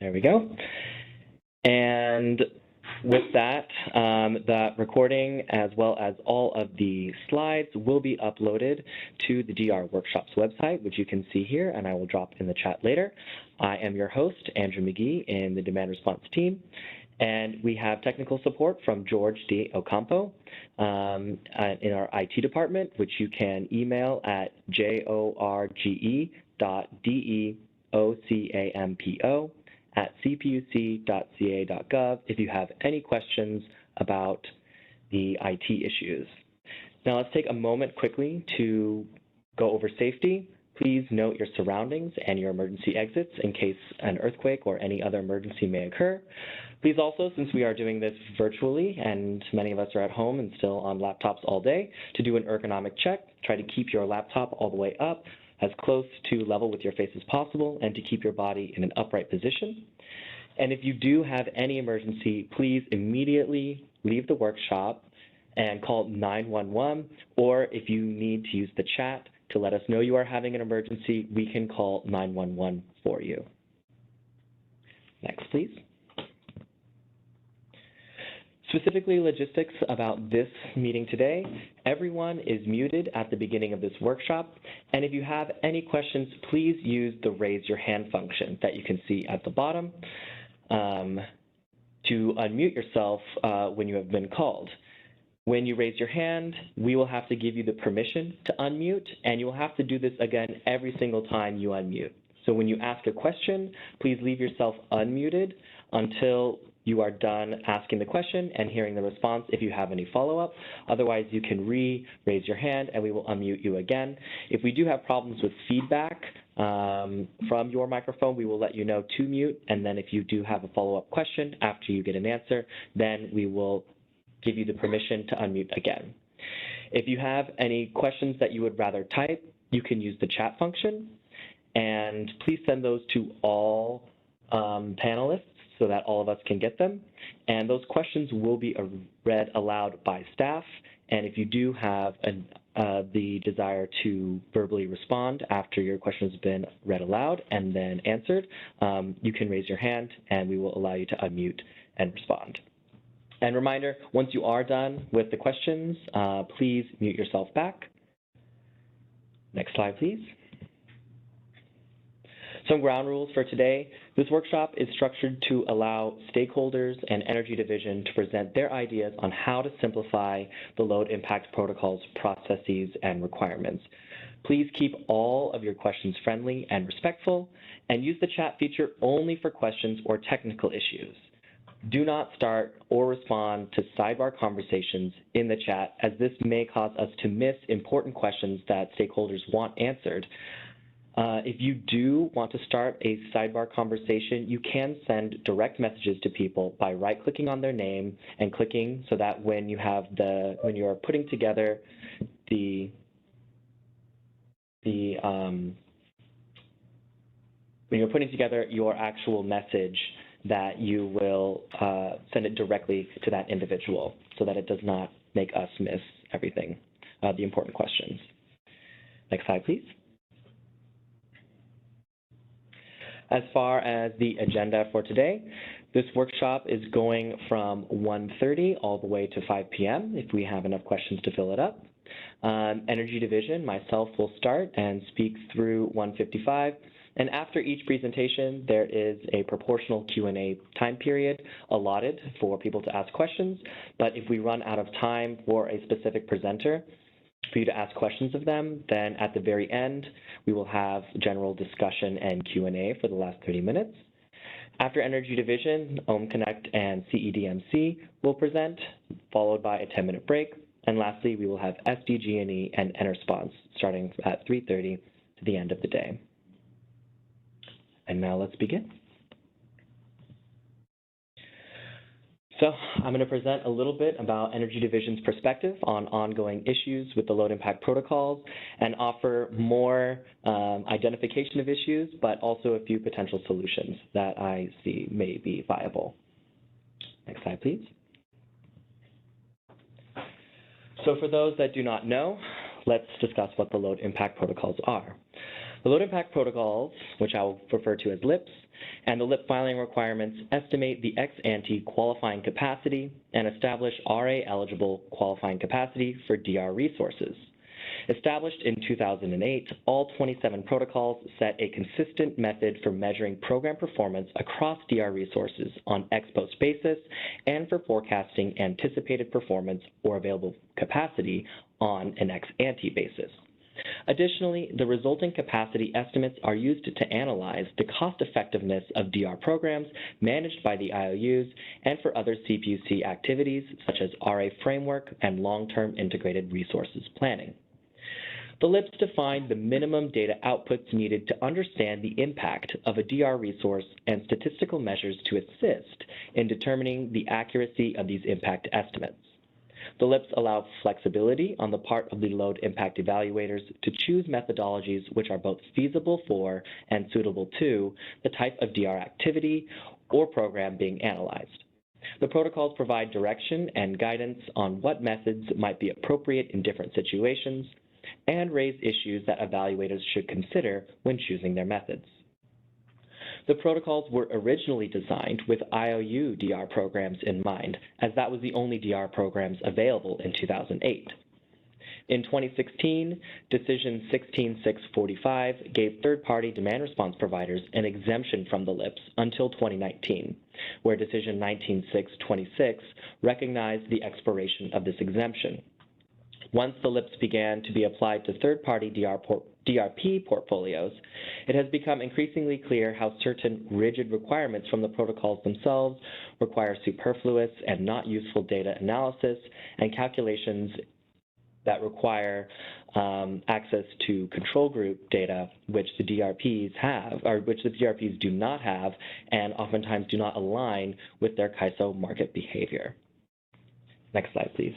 There we go. And with that, the recording as well as all of the slides will be uploaded to the DR Workshops website, which you can see here, and I will drop in the chat later. I am your host, Andrew McGee, in the Demand Response team. And we have technical support from George D. Ocampo in our IT department, which you can email at jorge.deocampo@cpuc.ca.gov if you have any questions about the IT issues. Now let's take a moment quickly to go over safety. Please note your surroundings and your emergency exits in case an earthquake or any other emergency may occur. Please also, since we are doing this virtually and many of us are at home and still on laptops all day, to do an ergonomic check, try to keep your laptop all the way up as close to level with your face as possible and to keep your body in an upright position. And if you do have any emergency, please immediately leave the workshop and call 911, or if you need to use the chat to let us know you are having an emergency, we can call 911 for you. Next, please. Specifically logistics about this meeting today, everyone is muted at the beginning of this workshop, and if you have any questions, please use the raise your hand function that you can see at the bottom to unmute yourself when you have been called. When you raise your hand, we will have to give you the permission to unmute, and you will have to do this again every single time you unmute. So when you ask a question, please leave yourself unmuted until you are done asking the question and hearing the response if you have any follow-up. Otherwise, you can raise your hand and we will unmute you again. If we do have problems with feedback from your microphone, we will let you know to mute, and then if you do have a follow-up question after you get an answer, then we will give you the permission to unmute again. If you have any questions that you would rather type, you can use the chat function, and please send those to all panelists so that all of us can get them. And those questions will be read aloud by staff. And if you do have the desire to verbally respond after your question has been read aloud and then answered, you can raise your hand and we will allow you to unmute and respond. And reminder, once you are done with the questions, please mute yourself back. Next slide, please. Some ground rules for today. This workshop is structured to allow stakeholders and Energy Division to present their ideas on how to simplify the load impact protocol's processes and requirements. Please keep all of your questions friendly and respectful, and use the chat feature only for questions or technical issues. Do not start or respond to sidebar conversations in the chat, as this may cause us to miss important questions that stakeholders want answered. If you do want to start a sidebar conversation, you can send direct messages to people by right-clicking on their name and clicking so that when you are putting together your actual message, that you will send it directly to that individual so that it does not make us miss everything, the important questions. Next slide, please. As far as the agenda for today, this workshop is going from 1:30 all the way to 5 p.m. if we have enough questions to fill it up. Energy Division, myself, will start and speak through 1:55. And after each presentation, there is a proportional Q&A time period allotted for people to ask questions. But if we run out of time for a specific presenter for you to ask questions of them, then at the very end, we will have general discussion and Q&A for the last 30 minutes. After Energy Division, Connect and CEDMC will present, followed by a 10-minute break. And lastly, we will have SDG&E and ENERSPONSE starting at 3:30 to the end of the day. And now let's begin. So I'm going to present a little bit about Energy Division's perspective on ongoing issues with the load impact protocols and offer more identification of issues, but also a few potential solutions that I see may be viable. Next slide, please. So for those that do not know, let's discuss what the load impact protocols are. The load impact protocols, which I will refer to as LIPs, and the LIP filing requirements estimate the ex-ante qualifying capacity and establish RA-eligible qualifying capacity for DR resources. Established in 2008, all 27 protocols set a consistent method for measuring program performance across DR resources on ex-post basis and for forecasting anticipated performance or available capacity on an ex-ante basis. Additionally, the resulting capacity estimates are used to analyze the cost-effectiveness of DR programs managed by the IOUs and for other CPUC activities such as RA framework and long-term integrated resources planning. The LIPs define the minimum data outputs needed to understand the impact of a DR resource and statistical measures to assist in determining the accuracy of these impact estimates. The LIPs allow flexibility on the part of the load impact evaluators to choose methodologies which are both feasible for and suitable to the type of DR activity or program being analyzed. The protocols provide direction and guidance on what methods might be appropriate in different situations and raise issues that evaluators should consider when choosing their methods. The protocols were originally designed with IOU DR programs in mind, as that was the only DR programs available in 2008. In 2016, Decision 16645 gave third-party demand response providers an exemption from the LIPs until 2019, where Decision 19626 recognized the expiration of this exemption. Once the LIPs began to be applied to third-party DRP portfolios, it has become increasingly clear how certain rigid requirements from the protocols themselves require superfluous and not useful data analysis and calculations that require access to control group data, which the DRPs have, or which the DRPs do not have, and oftentimes do not align with their CAISO market behavior. Next slide, please.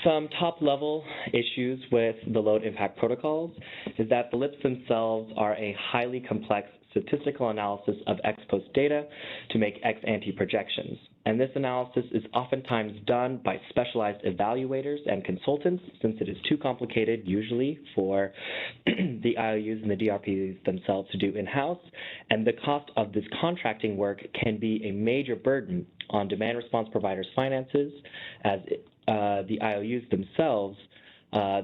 Some top-level issues with the load impact protocols is that the LIPs themselves are a highly complex statistical analysis of ex-post data to make ex-ante projections. And this analysis is oftentimes done by specialized evaluators and consultants, since it is too complicated usually for the IOUs and the DRPs themselves to do in-house. And the cost of this contracting work can be a major burden on demand response providers' finances, as the IOUs themselves,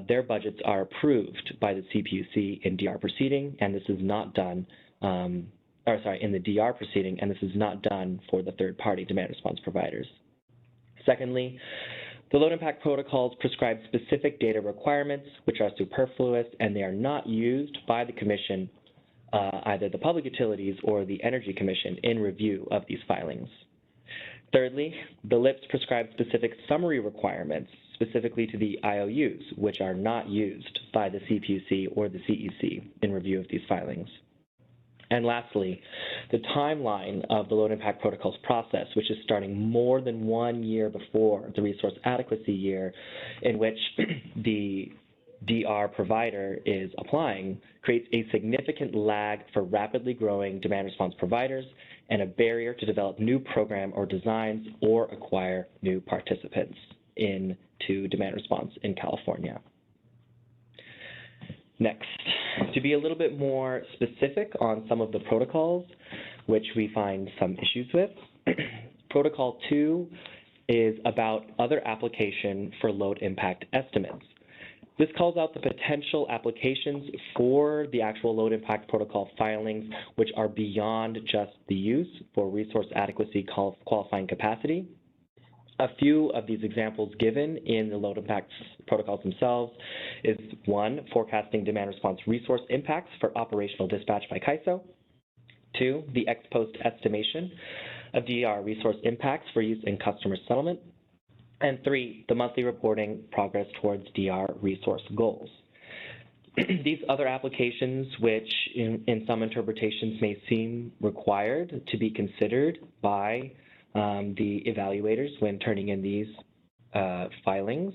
their budgets are approved by the CPUC in DR proceeding, and this is not done, in the DR proceeding, and this is not done for the third-party demand response providers. Secondly, the load impact protocols prescribe specific data requirements which are superfluous, and they are not used by the Commission, either the Public Utilities or the Energy Commission, in review of these filings. Thirdly, the LIPs prescribe specific summary requirements specifically to the IOUs, which are not used by the CPUC or the CEC in review of these filings. And lastly, the timeline of the load impact protocols process, which is starting more than 1 year before the resource adequacy year in which the DR provider is applying, creates a significant lag for rapidly growing demand response providers and a barrier to develop new program or designs or acquire new participants into demand response in California. Next, to be a little bit more specific on some of the protocols which we find some issues with, Protocol 2 is about other application for load impact estimates. This calls out the potential applications for the actual load impact protocol filings, which are beyond just the use for resource adequacy qualifying capacity. A few of these examples given in the load impact protocols themselves is 1, forecasting demand response resource impacts for operational dispatch by CAISO. 2, the ex post estimation of DR resource impacts for use in customer settlement. And 3, the monthly reporting progress towards DR resource goals. These other applications, which in some interpretations may seem required to be considered by the evaluators when turning in these filings,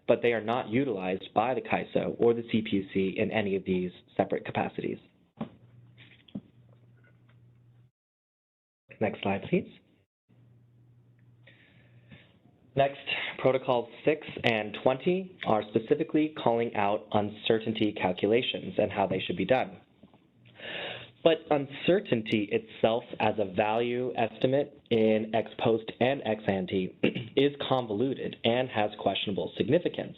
but they are not utilized by the CAISO or the CPUC in any of these separate capacities. Next slide, please. Next, protocols 6 and 20 are specifically calling out uncertainty calculations and how they should be done. But uncertainty itself as a value estimate in ex post and ex ante is convoluted and has questionable significance.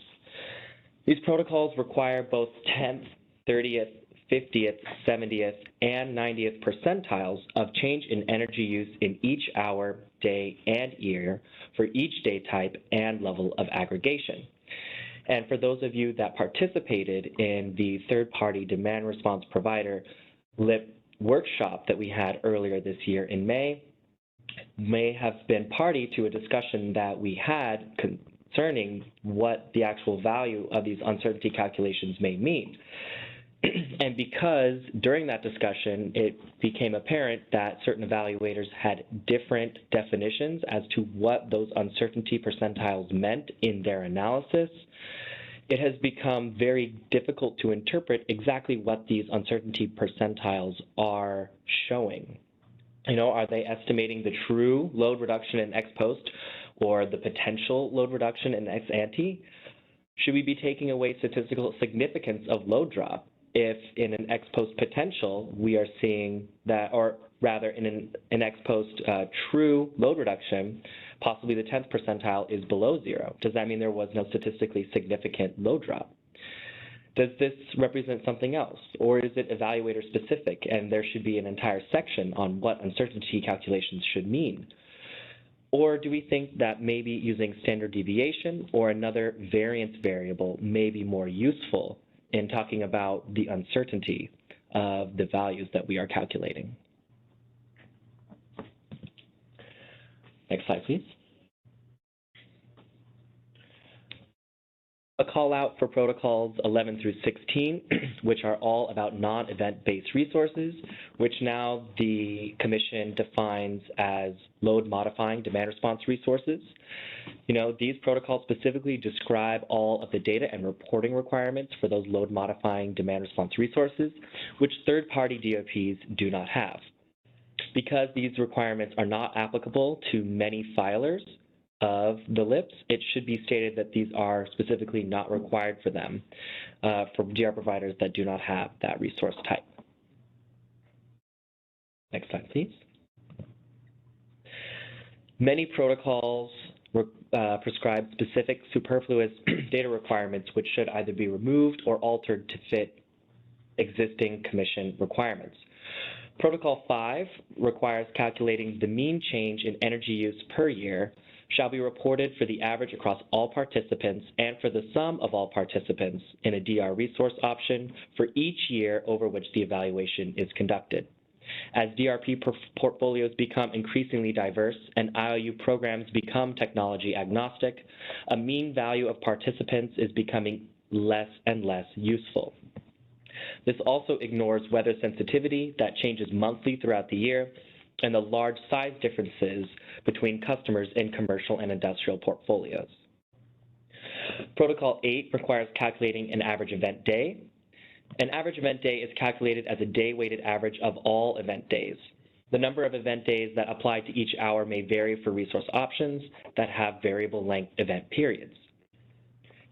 These protocols require both 10th, 30th, 50th, 70th, and 90th percentiles of change in energy use in each hour, day, and year for each day type and level of aggregation. And for those of you that participated in the third-party demand response provider LIP workshop that we had earlier this year in may have been party to a discussion that we had concerning what the actual value of these uncertainty calculations may mean. And because during that discussion, it became apparent that certain evaluators had different definitions as to what those uncertainty percentiles meant in their analysis, it has become very difficult to interpret exactly what these uncertainty percentiles are showing. You know, are they estimating the true load reduction in ex post or the potential load reduction in ex ante? Should we be taking away statistical significance of load drop if in an ex post potential we are seeing that, or rather in an ex post true load reduction, possibly the 10th percentile is below 0? Does that mean there was no statistically significant load drop? Does this represent something else, or is it evaluator specific and there should be an entire section on what uncertainty calculations should mean? Or do we think that maybe using standard deviation or another variance variable may be more useful in talking about the uncertainty of the values that we are calculating? Next slide, please. A call out for protocols 11 through 16, which are all about non-event-based resources, which now the Commission defines as load-modifying demand response resources. You know, these protocols specifically describe all of the data and reporting requirements for those load-modifying demand response resources, which third-party DOPs do not have. Because these requirements are not applicable to many filers of the LIPs, it should be stated that these are specifically not required for them, for DR providers that do not have that resource type. Next slide, please. Many protocols prescribe specific superfluous data requirements which should either be removed or altered to fit existing Commission requirements. Protocol 5 requires calculating the mean change in energy use per year shall be reported for the average across all participants and for the sum of all participants in a DR resource option for each year over which the evaluation is conducted. As DRP portfolios become increasingly diverse and IOU programs become technology agnostic, a mean value of participants is becoming less and less useful. This also ignores weather sensitivity that changes monthly throughout the year and the large size differences between customers in commercial and industrial portfolios. Protocol 8 requires calculating an average event day. An average event day is calculated as a day-weighted average of all event days. The number of event days that apply to each hour may vary for resource options that have variable length event periods.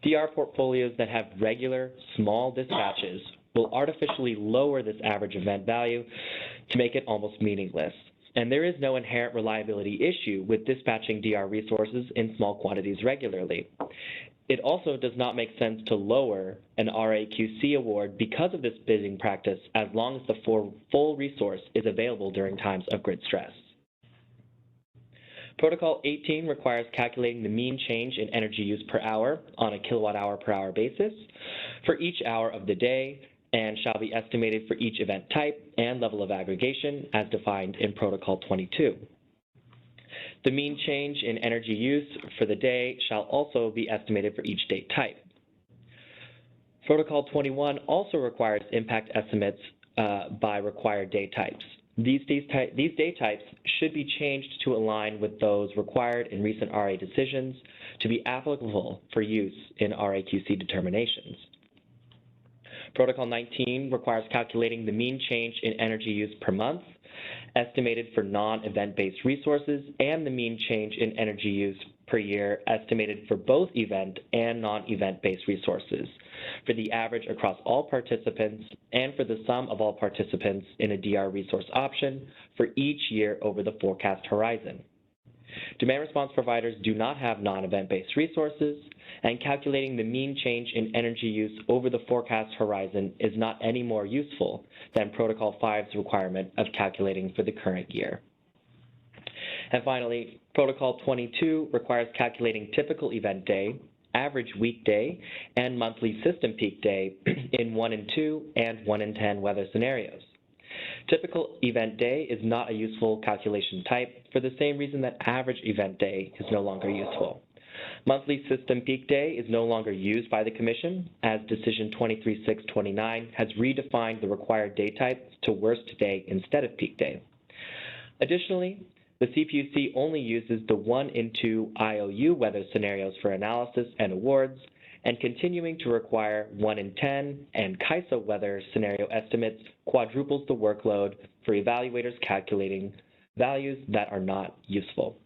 DR portfolios that have regular, small dispatches will artificially lower this average event value to make it almost meaningless. And there is no inherent reliability issue with dispatching DR resources in small quantities regularly. It also does not make sense to lower an RAQC award because of this bidding practice as long as the full resource is available during times of grid stress. Protocol 18 requires calculating the mean change in energy use per hour on a kilowatt-hour per hour basis for each hour of the day and shall be estimated for each event type and level of aggregation as defined in Protocol 22. The mean change in energy use for the day shall also be estimated for each date type. Protocol 21 also requires impact estimates by required day types. These day types should be changed to align with those required in recent RA decisions to be applicable for use in RAQC determinations. Protocol 19 requires calculating the mean change in energy use per month, estimated for non-event-based resources, and the mean change in energy use per year estimated for both event and non-event-based resources, for the average across all participants, and for the sum of all participants in a DR resource option for each year over the forecast horizon. Demand response providers do not have non-event-based resources, and calculating the mean change in energy use over the forecast horizon is not any more useful than Protocol 5's requirement of calculating for the current year. And finally, Protocol 22 requires calculating typical event day, average weekday, and monthly system peak day in 1 in 2 and 1 in 10 weather scenarios. Typical event day is not a useful calculation type for the same reason that average event day is no longer useful. Monthly system peak day is no longer used by the Commission, as Decision 23-629 has redefined the required day type to worst day instead of peak day. Additionally, the CPUC only uses the 1 in 2 IOU weather scenarios for analysis and awards, and continuing to require 1 in 10 and CAISO weather scenario estimates quadruples the workload for evaluators calculating values that are not useful.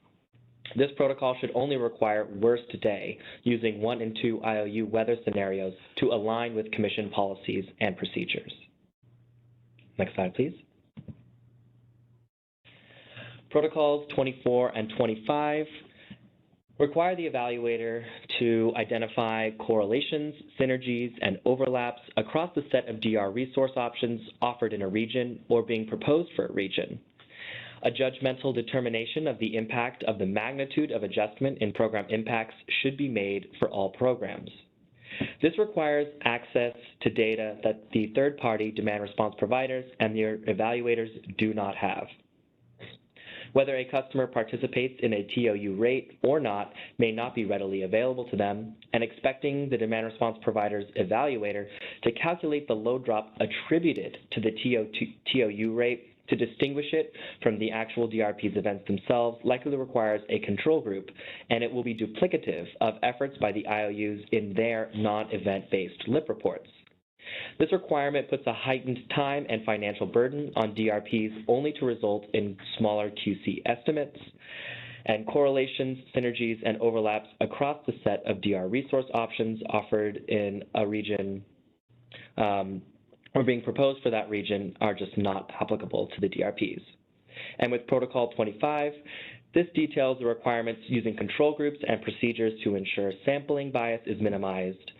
This protocol should only require worst day using 1 in 2 IOU weather scenarios to align with Commission policies and procedures. Next slide, please. Protocols 24 and 25 require the evaluator to identify correlations, synergies, and overlaps across the set of DR resource options offered in a region or being proposed for a region. A judgmental determination of the impact of the magnitude of adjustment in program impacts should be made for all programs. This requires access to data that the third-party demand response providers and their evaluators do not have. Whether a customer participates in a TOU rate or not may not be readily available to them, and expecting the demand response provider's evaluator to calculate the load drop attributed to the TOU rate to distinguish it from the actual DRP's events themselves likely requires a control group, and it will be duplicative of efforts by the IOUs in their non-event-based LIP reports. This requirement puts a heightened time and financial burden on DRPs only to result in smaller QC estimates, and correlations, synergies, and overlaps across the set of DR resource options offered in a region or being proposed for that region are just not applicable to the DRPs. And with Protocol 25, this details the requirements using control groups and procedures to ensure sampling bias is minimized.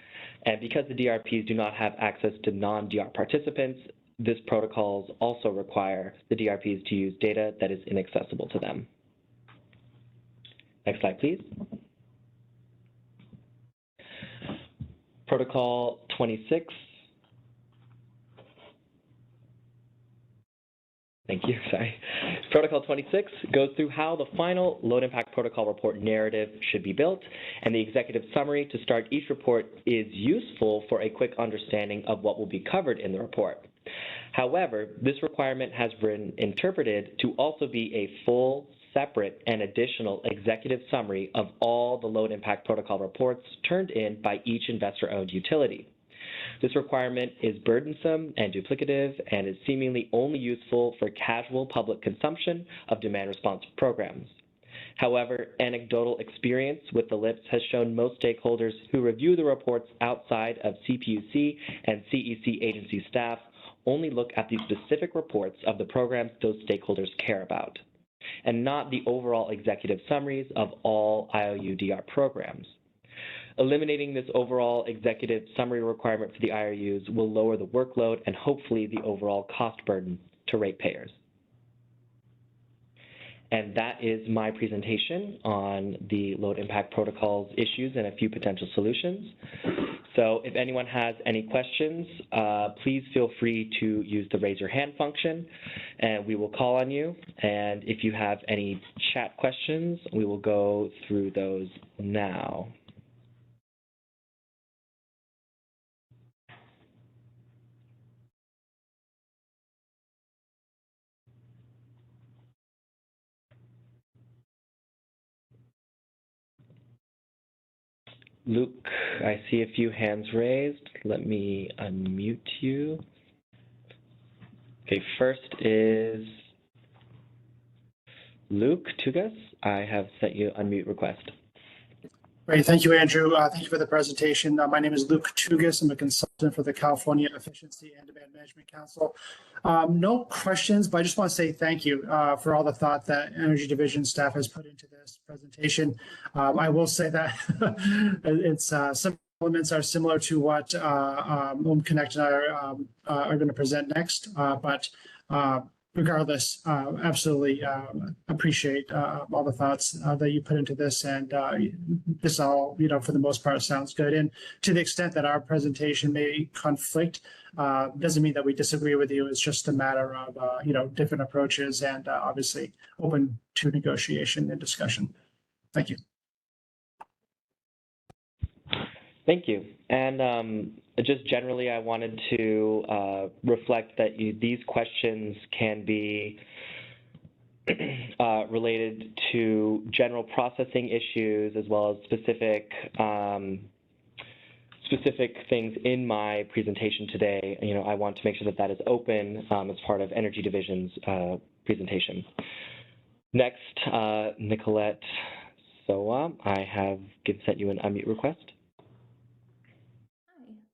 And because the DRPs do not have access to non-DR participants, this protocols also require the DRPs to use data that is inaccessible to them. Next slide, please. Protocol 26. Thank you, sorry. Protocol 26 goes through how the final load impact protocol report narrative should be built, and the executive summary to start each report is useful for a quick understanding of what will be covered in the report. However, this requirement has been interpreted to also be a full, separate, and additional executive summary of all the load impact protocol reports turned in by each investor-owned utility. This requirement is burdensome and duplicative and is seemingly only useful for casual public consumption of demand response programs. However, anecdotal experience with the LIPs has shown most stakeholders who review the reports outside of CPUC and CEC agency staff only look at the specific reports of the programs those stakeholders care about, and not the overall executive summaries of all IOU-DR programs. Eliminating this overall executive summary requirement for the IOUs will lower the workload and hopefully the overall cost burden to ratepayers. And that is my presentation on the load impact protocols issues and a few potential solutions. So if anyone has any questions, please feel free to use the raise your hand function and we will call on you. And if you have any chat questions, we will go through those now. Luke, I see a few hands raised. Let me unmute you. Okay, first is Luke Tugas. I have sent you an unmute request. Great. Thank you, Andrew. Thank you for the presentation. My name is Luke Tugas. I'm a consultant for the California Efficiency and Demand Management Council. No questions, but I just want to say thank you for all the thought that Energy Division staff has put into this presentation. I will say that it's some elements are similar to what Connect and I are going to present next, but regardless, absolutely appreciate all the thoughts that you put into this, and this all, for the most part, sounds good. And to the extent that our presentation may conflict, doesn't mean that we disagree with you. It's just a matter of different approaches, and obviously open to negotiation and discussion. Thank you. Thank you. And just generally, I wanted to reflect that these questions can be related to general processing issues as well as specific things in my presentation today. I want to make sure that that is open as part of Energy Division's presentation. Next, Nicolette Soa, I have sent you an unmute request.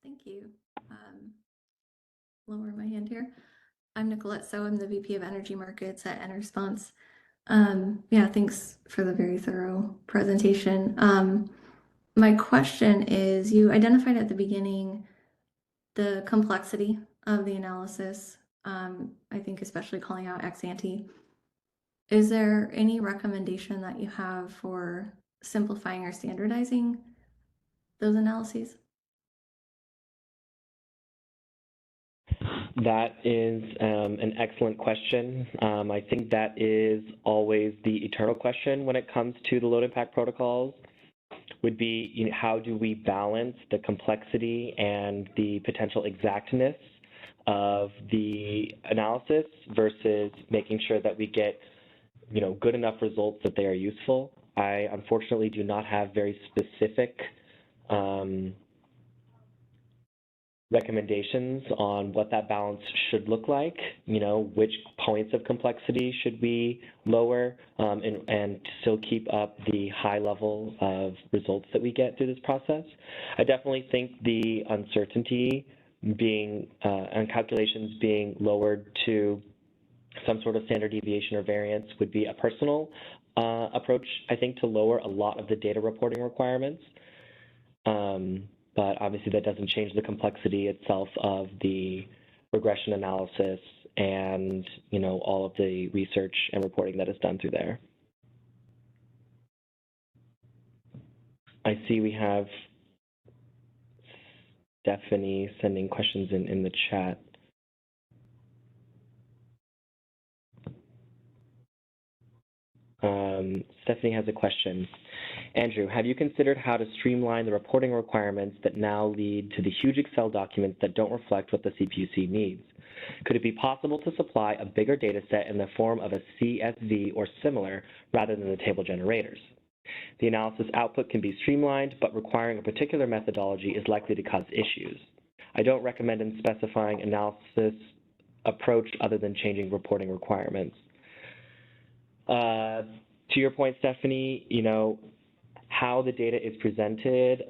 Thank you. Lower my hand here. I'm Nicolette, so I'm the VP of Energy Markets at EnerSponse. Yeah, thanks for the very thorough presentation. My question is, you identified at the beginning the complexity of the analysis, I think especially calling out ex ante. Is there any recommendation that you have for simplifying or standardizing those analyses? That is an excellent question. I think that is always the eternal question when it comes to the load impact protocols, would be how do we balance the complexity and the potential exactness of the analysis versus making sure that we get good enough results that they are useful. I unfortunately do not have very specific recommendations on what that balance should look like, which points of complexity should we lower and still keep up the high level of results that we get through this process. I definitely think the uncertainty being and calculations being lowered to some sort of standard deviation or variance would be a personal approach, I think, to lower a lot of the data reporting requirements. But obviously that doesn't change the complexity itself of the regression analysis and, all of the research and reporting that is done through there. I see we have Stephanie sending questions in the chat. Stephanie has a question. Andrew, have you considered how to streamline the reporting requirements that now lead to the huge Excel documents that don't reflect what the CPUC needs? Could it be possible to supply a bigger data set in the form of a CSV or similar rather than the table generators? The analysis output can be streamlined, but requiring a particular methodology is likely to cause issues. I don't recommend in specifying analysis approach other than changing reporting requirements. To your point, Stephanie, how the data is presented,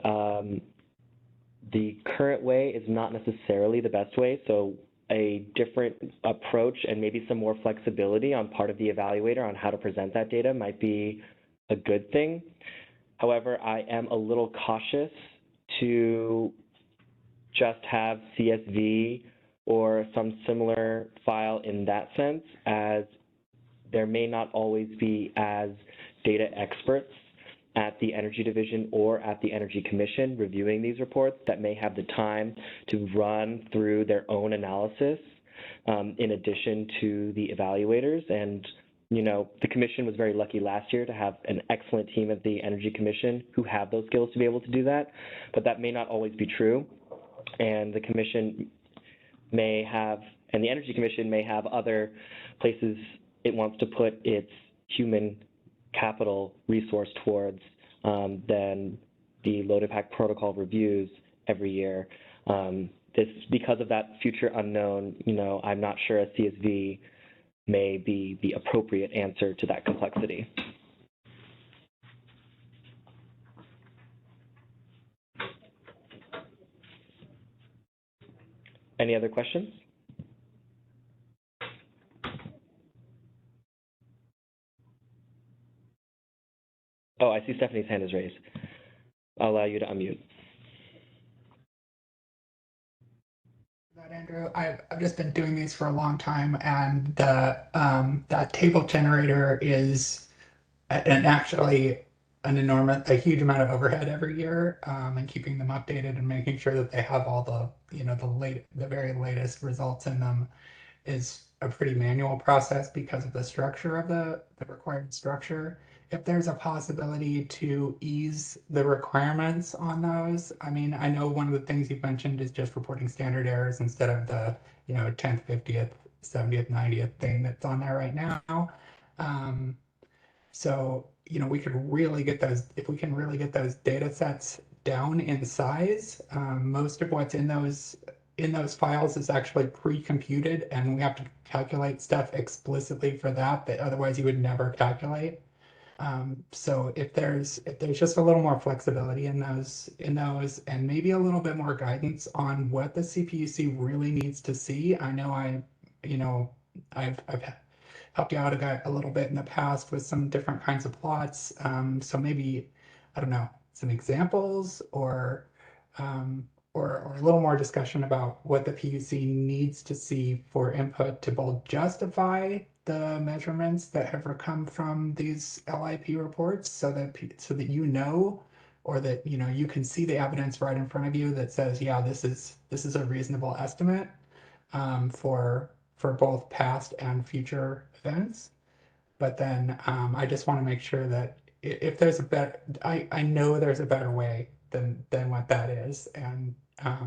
the current way is not necessarily the best way, so a different approach and maybe some more flexibility on part of the evaluator on how to present that data might be a good thing. However, I am a little cautious to just have CSV or some similar file in that sense, as there may not always be as data experts at the Energy Division or at the Energy Commission reviewing these reports that may have the time to run through their own analysis in addition to the evaluators. And, the Commission was very lucky last year to have an excellent team at the Energy Commission who have those skills to be able to do that, but that may not always be true. And the Commission may have, and the Energy Commission may have other places it wants to put its human capital resource towards than the load impact protocol reviews every year. Because of that future unknown, I'm not sure a CSV may be the appropriate answer to that complexity. Any other questions? Oh, I see Stephanie's hand is raised. I'll allow you to unmute. Andrew, I've just been doing these for a long time, and that table generator is actually a huge amount of overhead every year, and keeping them updated and making sure that they have all the very latest results in them is a pretty manual process because of the structure of the required structure. If there's a possibility to ease the requirements on those, I mean, I know one of the things you've mentioned is just reporting standard errors instead of the 10th, 50th, 70th, 90th thing that's on there right now. So, we could really get those, if we can really get those data sets down in size. Most of what's in those files is actually pre-computed, and we have to calculate stuff explicitly for that otherwise you would never calculate. So if there's just a little more flexibility in those, and maybe a little bit more guidance on what the CPUC really needs to see. I know I've helped you out a little bit in the past with some different kinds of plots. So maybe, I don't know, some examples or a little more discussion about what the PUC needs to see for input to both justify the measurements that have come from these LIP reports, so that or that you can see the evidence right in front of you that says, yeah, this is a reasonable estimate for both past and future events. But then I just want to make sure that if there's a better, I know there's a better way than what that is, and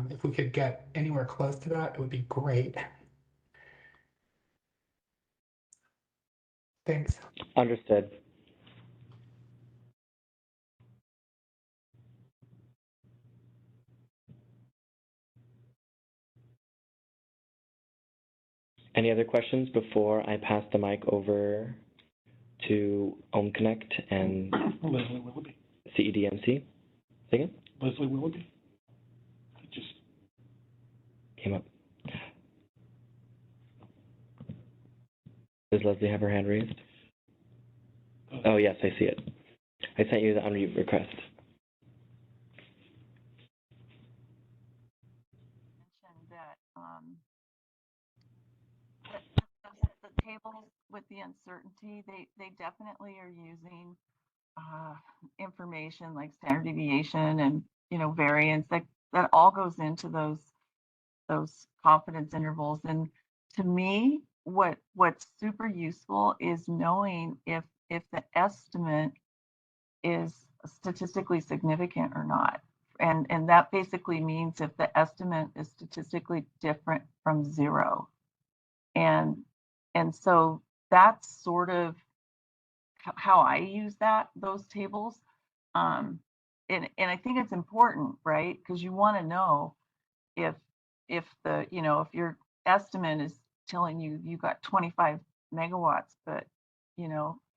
if we could get anywhere close to that, it would be great. Thanks. Understood. Any other questions before I pass the mic over to OhmConnect and Leslie Willoughby. CEDMC? Second? Leslie Willoughby. It just Came up. Does Leslie have her hand raised? Oh, yes, I see it. I sent you the unmute request. That the tables with the uncertainty, they definitely are using information like standard deviation and variance that all goes into those confidence intervals. And to me, what's super useful is knowing if the estimate is statistically significant or not. And that basically means if the estimate is statistically different from zero. And so that's sort of how I use those tables. And I think it's important, right? Because you want to know if if your estimate is telling you got 25 megawatts, but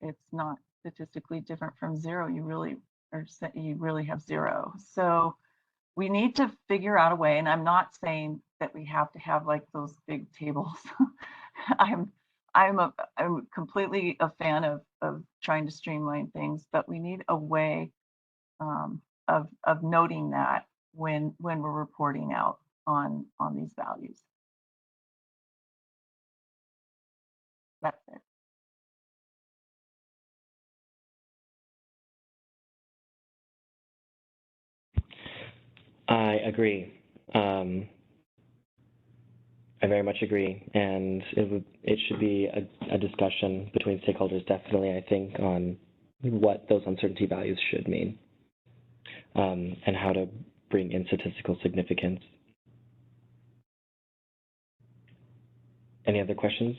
it's not statistically different from zero, you really have zero. So we need to figure out a way, and I'm not saying that we have to have like those big tables. I'm completely a fan of trying to streamline things, but we need a way of noting that when we're reporting out on these values. That's it. I agree. I very much agree, and it should be a discussion between stakeholders, definitely, I think, on what those uncertainty values should mean, and how to bring in statistical significance. Any other questions?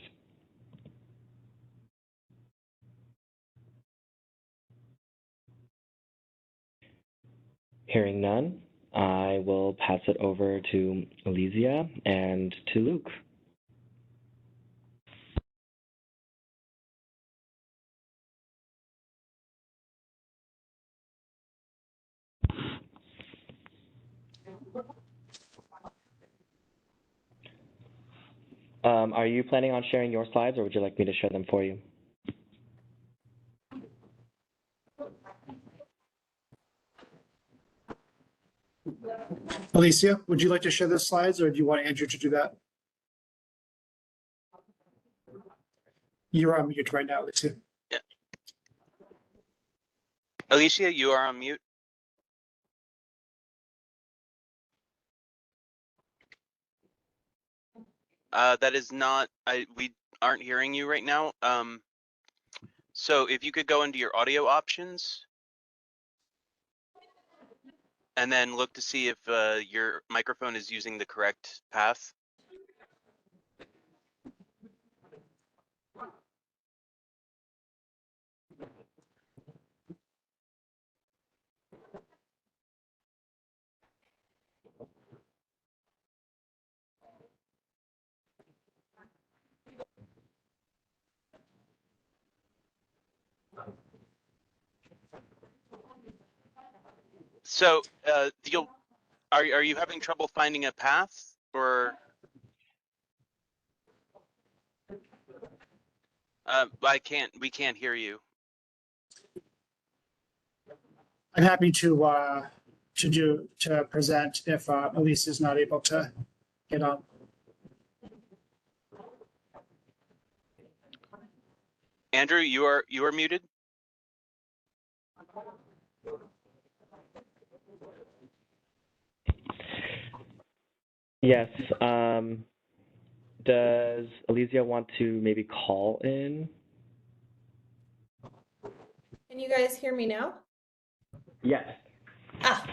Hearing none, I will pass it over to Alicia and to Luke. Are you planning on sharing your slides, or would you like me to share them for you? Alicia, would you like to share the slides, or do you want Andrew to do that? You're on mute right now, Alicia. Yeah. Alicia, you are on mute. That is not, we aren't hearing you right now. So if you could go into your audio options and then look to see if your microphone is using the correct path. So are you having trouble finding a path, or we can't hear you. I'm happy to present if Alicia is not able to get on. Andrew, you are muted. Yes. Does Alicia want to maybe call in? Can you guys hear me now? Yes. Ah,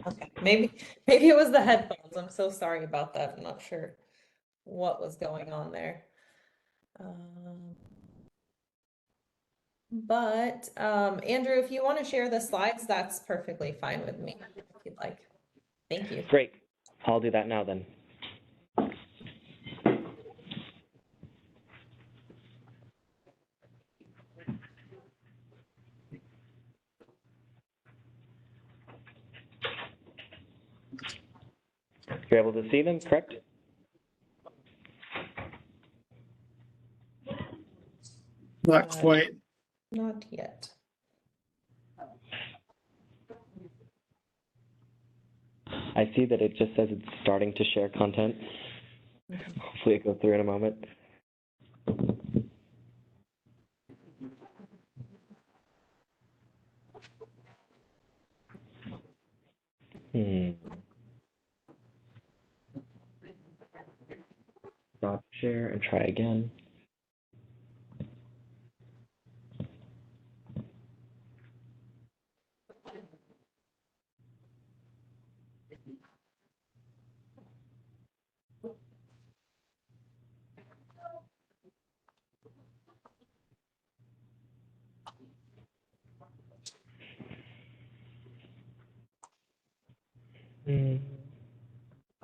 okay. Maybe it was the headphones. I'm so sorry about that. I'm not sure what was going on there. But Andrew, if you want to share the slides, that's perfectly fine with me if you'd like. Thank you. Great. I'll do that now then. You're able to see them, correct? Not quite. Not yet. I see that it just says it's starting to share content. Hopefully it goes through in a moment. Stop share and try again.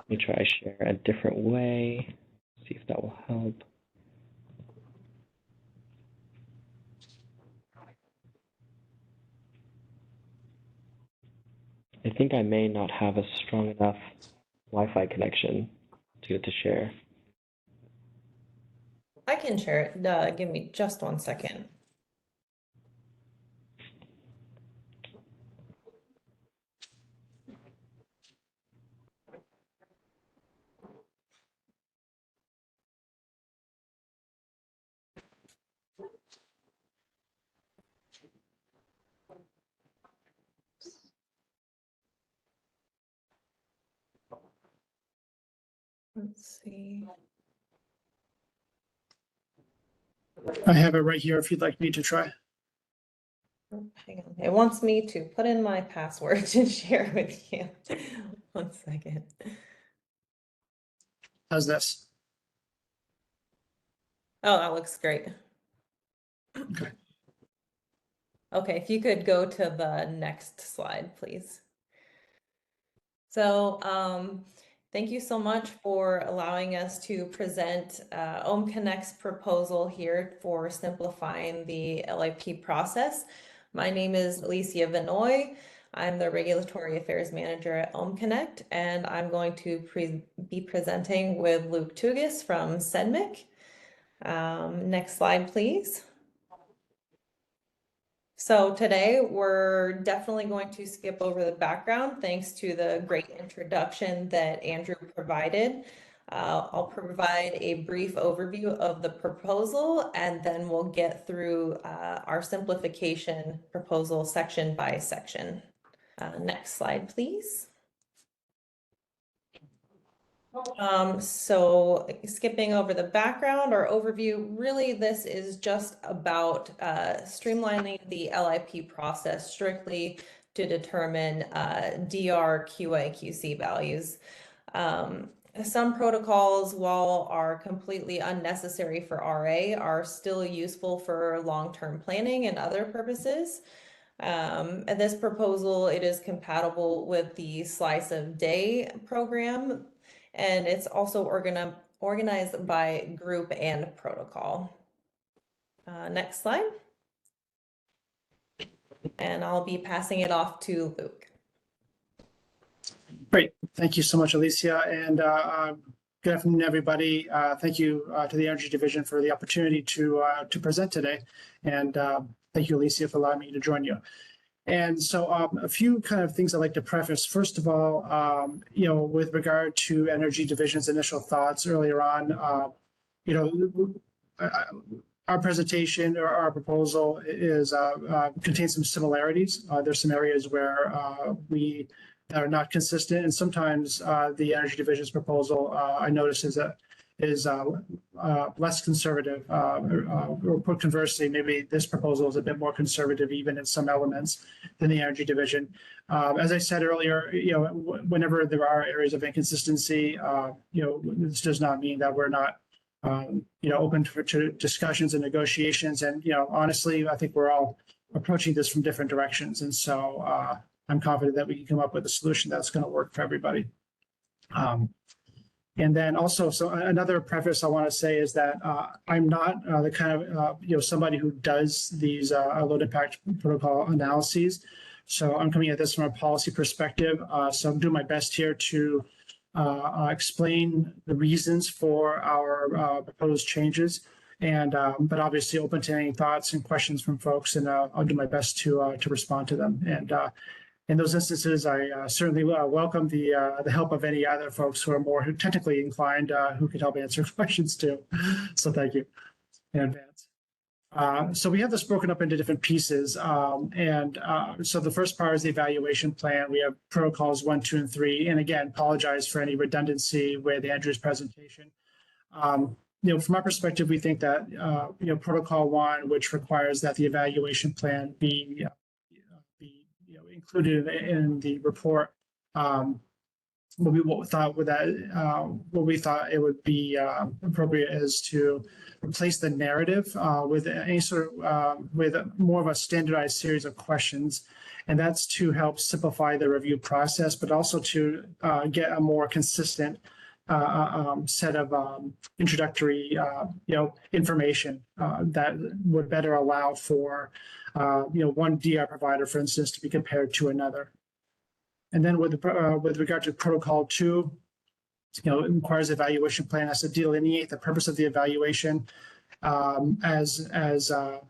Let me try share a different way. See if that will help. I think I may not have a strong enough Wi-Fi connection to get to share. I can share it. Give me just 1 second. Let's see. I have it right here if you'd like me to try. Oh, hang on. It wants me to put in my password to share with you. 1 second. How's this? Oh, that looks great. Okay. Okay, if you could go to the next slide, please. So, thank you so much for allowing us to present OhmConnect's proposal here for simplifying the LIP process. My name is Alicia Vinoy. I'm the Regulatory Affairs Manager at OhmConnect, and I'm going to be presenting with Luke Tugis from CEDMIC. Next slide, please. So today we're definitely going to skip over the background thanks to the great introduction that Andrew provided. I'll provide a brief overview of the proposal, and then we'll get through our simplification proposal section by section. Next slide, please. So skipping over the background or overview, really this is just about streamlining the LIP process strictly to determine DR, QA, QC values. Some protocols, while are completely unnecessary for RA, are still useful for long-term planning and other purposes. And this proposal, it is compatible with the slice of day program, and it's also organized by group and protocol. Next slide. And I'll be passing it off to Luke. Great. Thank you so much, Alicia. And good afternoon, everybody. Thank you to the Energy Division for the opportunity to present today. And thank you, Alicia, for allowing me to join you. And so a few kind of things I'd like to preface. First of all, with regard to Energy Division's initial thoughts earlier on, our presentation or our proposal is contains some similarities. There's some areas where we are not consistent, and sometimes the Energy Division's proposal I notice is less conservative, or put conversely, maybe this proposal is a bit more conservative even in some elements than the Energy Division. As I said earlier, whenever there are areas of inconsistency, this does not mean that we're not open to discussions and negotiations. And honestly, I think we're all approaching this from different directions, and so I'm confident that we can come up with a solution that's going to work for everybody. And then also, so another preface I want to say is that I'm not the kind of, somebody who does these load impact protocol analyses. So I'm coming at this from a policy perspective. So I'm doing my best here to explain the reasons for our proposed changes. And but obviously open to any thoughts and questions from folks, and I'll do my best to respond to them. And in those instances, I certainly welcome the help of any other folks who are more technically inclined, who could help answer questions too. So thank you in advance. So we have this broken up into different pieces. So the first part is the evaluation plan. We have protocols 1, 2, and 3. And again, apologize for any redundancy with Andrew's presentation. From our perspective, we think that protocol 1, which requires that the evaluation plan be included in the report, what we thought it would be appropriate is to replace the narrative with any sort of with more of a standardized series of questions, and that's to help simplify the review process, but also to get a more consistent set of introductory information that would better allow for one DR provider, for instance, to be compared to another. And then with regard to protocol 2, it requires evaluation plan has to delineate the purpose of the evaluation. As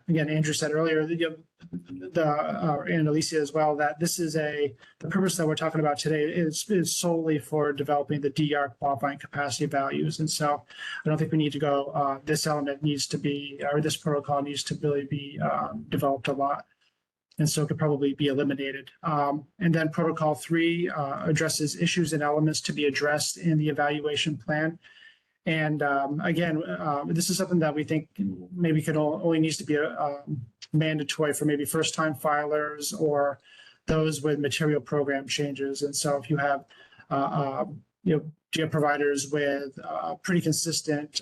again, Andrew said earlier, and Alicia as well, that this is the purpose that we're talking about today is solely for developing the DR qualifying capacity values. And so I don't think we need to go, this element needs to be, or this protocol needs to really be developed a lot. And so it could probably be eliminated. And then protocol 3 addresses issues and elements to be addressed in the evaluation plan. And again, this is something that we think maybe only needs to be mandatory for maybe first-time filers or those with material program changes. And so if you have DR providers with pretty consistent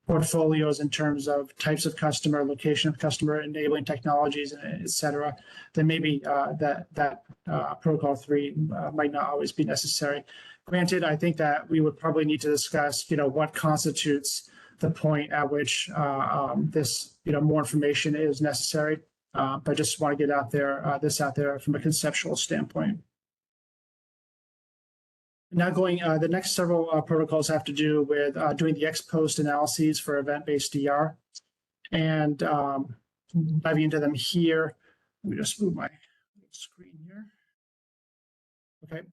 portfolios in terms of types of customer, location of customer, enabling technologies, et cetera, then maybe that protocol 3 might not always be necessary. Granted, I think that we would probably need to discuss, what constitutes the point at which this, more information is necessary. But I just want to get out there, this out there from a conceptual standpoint. Now the next several protocols have to do with doing the ex post analyses for event-based DR. And diving into them here, let me just move my screen here. Okay.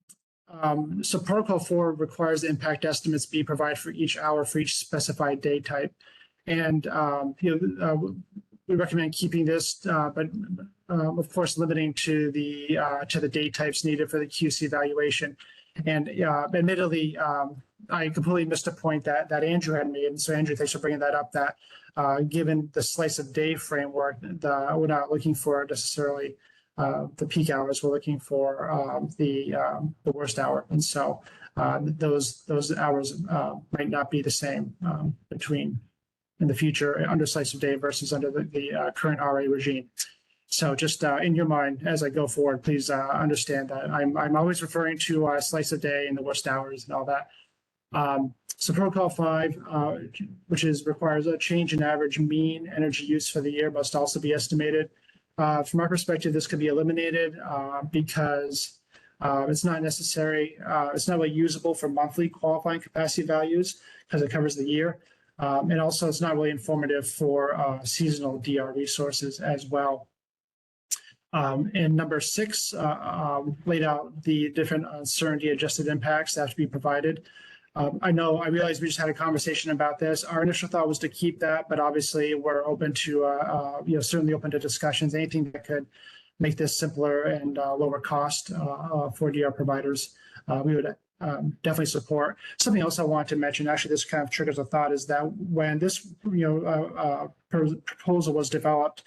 So protocol 4 requires the impact estimates be provided for each hour for each specified day type. And we recommend keeping this, but of course limiting to the day types needed for the QC evaluation. And admittedly, I completely missed a point that Andrew had made. And so Andrew, thanks for bringing that up, that given the slice of day framework, we're not looking for necessarily the peak hours, we're looking for the worst hour. And so those hours might not be the same between in the future under slice of day versus under the current RA regime. So just in your mind, as I go forward, please understand that I'm always referring to slice of day and the worst hours and all that. So protocol 5, which requires a change in average mean energy use for the year, must also be estimated. From our perspective, this could be eliminated because it's not necessary. It's not really usable for monthly qualifying capacity values because it covers the year. And also it's not really informative for seasonal DR resources as well. And number 6 laid out the different uncertainty adjusted impacts that have to be provided. I realize we just had a conversation about this. Our initial thought was to keep that, but obviously we're open to, certainly open to discussions, anything that could make this simpler and lower cost for DR providers. We would definitely support. Something else I want to mention, actually this kind of triggers a thought, is that when this proposal was developed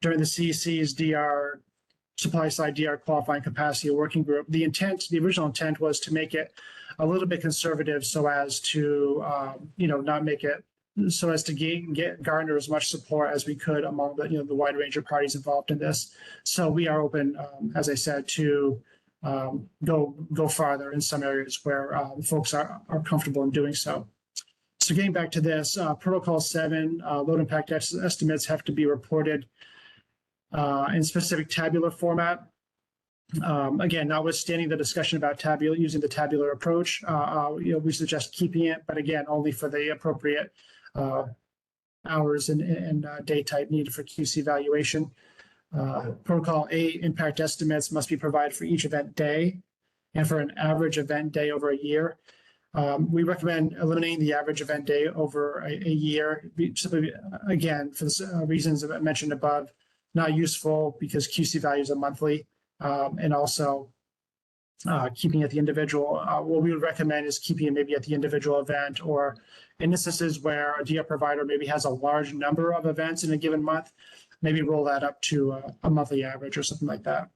during the CEC's DR supply side DR qualifying capacity working group, the original intent was to make it a little bit conservative so as to, not make it, so as to garner as much support as we could among the wide range of parties involved in this. So we are open, as I said, to go farther in some areas where folks are comfortable in doing so. So getting back to this, Protocol 7, load impact estimates have to be reported in specific tabular format. Again, notwithstanding the discussion about using the tabular approach, we suggest keeping it, but again, only for the appropriate hours and day type needed for QC evaluation. Protocol 8, impact estimates must be provided for each event day and for an average event day over a year. We recommend eliminating the average event day over a year, simply, again, for the reasons that I mentioned above, not useful because QC values are monthly, and also keeping at the individual. What we would recommend is keeping it maybe at the individual event, or in instances where a DR provider maybe has a large number of events in a given month, maybe roll that up to a monthly average or something like that.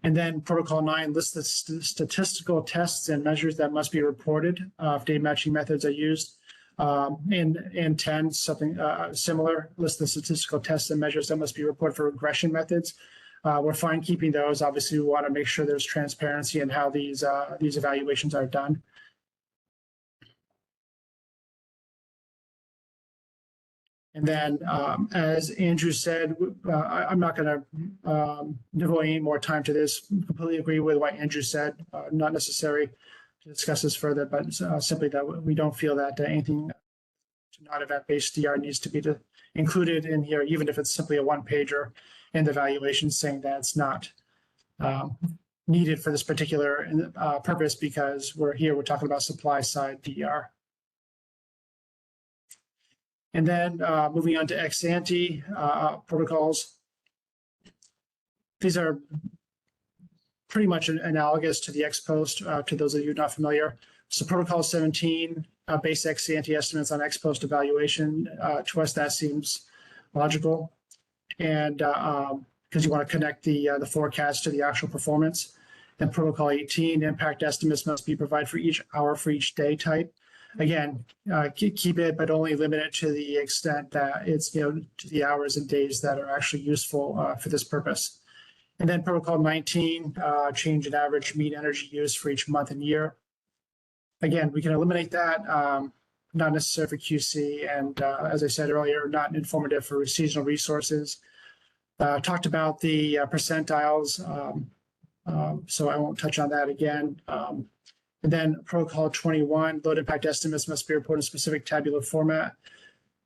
And then Protocol 9 lists the statistical tests and measures that must be reported if day matching methods are used. And 10, something similar, lists the statistical tests and measures that must be reported for regression methods. We're fine keeping those. Obviously, we want to make sure there's transparency in how these evaluations are done. And then, as Andrew said, I'm not going to devote any more time to this. Completely agree with what Andrew said. Not necessary to discuss this further, but simply that we don't feel that anything not event-based DR needs to be included in here, even if it's simply a one-pager in the evaluation saying that it's not needed for this particular purpose, because we're talking about supply side DR. And then moving on to ex-ante protocols. These are pretty much analogous to the ex-post, to those of you not familiar. So protocol 17, base ex-ante estimates on ex-post evaluation. To us, that seems logical. And because you want to connect the forecast to the actual performance. And protocol 18, impact estimates must be provided for each hour for each day type. Again, keep it, but only limit it to the extent that it's, to the hours and days that are actually useful for this purpose. And then protocol 19, change in average mean energy use for each month and year. Again, we can eliminate that, not necessary for QC, and as I said earlier, not informative for seasonal resources. Talked about the percentiles, so I won't touch on that again. And then protocol 21, load impact estimates must be reported in specific tabular format.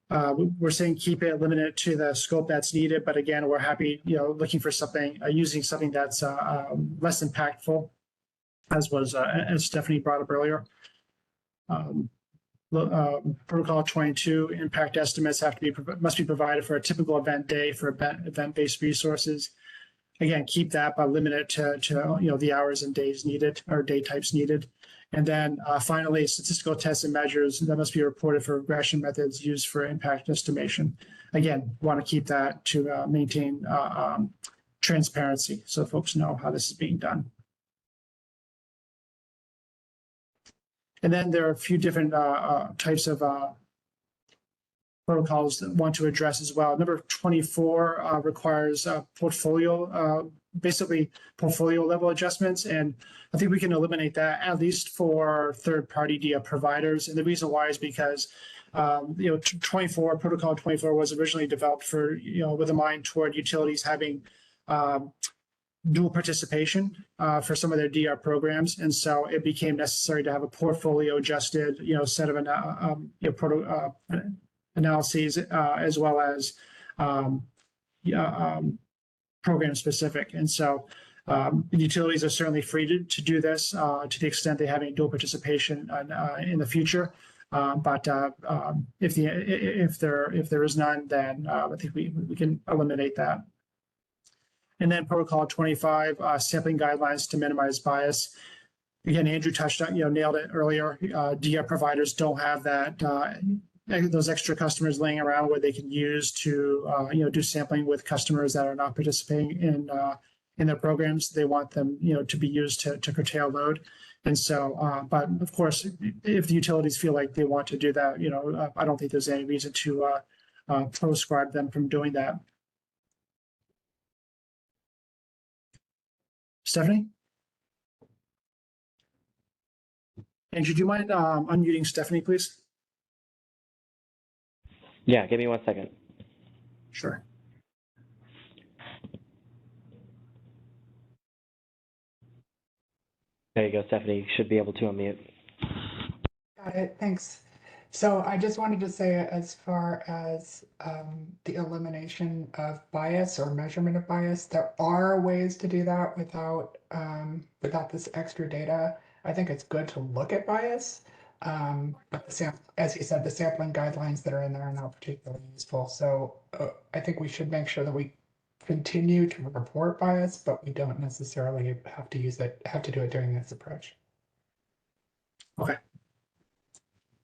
We're saying keep it limited to the scope that's needed, but again, we're happy, looking for something, using something that's less impactful, as Stephanie brought up earlier. Protocol 22, impact estimates must be provided for a typical event day for event-based resources. Again, keep that, but limit it to the hours and days needed, or day types needed. And then finally, statistical tests and measures that must be reported for regression methods used for impact estimation. Again, want to keep that to maintain transparency so folks know how this is being done. And then there are a few different types of protocols that want to address as well. Number 24 requires basically portfolio level adjustments. And I think we can eliminate that, at least for third-party DIA providers. And the reason why is because protocol 24 was originally developed for, with a mind toward utilities having dual participation for some of their DR programs. And so it became necessary to have a portfolio adjusted, set of analyses as well as program specific. And so utilities are certainly free to do this to the extent they have any dual participation in the future. But if there is none, then I think we can eliminate that. And then protocol 25, sampling guidelines to minimize bias. Again, Andrew touched on, nailed it earlier. DR providers don't have those extra customers laying around where they can use to, do sampling with customers that are not participating in their programs. They want them, to be used to curtail load. And so, but of course, if the utilities feel like they want to do that, I don't think there's any reason to proscribe them from doing that. Stephanie? Andrew, do you mind unmuting Stephanie, please? Yeah, give me 1 second. Sure. There you go, Stephanie. You should be able to unmute. Got it, thanks. So I just wanted to say, as far as the elimination of bias or measurement of bias, there are ways to do that without this extra data. I think it's good to look at bias, but as you said, the sampling guidelines that are in there are not particularly useful. So I think we should make sure that we continue to report bias, but we don't necessarily have to do it during this approach. Okay.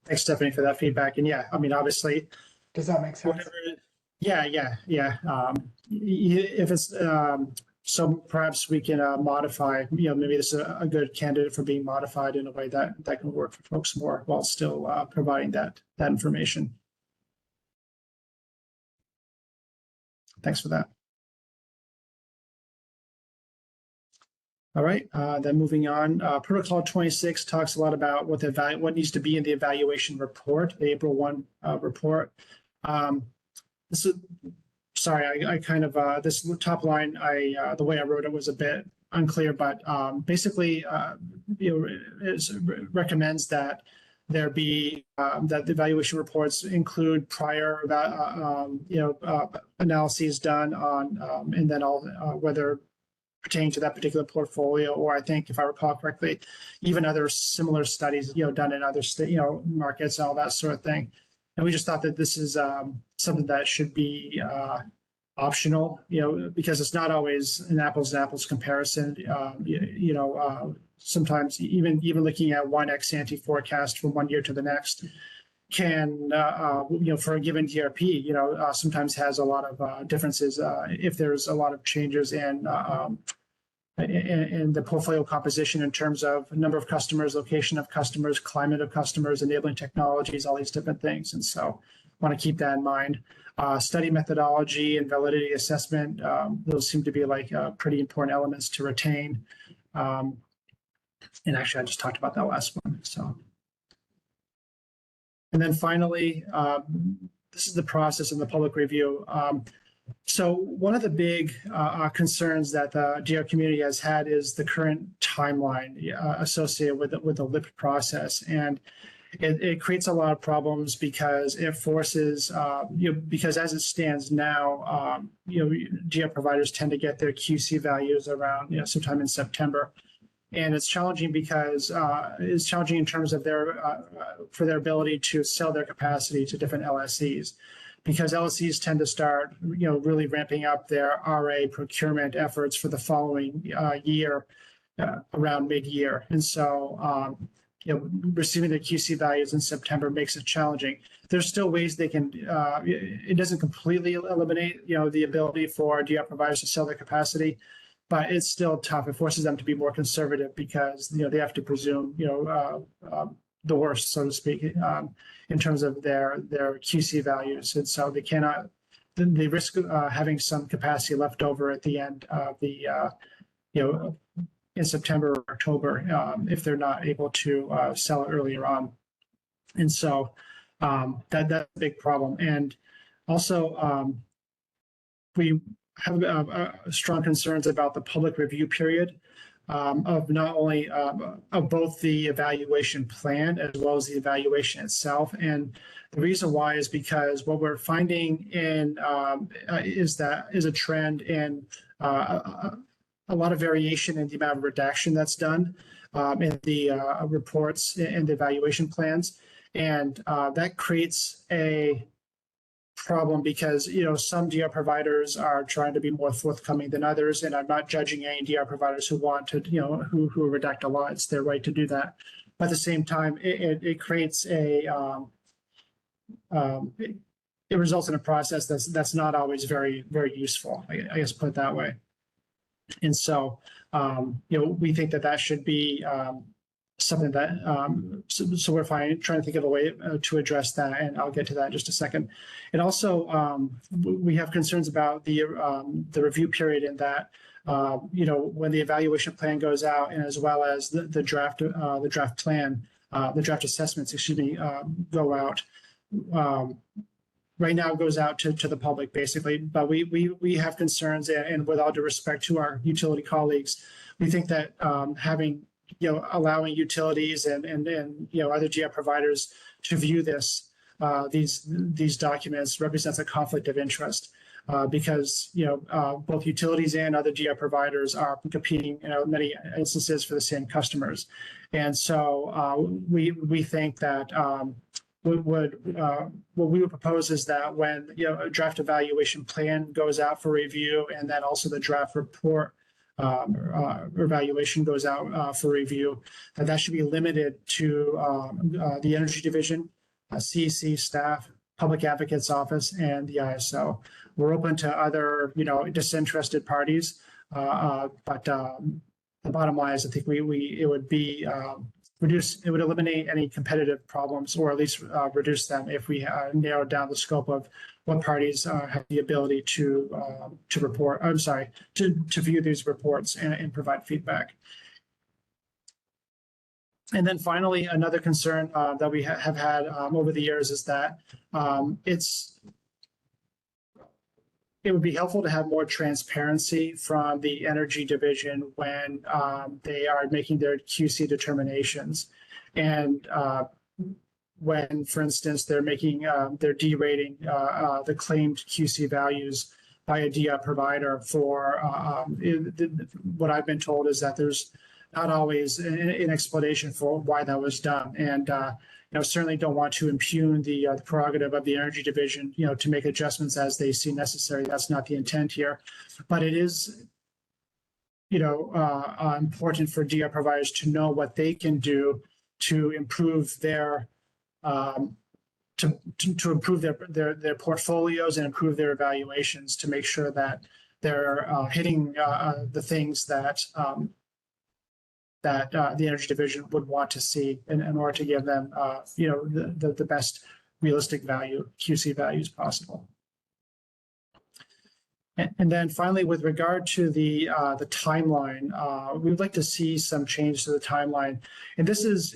Thanks, Stephanie, for that feedback. And yeah, I mean, obviously, does that make sense? Yeah. If it's so, perhaps we can modify. Maybe this is a good candidate for being modified in a way that can work for folks more, while still providing that information. Thanks for that. All right, then moving on, Protocol 26 talks a lot about what needs to be in the evaluation report, the April 1 report. This is, sorry, I kind of, this top line, the way I wrote it was a bit unclear, but basically, it recommends that there be, that the evaluation reports include prior, analyses done on, and then all, whether pertaining to that particular portfolio, or I think, if I recall correctly, even other similar studies, done in other markets, all that sort of thing. And we just thought that this is something that should be optional, because it's not always an apples to apples comparison. Sometimes even looking at one ex-ante forecast from one year to the next can, for a given DRP, sometimes has a lot of differences if there's a lot of changes in the portfolio composition in terms of number of customers, location of customers, climate of customers, enabling technologies, all these different things. And so I want to keep that in mind. Study methodology and validity assessment, those seem to be like pretty important elements to retain. And actually, I just talked about that last one. So. And then finally, this is the process in the public review. So one of the big concerns that the GR community has had is the current timeline associated with the LIP process. And it creates a lot of problems because it forces, because as it stands now, GR providers tend to get their QC values around, sometime in September. And it's challenging because it's challenging in terms of for their ability to sell their capacity to different LSCs, because LSCs tend to start, really ramping up their RA procurement efforts for the following year around mid-year. And so, receiving the QC values in September makes it challenging. There's still ways they can, it doesn't completely eliminate, the ability for DR providers to sell their capacity, but it's still tough. It forces them to be more conservative because, they have to presume, the worst, so to speak, in terms of their QC values. And so they cannot, they risk having some capacity left over at the end of the, in September or October, if they're not able to sell it earlier on. And so that's a big problem. And also, we have strong concerns about the public review period of not only of both the evaluation plan as well as the evaluation itself. And the reason why is because what we're finding in is a trend in a lot of variation in the amount of redaction that's done in the reports and the evaluation plans. And that creates a problem because, some DR providers are trying to be more forthcoming than others. And I'm not judging any DR providers who want to, who redact a lot. It's their right to do that. But at the same time, it creates it results in a process that's not always very, very useful, I guess, put it that way. And so, we think that should be something that, so we're trying to think of a way to address that, and I'll get to that in just a second. And also, we have concerns about the review period in that, when the evaluation plan goes out, and as well as the draft plan, the draft assessments, go out. Right now it goes out to the public basically, but we have concerns, and with all due respect to our utility colleagues, we think that allowing utilities and other GR providers to view these documents represents a conflict of interest because both utilities and other GR providers are competing in many instances for the same customers, and so we think that. What we would propose is that when a draft evaluation plan goes out for review, and then also the draft report evaluation goes out for review, that should be limited to the Energy Division, CEC staff, Public Advocate's Office, and the ISO. We're open to other disinterested parties, but the bottom line is I think it would be it would eliminate any competitive problems, or at least reduce them if we narrow down the scope of what parties have the ability to report. I'm sorry, to view these reports and provide feedback. And then finally, another concern that we have had over the years is that it would be helpful to have more transparency from the Energy Division when they are making their QC determinations. And when, for instance, they're making, they're derating the claimed QC values by a DR provider for, what I've been told is that there's not always an explanation for why that was done. And certainly don't want to impugn the prerogative of the Energy Division, to make adjustments as they see necessary. That's not the intent here, but it is, important for DR providers to know what they can do to improve their to improve their portfolios and improve their evaluations to make sure that they're hitting the things that the Energy Division would want to see in order to give them, the best realistic value, QC values possible. And then finally, with regard to the timeline, we would like to see some change to the timeline. And this is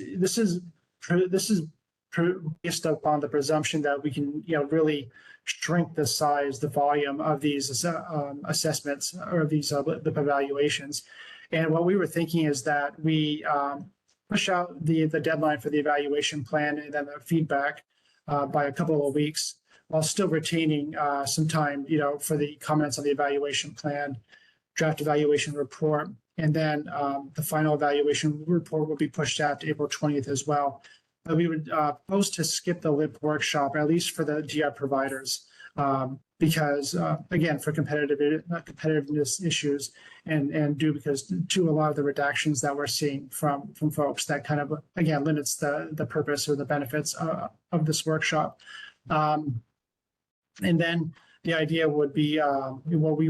based upon the presumption that we can, really shrink the size, the volume of these assessments or these the evaluations. And what we were thinking is that we push out the deadline for the evaluation plan and then the feedback by a couple of weeks, while still retaining some time, for the comments on the evaluation plan, draft evaluation report, and then the final evaluation report will be pushed out to April 20th as well. We would propose to skip the LIP workshop, at least for the DR providers, because again, for competitiveness issues, and due because to a lot of the redactions that we're seeing from folks, that kind of again limits the purpose or the benefits of this workshop. And then the idea would be what we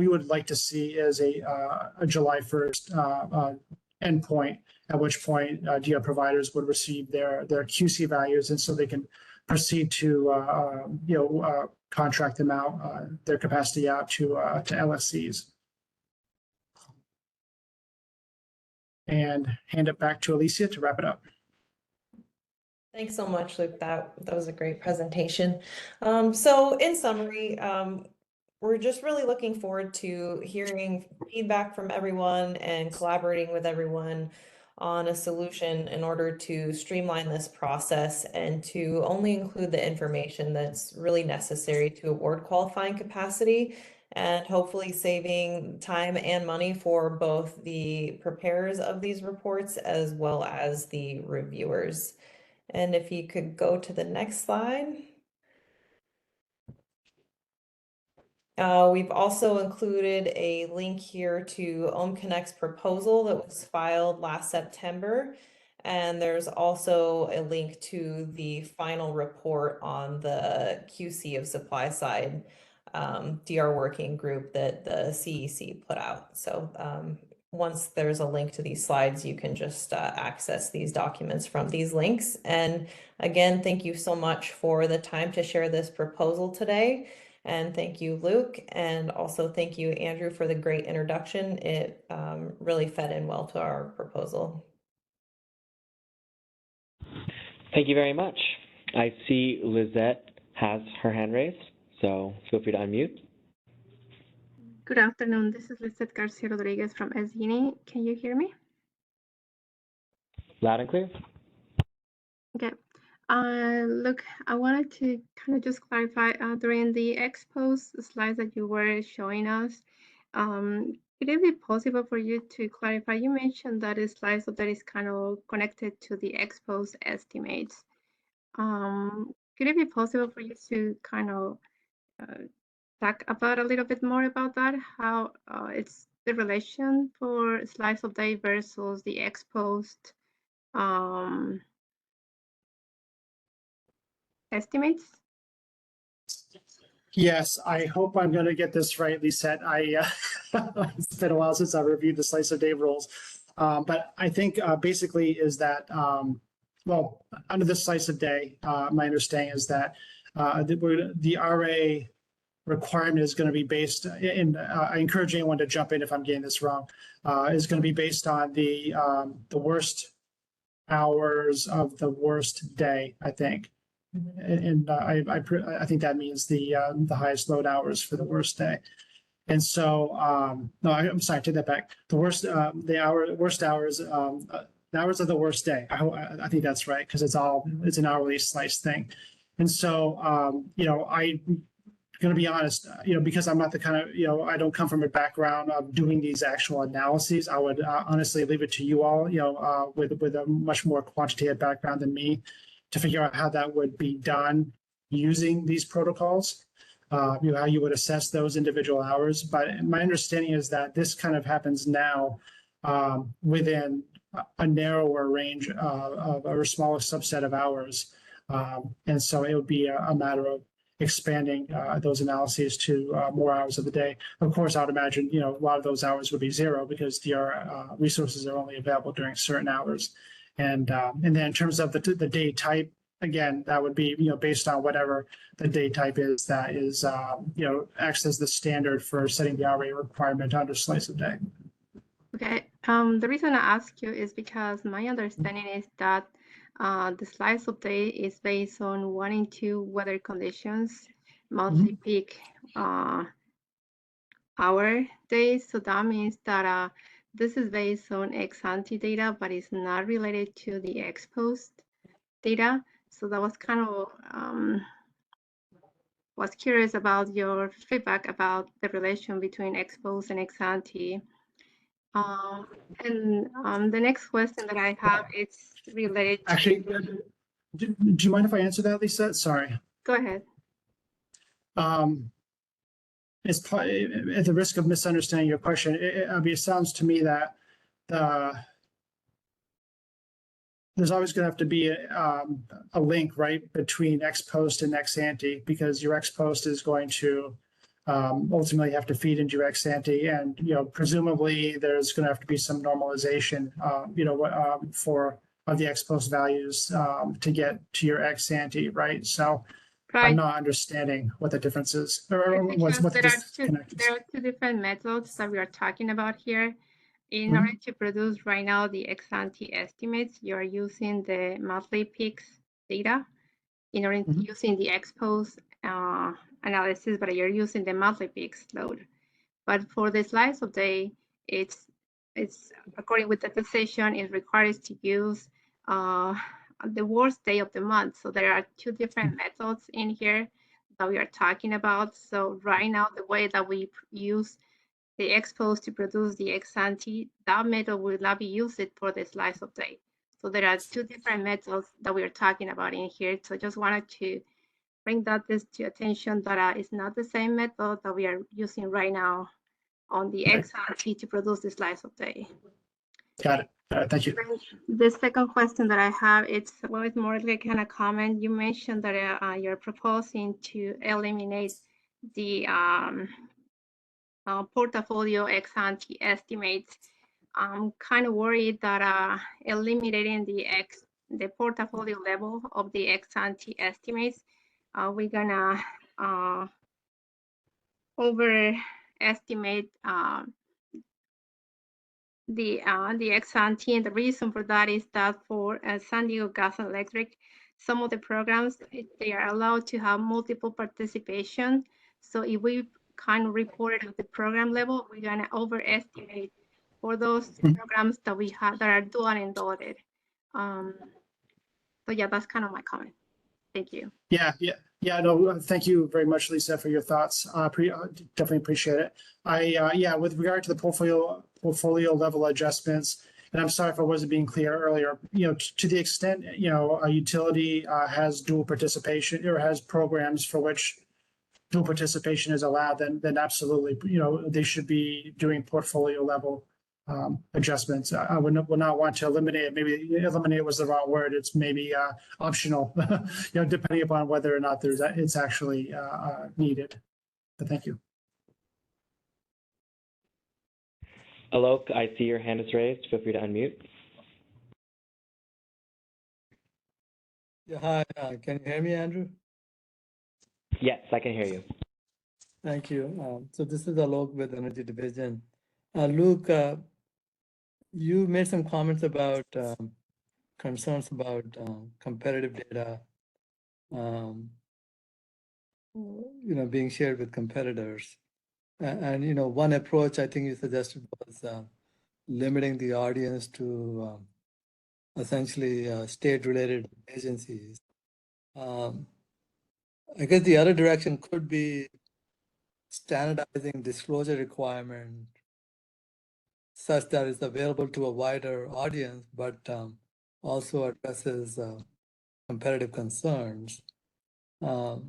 would like to see is a July 1st endpoint, at which point DR providers would receive their QC values, and so they can proceed to contract them out, their capacity out to LSCs. And hand it back to Alicia to wrap it up. Thanks so much, Luke. That was a great presentation. So in summary, we're just really looking forward to hearing feedback from everyone and collaborating with everyone on a solution in order to streamline this process and to only include the information that's really necessary to award qualifying capacity, and hopefully saving time and money for both the preparers of these reports as well as the reviewers. And if you could go to the next slide. We've also included a link here to OhmConnect's proposal that was filed last September. And there's also a link to the final report on the QC of supply side DR working group that the CEC put out. So once there's a link to these slides, you can just access these documents from these links. And again, thank you so much for the time to share this proposal today. And thank you, Luke. And also thank you, Andrew, for the great introduction. It really fed in well to our proposal. Thank you very much. I see Lizette has her hand raised, so feel free to unmute. Good afternoon. This is Lizette Garcia Rodriguez from SGNI. Can you hear me? Loud and clear. Okay. Look, I wanted to kind of just clarify during the expose slides that you were showing us. Could it be possible for you to clarify? You mentioned that a slide that is kind of connected to the expose estimates. Could it be possible for you to kind of talk about a little bit more about that? How it's the relation for slice of day versus the exposed estimates? Yes, I hope I'm going to get this right, Lisette. It's been a while since I reviewed the slice of day rules. But I think basically is that, well, under the slice of day, my understanding is that the RA requirement is going to be based in, I encourage anyone to jump in if I'm getting this wrong, is going to be based on the worst hours of the worst day, I think. And I think that means the highest load hours for the worst day. And so, no, I'm sorry, take that back. The worst, worst hours, the hours of the worst day. I think that's right, because it's an hourly slice thing. And so, I'm going to be honest, because I'm not the kind of, I don't come from a background of doing these actual analyses. I would honestly leave it to you all, with a much more quantitative background than me, to figure out how that would be done using these protocols, how you would assess those individual hours. But my understanding is that this kind of happens now within a narrower range of a smaller subset of hours. And so it would be a matter of expanding those analyses to more hours of the day. Of course, I would imagine, a lot of those hours would be zero because DR resources are only available during certain hours. And then in terms of the day type, again, that would be, based on whatever the day type is that is, acts as the standard for setting the RA requirement under slice of day. Okay. The reason I ask you is because my understanding is that the slice update is based on 1 and 2 weather conditions, monthly peak hour days. So that means that this is based on ex-ante data, but it's not related to the ex-post data. So that was kind of was curious about your feedback about the relation between ex-post and ex-ante. And the next question that I have is related to. Actually, do you mind if I answer that, Lisa? Sorry. Go ahead. It's at the risk of misunderstanding your question. I mean, it sounds to me that there's always going to have to be a link, right, between ex post and ex ante, because your ex post is going to ultimately have to feed into your ex ante, and presumably there's going to have to be some normalization, for of the ex post values to get to your ex ante, right? So Right. I'm not understanding what the difference is, or what the disconnect is. There are two different methods that we are talking about here. In order to produce right now the ex-ante estimates, you are using the monthly peaks data. In order to using the ex-post analysis, but you're using the monthly peaks load. But for the slice of day, it's according with the decision, it requires to use the worst day of the month. So there are two different methods in here that we are talking about. So right now, the way that we use the ex-post to produce the ex-ante, that method will not be used for the slice of day. So there are two different methods that we are talking about in here. So just wanted to bring this to attention that it's not the same method that we are using right now on the ex-ante to produce the slice of day. Got it. Thank you. The second question that I have, it's more like kind of comment. You mentioned that you're proposing to eliminate the portfolio ex-ante estimates. I'm kind of worried that eliminating the portfolio level of the ex-ante estimates, we're gonna overestimate the ex-ante, and the reason for that is that for San Diego Gas and Electric, some of the programs, they are allowed to have multiple participation. So if we kind of report it at the program level, we're gonna overestimate for those programs that we have that are dual and dotted. So yeah, that's kind of my comment. Thank you. Yeah. No, thank you very much, Lisa, for your thoughts. Definitely appreciate it. With regard to the portfolio level adjustments, and I'm sorry if I wasn't being clear earlier, to the extent, a utility has dual participation or has programs for which dual participation is allowed, then absolutely, they should be doing portfolio level adjustments. I would not want to eliminate it. Maybe eliminate was the wrong word. It's maybe optional, depending upon whether or not it's actually needed. But thank you. Alok, I see your hand is raised. Feel free to unmute. Yeah, hi. Can you hear me, Andrew? Yes, I can hear you. Thank you. So this is Alok with Energy Division. Luke, you made some comments about concerns about competitive data, being shared with competitors. And one approach I think you suggested was limiting the audience to essentially state-related agencies. I guess the other direction could be standardizing disclosure requirement such that it's available to a wider audience, but also addresses competitive concerns. So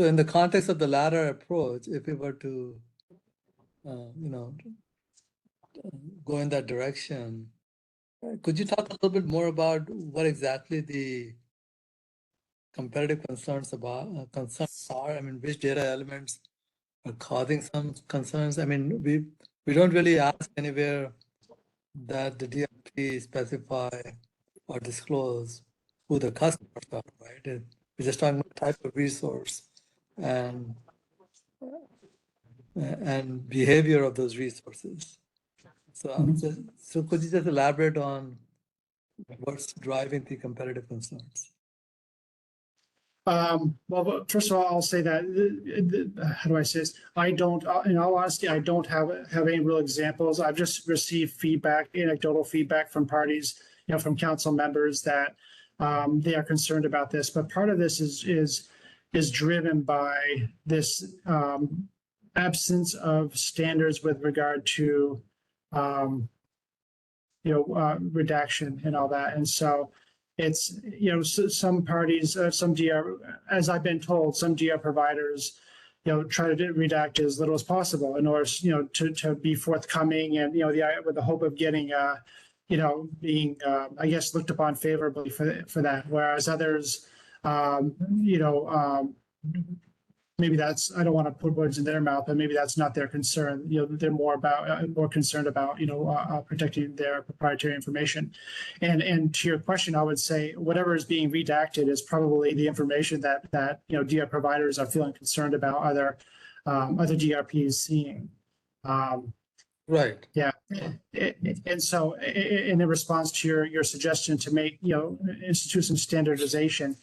in the context of the latter approach, if we were to, go in that direction, could you talk a little bit more about what exactly the competitive concerns are? I mean, which data elements are causing some concerns? I mean, we don't really ask anywhere that the DRP specify or disclose who the customers are, right? We're just talking about type of resource and behavior of those resources. So, so could you just elaborate on what's driving the competitive concerns? Well, first of all, I'll say that, how do I say this? I don't, in all honesty, I don't have any real examples. I've just received feedback, anecdotal feedback from parties, from council members that they are concerned about this. But part of this is driven by this absence of standards with regard to, redaction and all that. And so it's, some parties, some DR, as I've been told, some DR providers, try to redact as little as possible in order, to be forthcoming and, with the hope of getting, being, I guess, looked upon favorably for that. Whereas others, maybe that's, I don't want to put words in their mouth, but maybe that's not their concern. They're more concerned about, protecting their proprietary information. And to your question, I would say whatever is being redacted is probably the information that DR providers are feeling concerned about other DRPs seeing. Right. Yeah. And so in response to your suggestion to make, institute some standardization,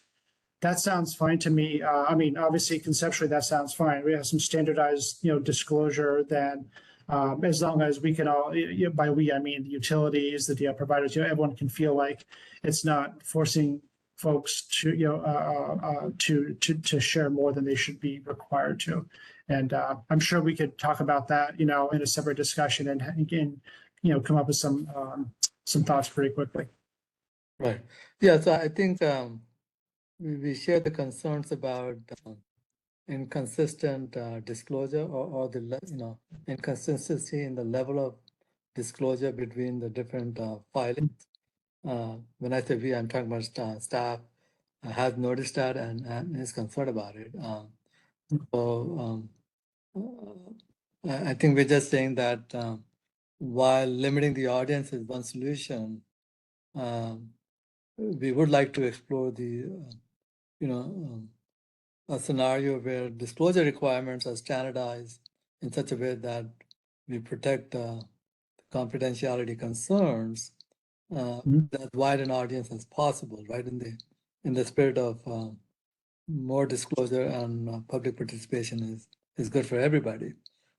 that sounds fine to me. I mean, obviously, conceptually, that sounds fine. We have some standardized, disclosure. Then, as long as we can all, by we I mean the utilities, the DR providers, everyone can feel like it's not forcing folks to, to share more than they should be required to. And I'm sure we could talk about that, in a separate discussion and again, come up with some thoughts pretty quickly. Right. Yeah. So I think. We share the concerns about inconsistent disclosure or the inconsistency in the level of disclosure between the different filings. When I say we, I'm talking about staff has noticed that and is concerned about it. I think we're just saying that while limiting the audience is one solution, we would like to explore the a scenario where disclosure requirements are standardized in such a way that we protect the confidentiality concerns that wide an audience as possible, right? In the spirit of more disclosure and public participation is good for everybody.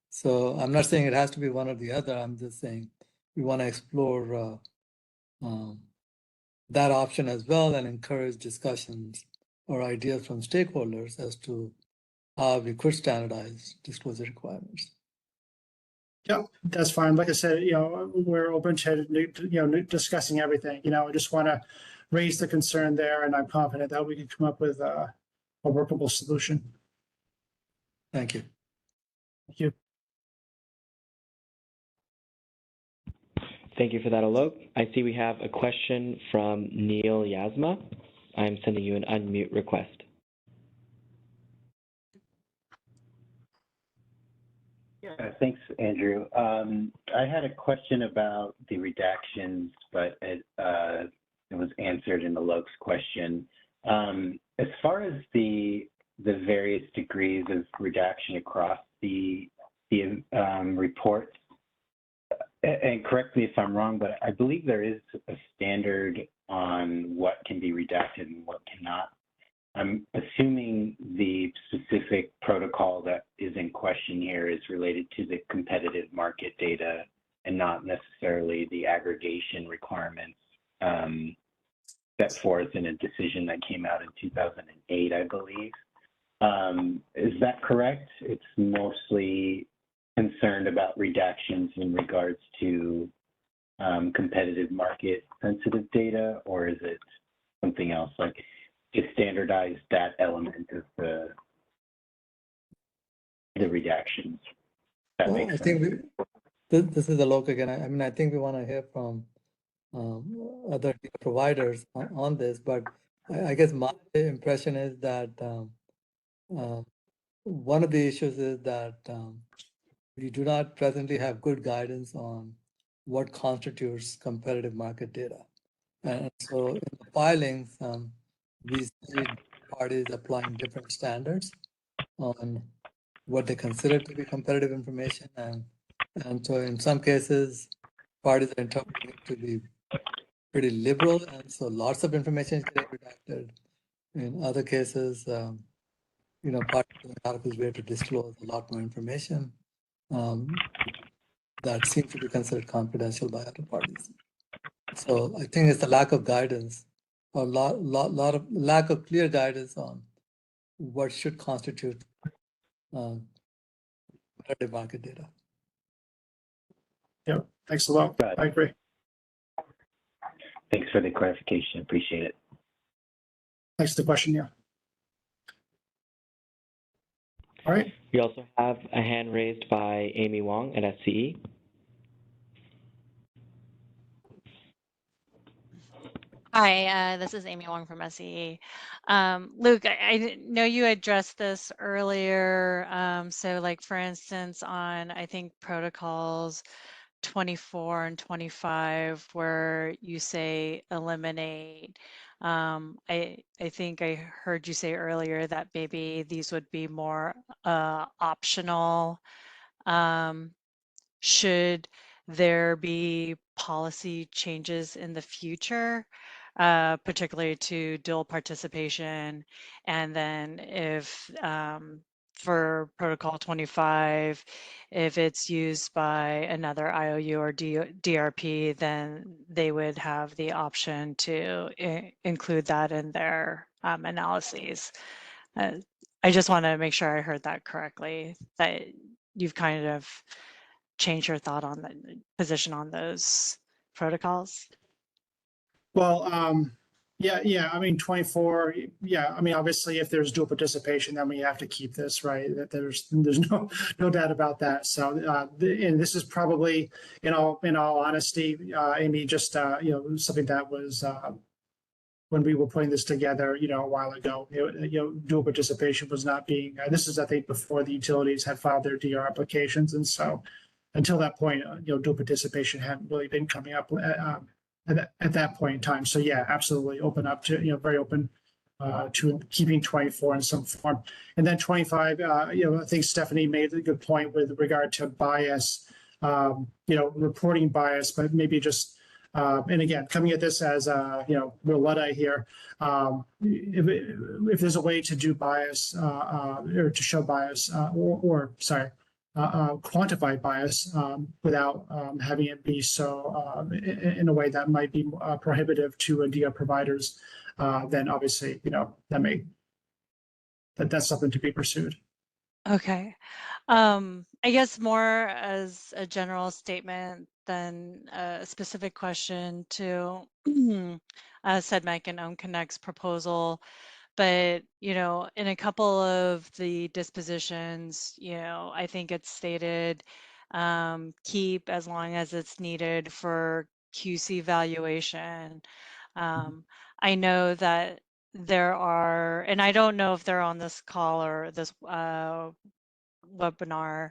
So I'm not saying it has to be one or the other. I'm just saying we want to explore that option as well and encourage discussions or ideas from stakeholders as to how we could standardize disclosure requirements. Yeah, that's fine. Like I said, we're open to, discussing everything. I just want to raise the concern there, and I'm confident that we can come up with a workable solution. Thank you. Thank you. Thank you for that, Alok. I see we have a question from Neil Yasma. I'm sending you an unmute request. Yeah, thanks, Andrew. I had a question about the redactions, but it was answered in Alok's question. As far as the various degrees of redaction across the reports, and correct me if I'm wrong, but I believe there is a standard on what can be redacted and what cannot. I'm assuming the specific protocol that is in question here is related to the competitive market data and not necessarily the aggregation requirements set forth in a decision that came out in 2008, I believe. Is that correct? It's mostly concerned about redactions in regards to competitive market sensitive data, or is it something else, like to standardize that element of the redactions? That Well, makes I sense. think this is Alok again. I mean, I think we want to hear from other providers on this, but I guess my impression is that one of the issues is that we do not presently have good guidance on what constitutes competitive market data. And so in the filings, we see parties applying different standards on what they consider to be competitive information. And so in some cases, parties are interpreting it to be pretty liberal, and so lots of information is getting redacted. In other cases, you know, part of the articles we have to disclose a lot more information that seems to be considered confidential by other parties. So I think it's the lack of guidance, or lot of lack of clear guidance on what should constitute competitive market data. Yeah, thanks a lot. Got it. I agree. Thanks for the clarification. Appreciate it. Thanks for the question. Yeah. All right. We also have a hand raised by Amy Wong at SCE. Hi, this is Amy Wong from SCE. Luke, I know you addressed this earlier. So like for instance, on I think protocols 24 and 25, where you say eliminate. I think I heard you say earlier that maybe these would be more optional. Should there be policy changes in the future, particularly to dual participation? And then if for protocol 25, if it's used by another IOU or DRP, then they would have the option to include that in their analyses. I just want to make sure I heard that correctly, that you've kind of change your thought on the position on those protocols? Well, yeah. I mean, 24. Yeah. I mean, obviously, if there's dual participation, then we have to keep this, right? That there's no doubt about that. So, and this is probably, in all honesty, Amy, just something that was when we were putting this together, a while ago. Dual participation was not being. This is, I think, before the utilities had filed their DR applications, and so until that point, dual participation hadn't really been coming up at that point in time. So yeah, absolutely open up to, very open to keeping 24 in some form. And then 25, I think Stephanie made a good point with regard to bias, reporting bias, but maybe just, and again, coming at this as, real Luddite here, if there's a way to do bias or to show bias quantify bias without having it be so in a way that might be prohibitive to DR providers, then obviously, that's something to be pursued. Okay. I guess more as a general statement than a specific question to SEDMEC and OwnConnect's proposal. But, in a couple of the dispositions, I think it's stated keep as long as it's needed for QC valuation. I know that there are, and I don't know if they're on this call or this webinar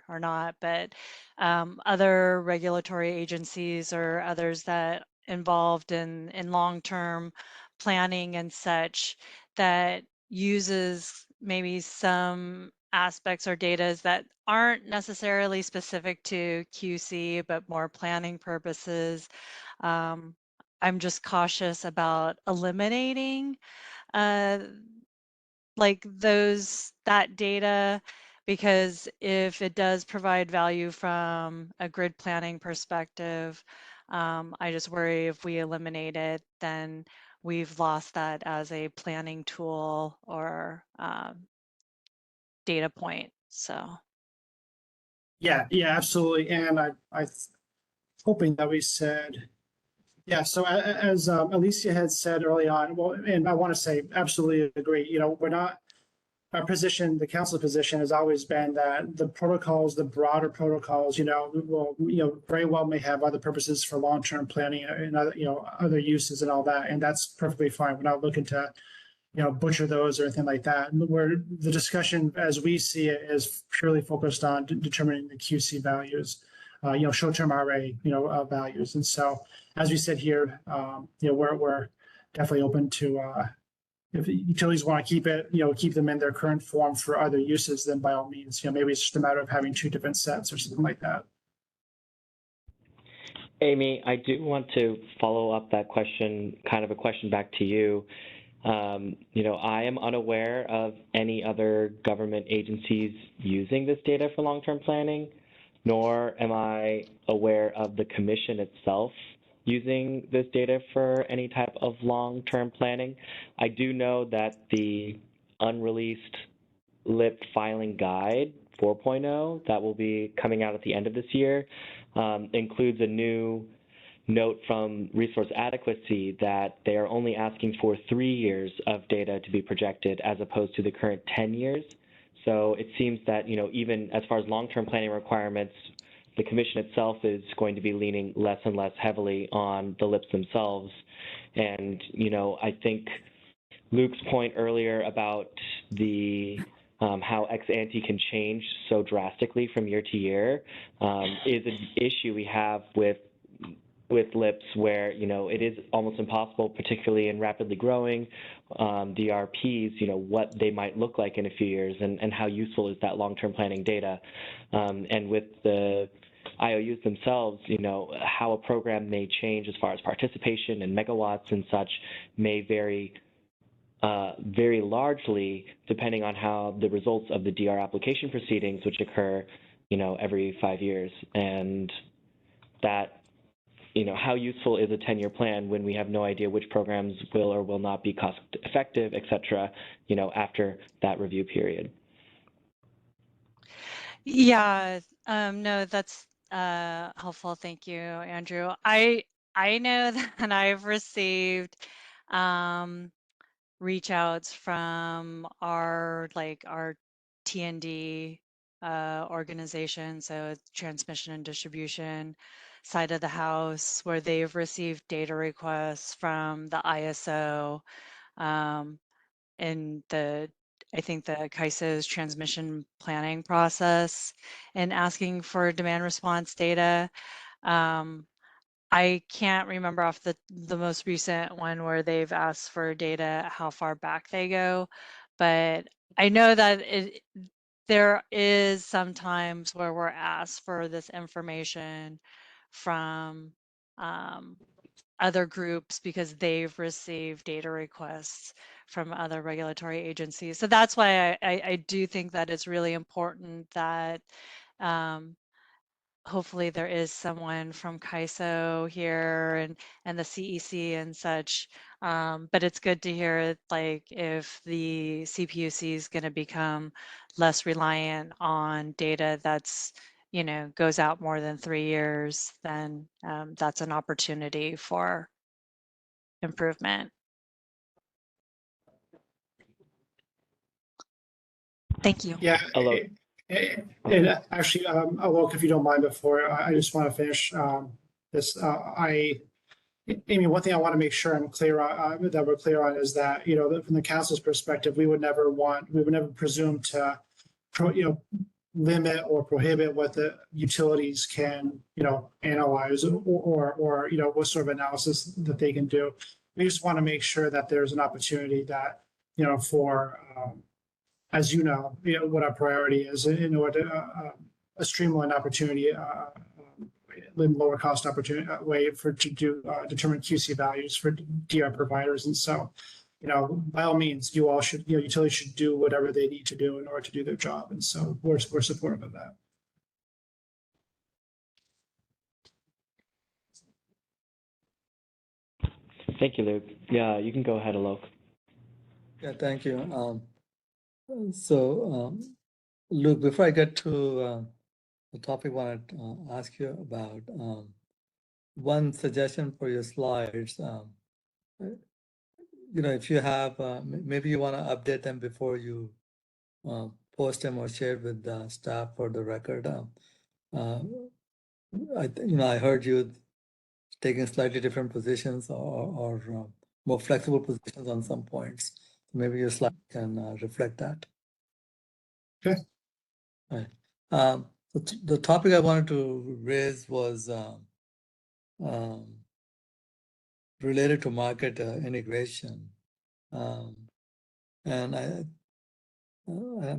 or not, but other regulatory agencies or others that involved in long-term planning and such that uses maybe some aspects or data that aren't necessarily specific to QC, but more planning purposes. I'm just cautious about eliminating that data, because if it does provide value from a grid planning perspective, I just worry if we eliminate it, then we've lost that as a planning tool or data point. So. Yeah, absolutely. And I hoping that we said, yeah, so as Alicia had said early on, well, and I want to say absolutely agree, we're not, our position, the council position has always been that the protocols, the broader protocols, will, very well may have other purposes for long-term planning and other, other uses and all that. And that's perfectly fine. We're not looking to, butcher those or anything like that. Where the discussion, as we see it, is purely focused on determining the QC values, short-term RA, values. And so, as we said here, we're definitely open to, if utilities want to keep it, keep them in their current form for other uses, then by all means, maybe it's just a matter of having two different sets or something like that. Amy, I do want to follow up that question, kind of a question back to you. I am unaware of any other government agencies using this data for long-term planning, nor am I aware of the commission itself using this data for any type of long-term planning. I do know that the unreleased LIP filing guide 4.0 that will be coming out at the end of this year includes a new note from resource adequacy that they are only asking for 3 years of data to be projected as opposed to the current 10 years. So it seems that, even as far as long-term planning requirements, the commission itself is going to be leaning less and less heavily on the LIPs themselves. And, I think Luke's point earlier about the how ex ante can change so drastically from year to year is an issue we have with LIPs where, it is almost impossible, particularly in rapidly growing DRPs, what they might look like in a few years and how useful is that long-term planning data. And with the IOUs themselves, how a program may change as far as participation and megawatts and such may vary very largely depending on how the results of the DR application proceedings, which occur, every 5 years. And that, how useful is a 10-year plan when we have no idea which programs will or will not be cost effective, et cetera, after that review period. Yeah, no, that's helpful. Thank you, Andrew. I know that I've received reach outs from our TND organization, so transmission and distribution side of the house, where they've received data requests from the ISO and I think the CAISO's transmission planning process and asking for demand response data. I can't remember off the most recent one where they've asked for data, how far back they go, but I know that there is sometimes where we're asked for this information from other groups because they've received data requests from other regulatory agencies. So that's why I do think that it's really important that hopefully there is someone from CAISO here and the CEC and such. But it's good to hear if the CPUC is going to become less reliant on data that's goes out more than 3 years, then that's an opportunity for improvement. Thank you. Yeah. Hello. And actually, Alok, if you don't mind, before I just want to finish this, Amy, one thing I want to make sure I'm clear on, that we're clear on, is that from the council's perspective, we would never presume to, limit or prohibit what the utilities can, analyze or what sort of analysis that they can do. We just want to make sure that there's an opportunity that, for as what our priority is in order to a streamlined opportunity, lower cost opportunity way to determine QC values for DR providers. And so, by all means, you all should, utilities should do whatever they need to do in order to do their job. And so we're supportive of that. Thank you, Luke. Yeah, you can go ahead, Alok. Yeah, thank you. Luke, before I get to the topic I want to ask you about, one suggestion for your slides. If you have, maybe you want to update them before you post them or share with the staff for the record. I heard you taking slightly different positions or more flexible positions on some points. Maybe your slide can reflect that. Okay. All right. The topic I wanted to raise was related to market integration. And I'm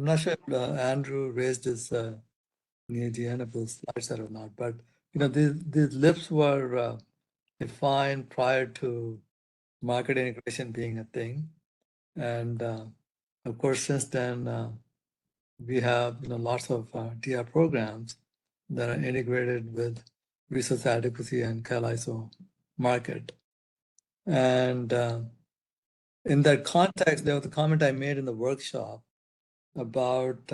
not sure if Andrew raised this near the end of the slide set or not, but these lists were defined prior to market integration being a thing. And of course, since then, we have lots of DR programs that are integrated with resource adequacy and CalISO market. And in that context, there was a comment I made in the workshop about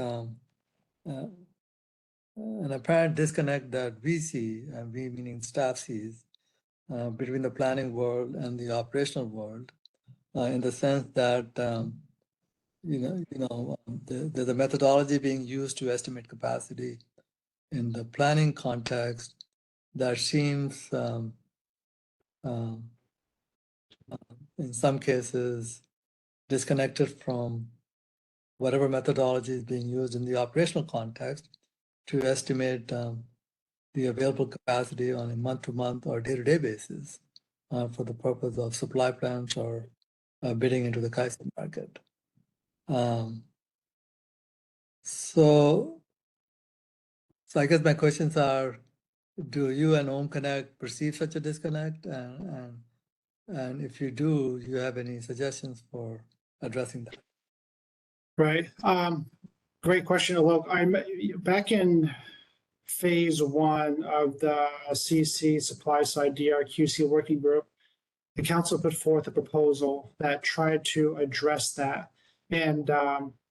an apparent disconnect that we see, and we meaning staff sees, between the planning world and the operational world, in the sense that there's a methodology being used to estimate capacity in the planning context that seems, in some cases, disconnected from whatever methodology is being used in the operational context to estimate the available capacity on a month-to-month or day-to-day basis for the purpose of supply plans or bidding into the CAISO market. So I guess my questions are, do you and Home Connect perceive such a disconnect? And if you do you have any suggestions for addressing that? Right. Great question, Alok. I'm back in phase one of the CC supply side DRQC working group. The council put forth a proposal that tried to address that. And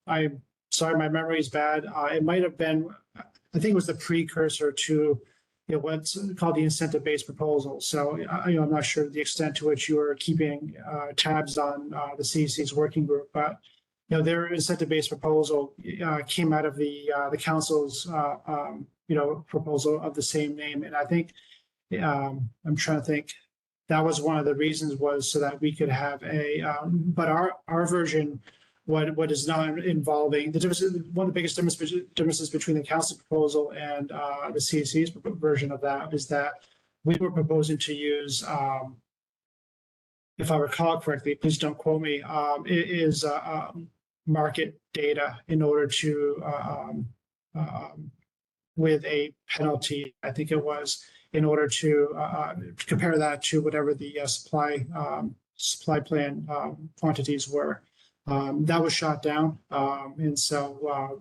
I'm sorry, my memory is bad. It might have been, I think it was the precursor to what's called the incentive-based proposal. So I'm not sure the extent to which you are keeping tabs on the CC's working group, but their incentive-based proposal came out of the council's proposal of the same name. And I think I'm trying to think. That was one of the reasons, was so that we could have a, but our version, what is not involving, the difference, one of the biggest differences between the council proposal and the CEC's version of that is that we were proposing to use, if I recall correctly, please don't quote me, it is market data in order to, with a penalty, I think it was, in order to compare that to whatever the supply plan quantities were. That was shot down. And so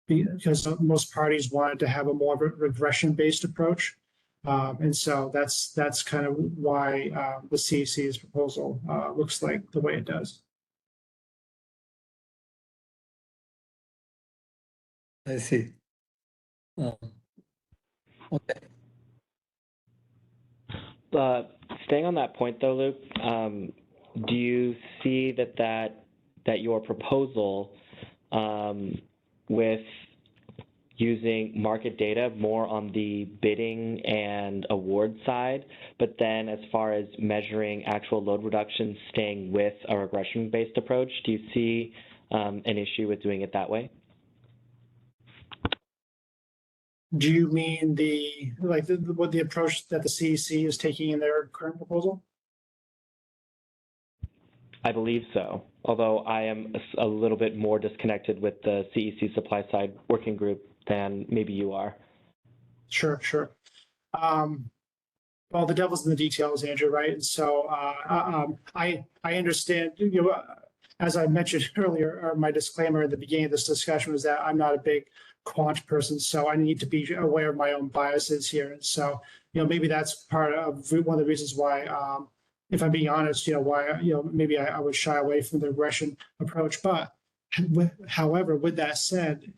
because most parties wanted to have a more regression-based approach. And so that's kind of why the CEC's proposal looks like the way it does. I see. Okay. Staying on that point though, Luke, do you see that your proposal with using market data more on the bidding and award side, but then as far as measuring actual load reduction staying with a regression-based approach, do you see an issue with doing it that way? Do you mean what the approach that the CEC is taking in their current proposal? I believe so, although I am a little bit more disconnected with the CEC supply side working group than maybe you are. Sure. Well, the devil's in the details, Andrew, right? And so I understand, as I mentioned earlier, or my disclaimer at the beginning of this discussion was that I'm not a big quant person, so I need to be aware of my own biases here. And so, maybe that's part of one of the reasons why, if I'm being honest, why, maybe I would shy away from the regression approach. But however, with that said,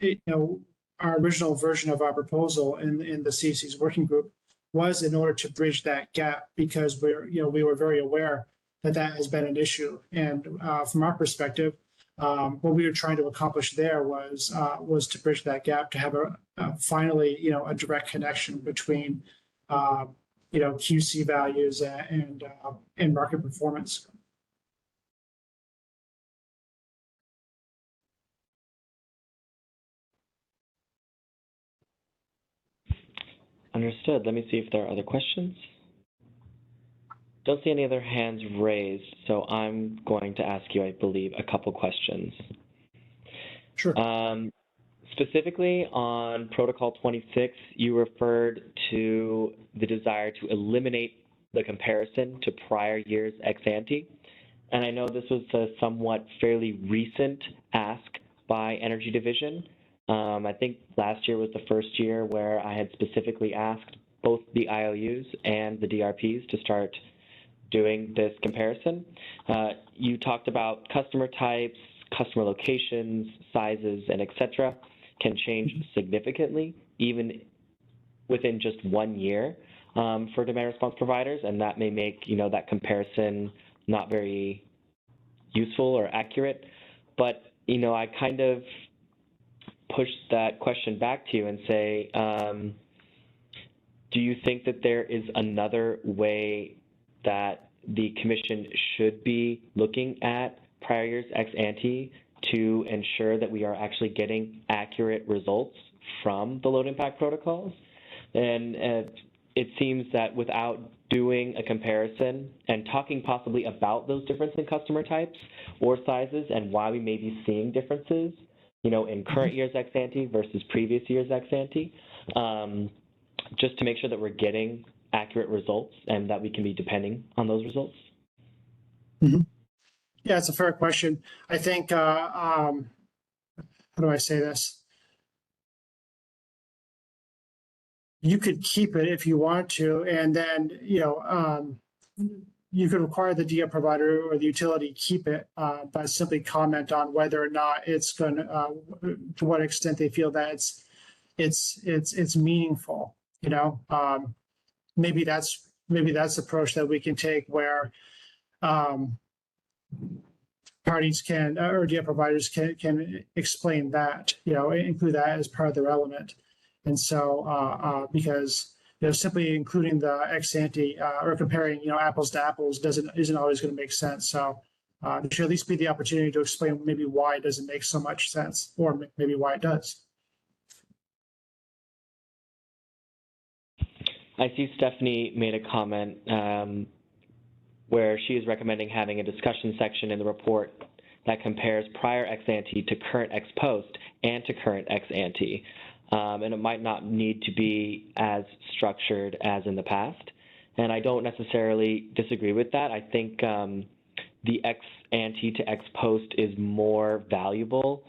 our original version of our proposal in the CEC's working group was in order to bridge that gap, because we were very aware that has been an issue. And from our perspective, what we were trying to accomplish there was to bridge that gap, to have finally a direct connection between QC values and market performance. Understood. Let me see if there are other questions. Don't see any other hands raised, so I'm going to ask you, I believe, a couple questions. Sure. Specifically on Protocol 26, you referred to the desire to eliminate the comparison to prior years ex ante. And I know this was a somewhat fairly recent ask by Energy Division. I think last year was the first year where I had specifically asked both the IOUs and the DRPs to start doing this comparison. You talked about customer types, customer locations, sizes, and et cetera can change significantly, even within just 1 year for demand response providers, and that may make that comparison not very useful or accurate. But I kind of push that question back to you and say, do you think that there is another way that the commission should be looking at prior years ex ante to ensure that we are actually getting accurate results from the load impact protocols? And it seems that without doing a comparison and talking possibly about those differences in customer types or sizes and why we may be seeing differences, in current year's ex ante versus previous year's ex ante, just to make sure that we're getting accurate results and that we can be depending on those results? Mm-hmm. Yeah, it's a fair question. I think, how do I say this? You could keep it if you want to, and then, you could require the DR provider or the utility keep it, but simply comment on whether or not it's going to what extent they feel that it's meaningful. Maybe that's the approach that we can take, where parties can, or DR providers can explain that, include that as part of their element. And so, because simply including the ex ante or comparing apples to apples isn't always going to make sense. So there should at least be the opportunity to explain maybe why it doesn't make so much sense, or maybe why it does. I see Stephanie made a comment where she is recommending having a discussion section in the report that compares prior ex ante to current ex post and to current ex ante. And it might not need to be as structured as in the past. And I don't necessarily disagree with that. I think the ex ante to ex post is more valuable,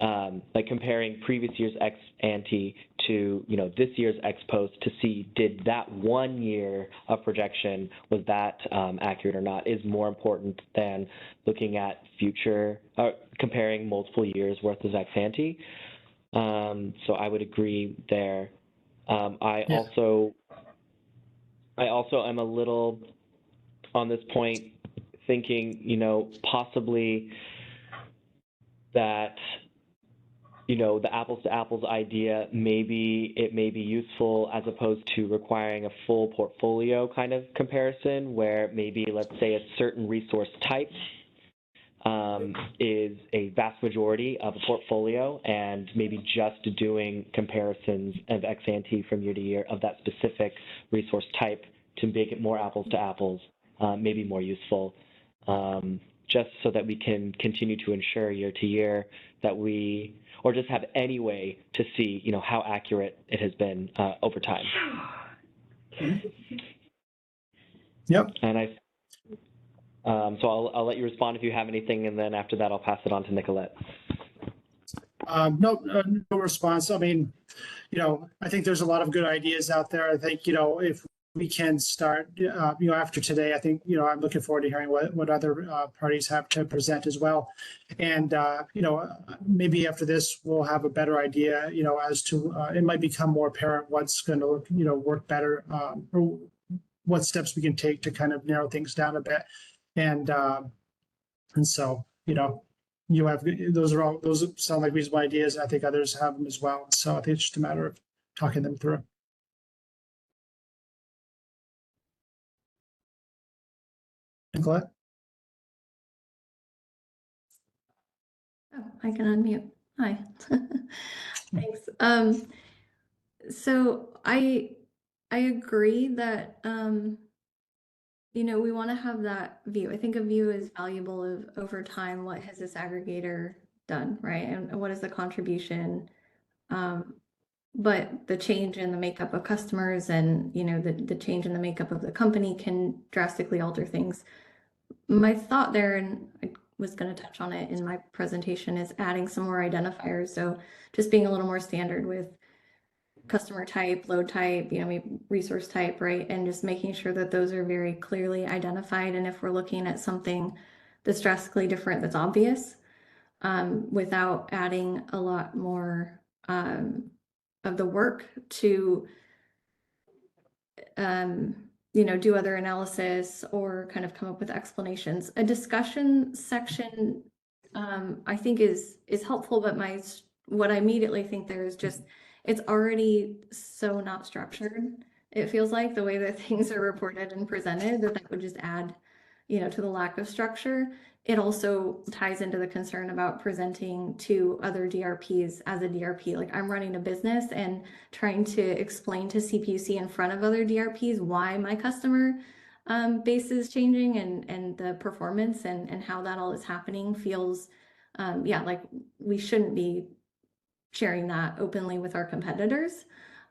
like comparing previous year's ex ante to this year's ex post to see did that 1 year of projection, was that accurate or not, is more important than looking at future, comparing multiple years worth of ex ante. So I would agree there. I also am a little on this point thinking, possibly that, the apples to apples idea, maybe it may be useful as opposed to requiring a full portfolio kind of comparison, where maybe, let's say, a certain resource type is a vast majority of a portfolio, and maybe just doing comparisons of ex ante from year to year of that specific resource type to make it more apples to apples may be more useful, just so that we can continue to ensure year to year that we, or just have any way to see, how accurate it has been over time. Yep. And so I'll let you respond if you have anything, and then after that, I'll pass it on to Nicolette. No response. I mean, I think there's a lot of good ideas out there. I think, if we can start, after today, I think, I'm looking forward to hearing what other parties have to present as well. And, maybe after this, we'll have a better idea, as to, it might become more apparent what's going to, work better, or what steps we can take to kind of narrow things down a bit. And so, you have, those sound like reasonable ideas. I think others have them as well. So I think it's just a matter of talking them through. Nicolette? Oh, I can unmute. Hi. Thanks. So I agree that we want to have that view. I think a view is valuable of over time, what has this aggregator done, right? And what is the contribution But the change in the makeup of customers and, you know, the change in the makeup of the company can drastically alter things. My thought there, and I was going to touch on it in my presentation, is adding some more identifiers. So just being a little more standard with customer type, load type, you know, maybe resource type, right? And just making sure that those are very clearly identified. And if we're looking at something that's drastically different, that's obvious, without adding a lot more of the work to, you know, do other analysis or kind of come up with explanations. A discussion section, I think is helpful, but what I immediately think there is just, it's already so not structured. It feels like the way that things are reported and presented, that would just add, you know, to the lack of structure. It also ties into the concern about presenting to other DRPs as a DRP. Like, I'm running a business and trying to explain to CPUC in front of other DRPs why my customer base is changing and the performance and how that all is happening feels, yeah, like we shouldn't be sharing that openly with our competitors.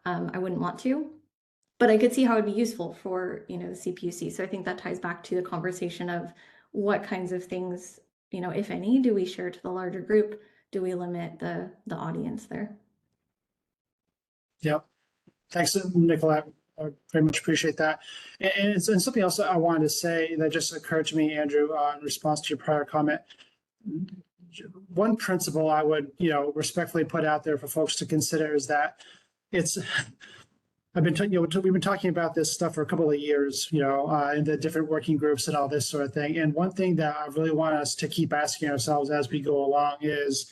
I wouldn't want to, but I could see how it'd be useful for, you know, the CPUC. So I think that ties back to the conversation of what kinds of things, you know, if any, do we share to the larger group? Do we limit the audience there? Yep. Thanks, Nicolette. I very much appreciate that. And something else I wanted to say that just occurred to me, Andrew, in response to your prior comment. One principle I would, you know, respectfully put out there for folks to consider is that it's, we've been talking about this stuff for a couple of years, you know, in the different working groups and all this sort of thing. And one thing that I really want us to keep asking ourselves as we go along is,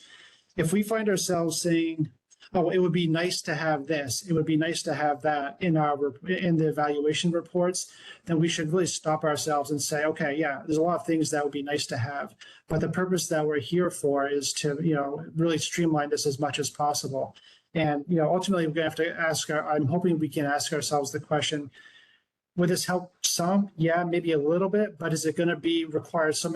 if we find ourselves saying, oh, it would be nice to have this, it would be nice to have that in the evaluation reports, then we should really stop ourselves and say, okay, yeah, there's a lot of things that would be nice to have, but the purpose that we're here for is to, you know, really streamline this as much as possible. And, you know, ultimately we're going to have to ask, I'm hoping we can ask ourselves the question, would this help some? Yeah, maybe a little bit, but is it going to require so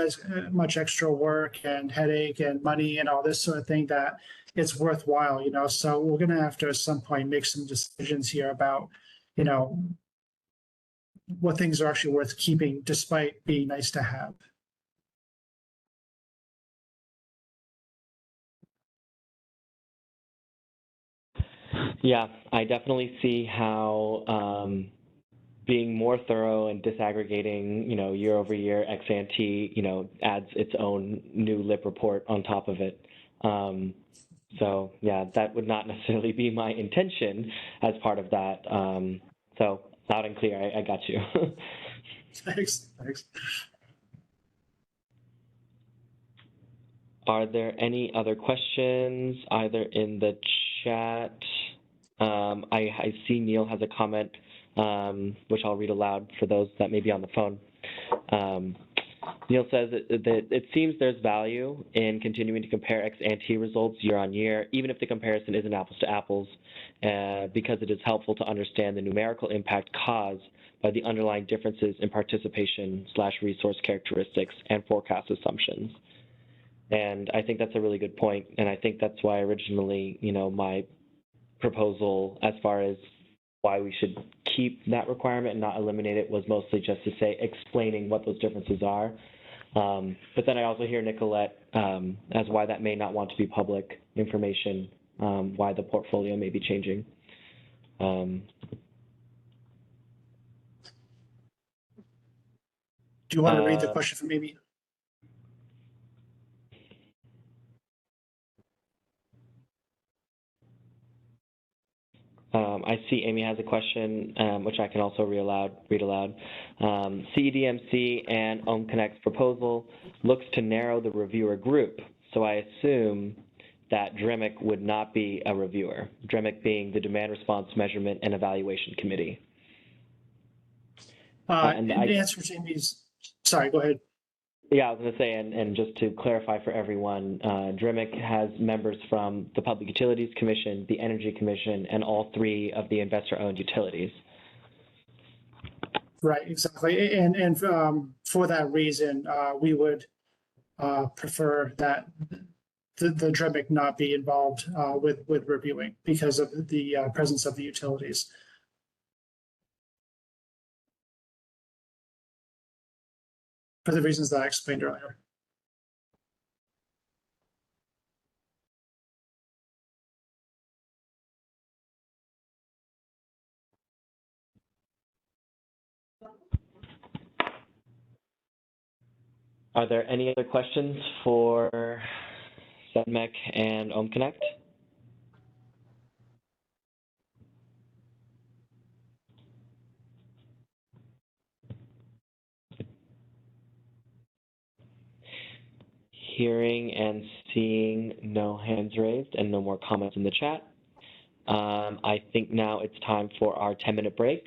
much extra work and headache and money and all this sort of thing that it's worthwhile, you know? So we're going to have to at some point make some decisions here about, you know, what things are actually worth keeping despite being nice to have. Yeah, I definitely see how being more thorough and disaggregating, you know, year over year ex ante, you know, adds its own new lip report on top of it. So yeah, that would not necessarily be my intention as part of that. So loud and clear, I got you. Thanks. Are there any other questions either in the chat? I see Neil has a comment, which I'll read aloud for those that may be on the phone. Neil says that it seems there's value in continuing to compare ex ante results year on year, even if the comparison isn't apples to apples, because it is helpful to understand the numerical impact caused by the underlying differences in participation/resource characteristics and forecast assumptions. And I think that's a really good point, and I think that's why originally, you know, my proposal as far as why we should keep that requirement and not eliminate it was mostly just to say explaining what those differences are. But then I also hear Nicolette as why that may not want to be public information, why the portfolio may be changing. Do you want to read the question for maybe? I see Amy has a question, which I can also read aloud. CEDMC and OhmConnect's proposal looks to narrow the reviewer group. So I assume that DREMIC would not be a reviewer, DREMIC being the Demand Response Measurement and Evaluation Committee. And the answer to Amy's, sorry, go ahead. Yeah, I was going to say, and just to clarify for everyone, DREMIC has members from the Public Utilities Commission, the Energy Commission, and all three of the investor-owned utilities. Right, exactly. And for that reason, we would prefer that the DREMIC not be involved with reviewing because of the presence of the utilities. For the reasons that I explained earlier. Are there any other questions for SEDMEC and OhmConnect? Hearing and seeing no hands raised and no more comments in the chat, I think now it's time for our 10-minute break.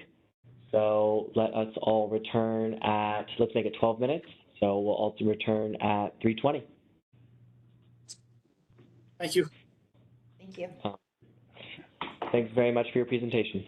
So let us all return at, let's make it 12 minutes. So we'll also return at 3:20. Thank you. Thank you. Thanks very much for your presentation.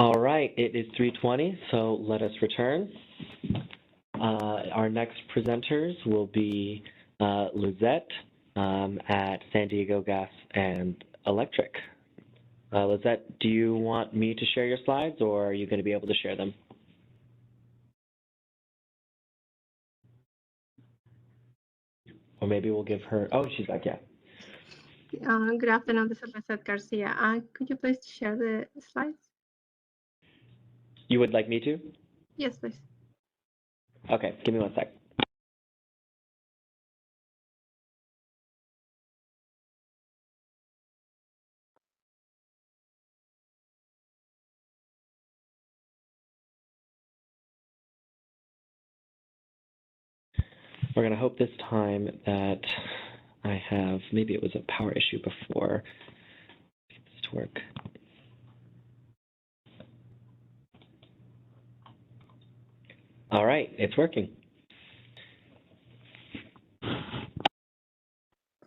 All right, it is 3:20, so let us return. Our next presenters will be Lizette at San Diego Gas and Electric. Lizette, do you want me to share your slides, or are you going to be able to share them? Or maybe we'll give her, oh, she's back, yeah. Good afternoon, this is Lizette Garcia. Could you please share the slides? You would like me to? Yes, please. Okay, give me 1 sec. We're going to hope this time that I have, maybe it was a power issue before. Get this to work. All right, it's working.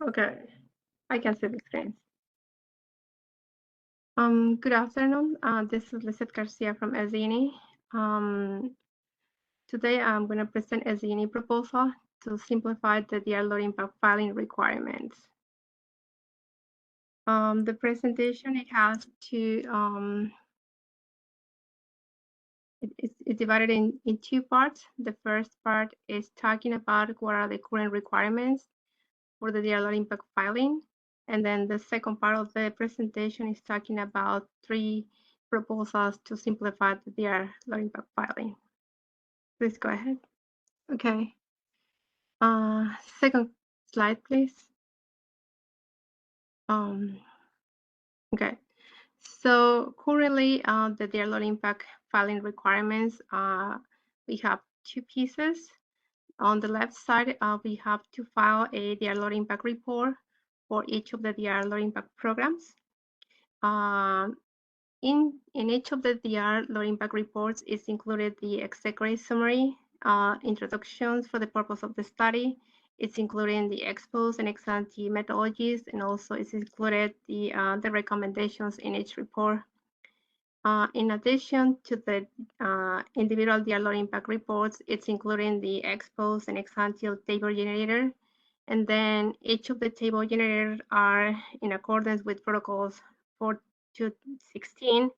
Okay, I can see the screen. Good afternoon. This is Lizette Garcia from SDNE. Today I'm going to present SDNE proposal to simplify the DR load impact filing requirements. The presentation, it has two, it's divided in two parts. The first part is talking about what are the current requirements for the DR load impact filing. And then the second part of the presentation is talking about 3 proposals to simplify the DR load impact filing. Please go ahead. Okay. Second slide, please. Okay. So currently, the DR load impact filing requirements, we have 2 pieces. On the left side, we have to file a DR load impact report for each of the DR load impact programs. In each of the DR load impact reports is included the executive summary, introductions for the purpose of the study. It's including the ex-post and ex-ante methodologies, and also it's included the recommendations in each report. In addition to the individual DR load impact reports, it's including the ex-post and ex-ante table generator. And then each of the table generators are in accordance with protocols 4.2.16,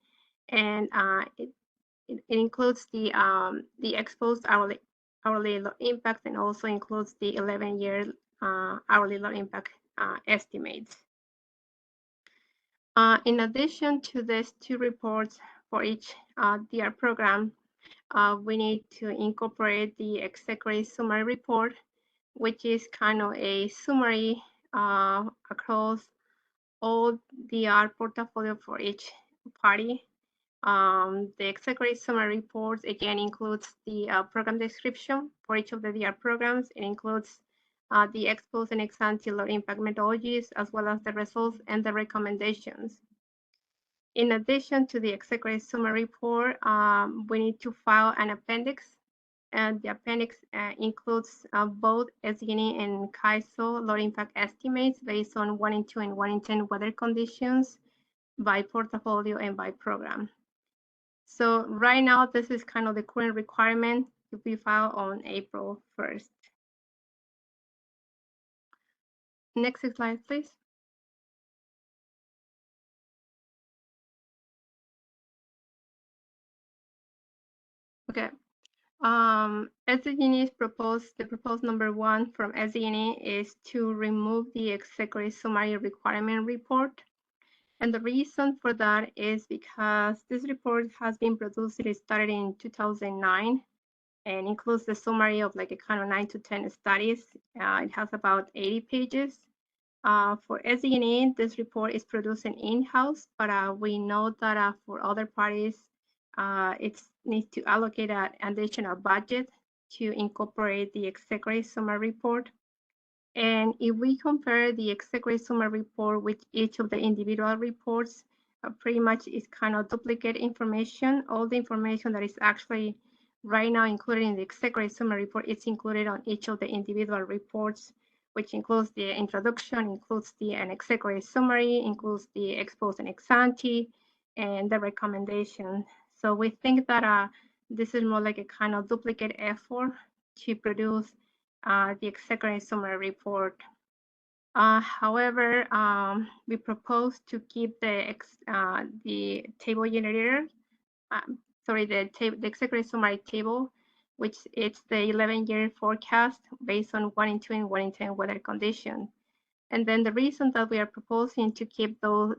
and it includes the ex-post hourly load impact, and also includes the 11-year hourly load impact estimates. In addition to these 2 reports for each DR program, we need to incorporate the executive summary report, which is kind of a summary across all DR portfolio for each party. The executive summary reports again includes the program description for each of the DR programs. It includes the ex-post and ex-ante load impact methodologies, as well as the results and the recommendations. In addition to the executive summary report, we need to file an appendix, and the appendix includes both SDNE and CAISO load impact estimates based on 1 in 2 and 1 in 10 weather conditions by portfolio and by program. So right now, this is kind of the current requirement to be filed on April 1st. Next slide, please. Okay. SDNE's the proposed number 1 from SDNE is to remove the executive summary requirement report. And the reason for that is because this report has been produced, it started in 2009, and includes the summary of like a kind of 9 to 10 studies. It has about 80 pages. For SDNE, this report is produced in-house, but we know that for other parties, it needs to allocate an additional budget to incorporate the executive summary report. And if we compare the executive summary report with each of the individual reports, pretty much is kind of duplicate information. All the information that is actually right now included in the executive summary report is included on each of the individual reports, which includes the introduction, includes an executive summary, includes the ex-post and ex-ante, and the recommendation. So we think that this is more like a kind of duplicate effort to produce the executive summary report. However, we propose to keep the table generator, the executive summary table, which it's the 11-year forecast based on 1 in 2 and 1 in 10 weather conditions. And then the reason that we are proposing to keep the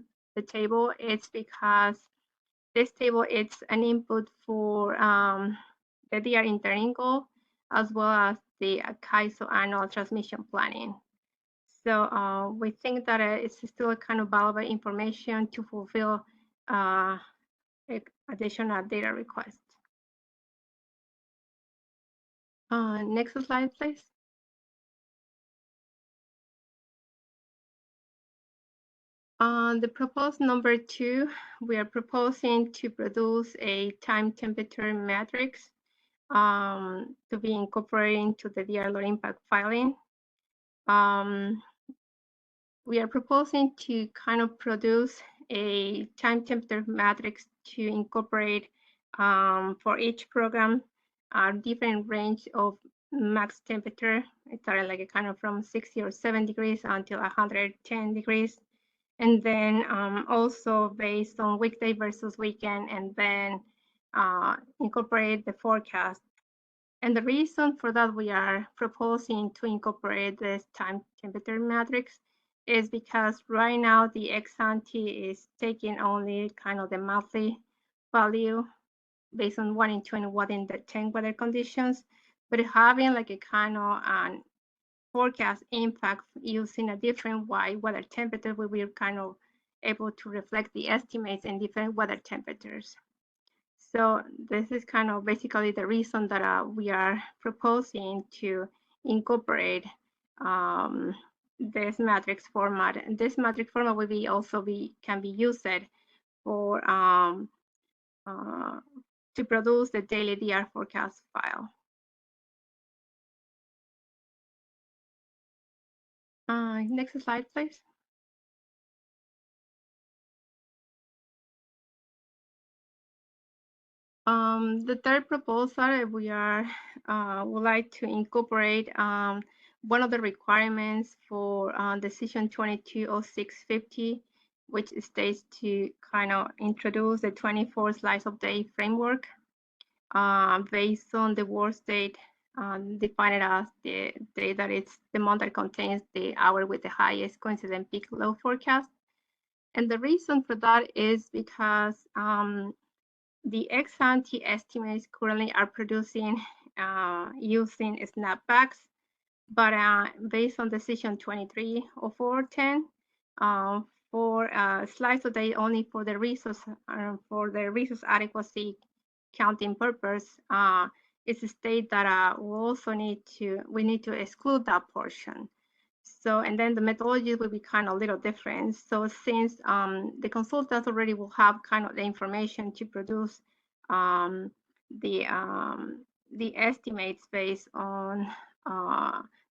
table is because this table is an input for the DR interim goal, as well as the CAISO annual transmission planning. So we think that it's still a kind of valuable information to fulfill additional data requests. Next slide, please. On the proposed number 2, we are proposing to produce a time temperature matrix to be incorporated into the DR load impact filing. We are proposing to kind of produce a time temperature matrix to incorporate for each program a different range of max temperature. It's like a kind of from 60 or 7 degrees until 110 degrees. And then also based on weekday versus weekend, and then incorporate the forecast. And the reason for that we are proposing to incorporate this time temperature matrix is because right now the ex-ante is taking only kind of the monthly value based on 1 in 2 and 1 in the 10 weather conditions, but having like a kind of forecast impact using a different weather temperature, we will kind of able to reflect the estimates in different weather temperatures. So this is kind of basically the reason that we are proposing to incorporate this matrix format. And this matrix format will can be used for to produce the daily DR forecast file. Next slide, please. The third proposal, we would like to incorporate one of the requirements for decision 220650, which states to kind of introduce the 24 slice of day framework based on the worst date defined as the day that it's the month that contains the hour with the highest coincident peak load forecast. And the reason for that is because the ex-ante estimates currently are producing using snapbacks, but based on decision 230410 for slice of day only for the resource adequacy counting purpose, it's state that we need to exclude that portion. So, and then the methodology will be kind of a little different. So since the consultants already will have kind of the information to produce the estimates based on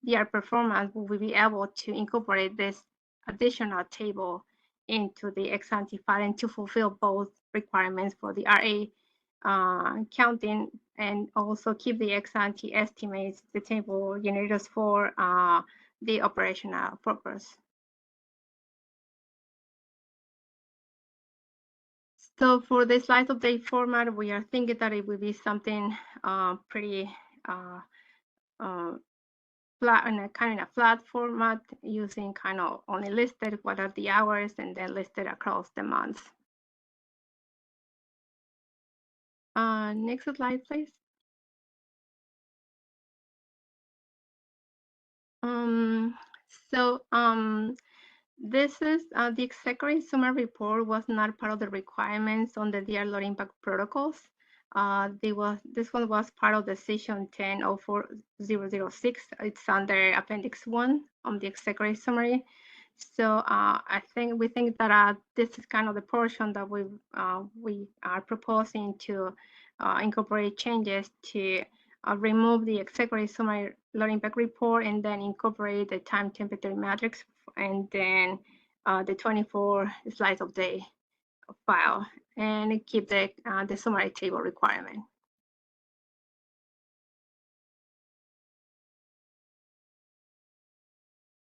their performance, we will be able to incorporate this additional table into the ex-ante filing to fulfill both requirements for the RA counting, and also keep the ex-ante estimates, the table generators for the operational purpose. So for the slice of day format, we are thinking that it will be something pretty flat, in a kind of flat format, using kind of only listed what are the hours and then listed across the months. Next slide, please. This is the executive summary report was not part of the requirements on the DR load impact protocols. This one was part of decision 10-004-006. It's under Appendix 1 on the executive summary. So we think that this is kind of the portion that we are proposing to incorporate changes to remove the executive summary load impact report, and then incorporate the time temperature matrix, and then the 24 slice of day file and keep the summary table requirement.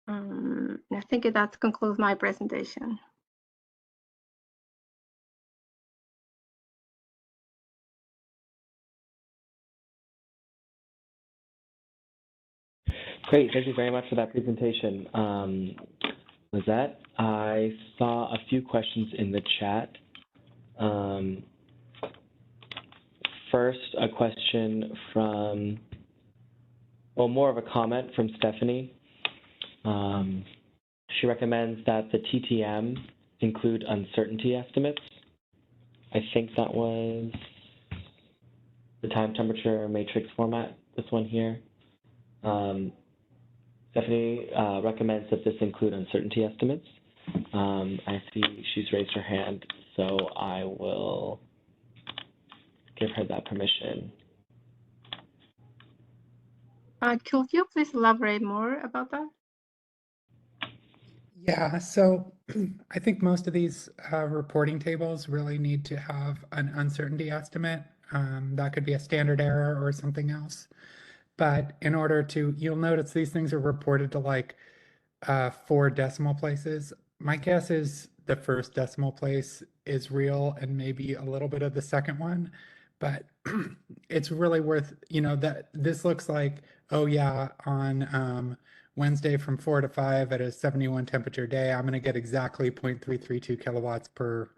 I think that concludes my presentation. Great, thank you very much for that presentation. Lizette, I saw a few questions in the chat. First, a question from, well, more of a comment from Stephanie. She recommends that the TTM include uncertainty estimates. I think that was the time temperature matrix format, this one here. Stephanie recommends that this include uncertainty estimates. I see she's raised her hand, so I will give her that permission. Could you please elaborate more about that? Yeah, so I think most of these reporting tables really need to have an uncertainty estimate. That could be a standard error or something else. But in order to, you'll notice these things are reported to like 4 decimal places. My guess is the first decimal place is real and maybe a little bit of the second one, but it's really worth, you know, that this looks like, oh yeah, on Wednesday from 4 to 5 at a 71 temperature day, I'm going to get exactly 0.332 kilowatts per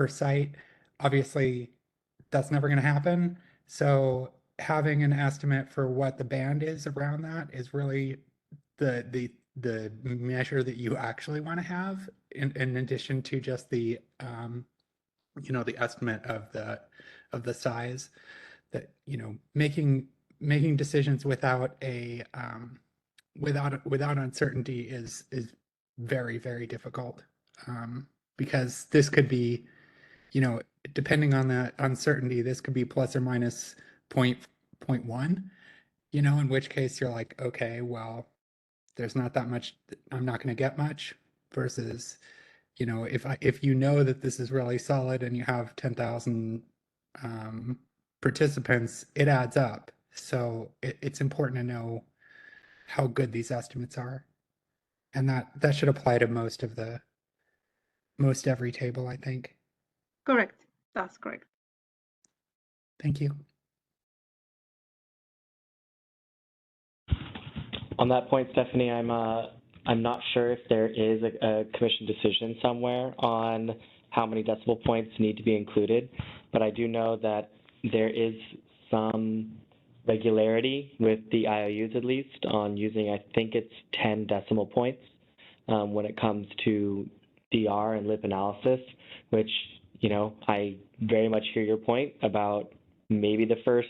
site. Obviously, that's never going to happen. So having an estimate for what the band is around that is really the measure that you actually want to have in addition to just the you know, the estimate of the size. That, you know, making decisions without a without uncertainty is very, very difficult, because this could be, you know, depending on the uncertainty, this could be plus or minus 0.1, you know, in which case you're like, okay, well, there's not that much, I'm not going to get much, versus, you know, if you know that this is really solid and you have 10,000 participants, it adds up. So it's important to know how good these estimates are. And that should apply to most every table, I think. Correct. That's correct. Thank you. On that point, Stephanie, I'm not sure if there is a commission decision somewhere on how many decimal points need to be included, but I do know that there is some regularity with the IOUs, at least, on using, I think it's 10 decimal points when it comes to DR and lip analysis, which, you know, I very much hear your point about maybe the first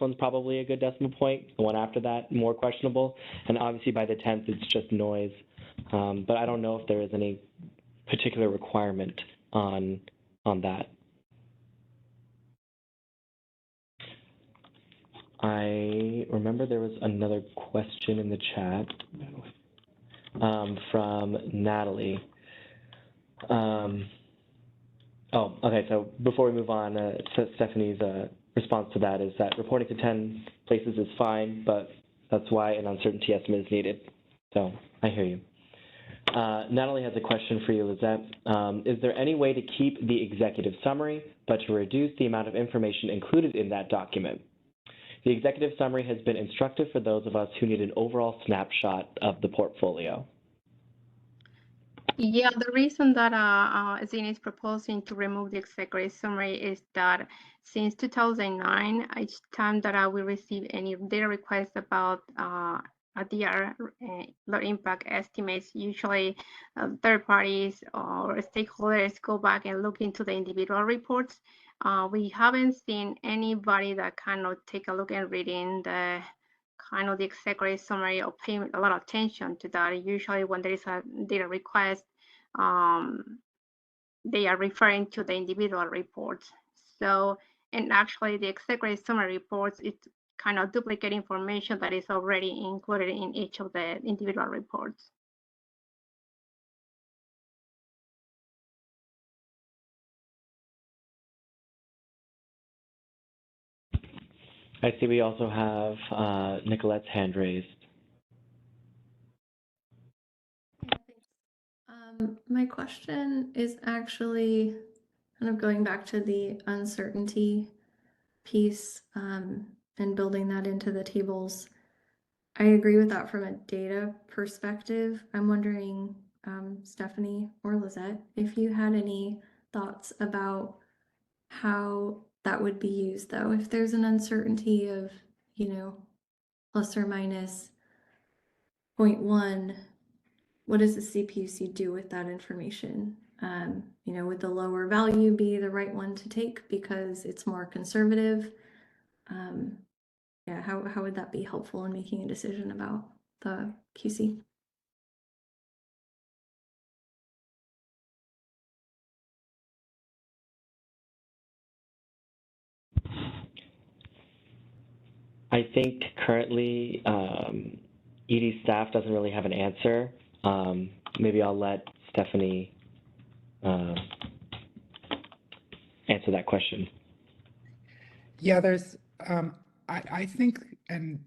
one's probably a good decimal point, the one after that more questionable, and obviously by the 10th it's just noise. But I don't know if there is any particular requirement on that. I remember there was another question in the chat from Natalie. Oh, okay, so before we move on, Stephanie's response to that is that reporting to 10 places is fine, but that's why an uncertainty estimate is needed. So I hear you. Natalie has a question for you, Lizette. Is there any way to keep the executive summary, but to reduce the amount of information included in that document? The executive summary has been instructive for those of us who need an overall snapshot of the portfolio. Yeah, the reason that Zine is proposing to remove the executive summary is that since 2009, each time that we receive any data request about a DR load impact estimates, usually third parties or stakeholders go back and look into the individual reports. We haven't seen anybody that kind of take a look and reading the kind of the executive summary or pay a lot of attention to that. Usually when there is a data request, they are referring to the individual reports. So, and actually the executive summary reports, it's kind of duplicate information that is already included in each of the individual reports. I see we also have Nicolette's hand raised. Yeah, thanks. My question is actually kind of going back to the uncertainty piece and building that into the tables. I agree with that from a data perspective. I'm wondering, Stephanie or Lizette, if you had any thoughts about how that would be used, though. If there's an uncertainty of, plus or minus 0.1, what does the CPUC do with that information? Would the lower value be the right one to take because it's more conservative? Yeah, how would that be helpful in making a decision about the QC? I think currently ED staff doesn't really have an answer. Maybe I'll let Stephanie answer that question. Yeah, there's, I think, and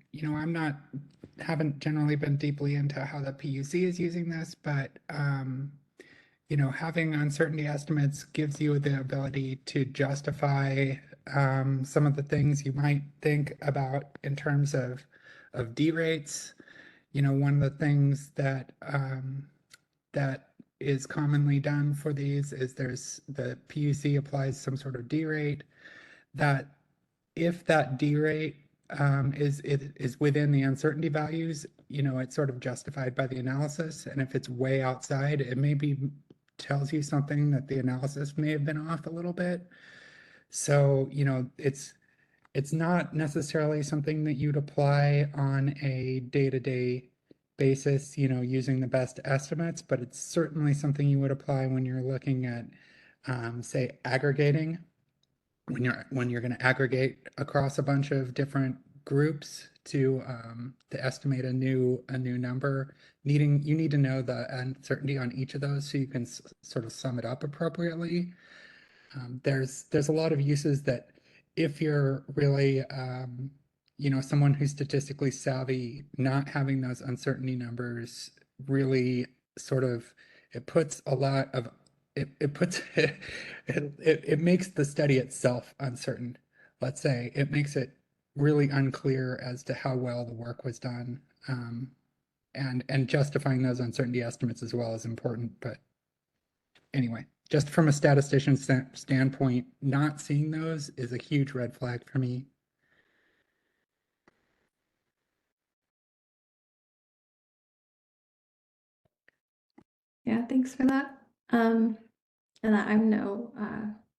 haven't generally been deeply into how the PUC is using this, but having uncertainty estimates gives you the ability to justify some of the things you might think about in terms of D rates. One of the things that that is commonly done for these is the PUC applies some sort of D rate that if that D rate is within the uncertainty values, it's sort of justified by the analysis. And if it's way outside, it maybe tells you something that the analysis may have been off a little bit. So, it's not necessarily something that you'd apply on a day-to-day basis, using the best estimates, but it's certainly something you would apply when you're looking at, say, aggregating. When you're going to aggregate across a bunch of different groups to estimate a new number, you need to know the uncertainty on each of those so you can sort of sum it up appropriately. There's a lot of uses that if you're really someone who's statistically savvy, not having those uncertainty numbers really sort of it puts a lot of it makes the study itself uncertain. Let's say it makes it really unclear as to how well the work was done, and justifying those uncertainty estimates as well is important. But anyway, just from a statistician standpoint, not seeing those is a huge red flag for me. Yeah, thanks for that. And I'm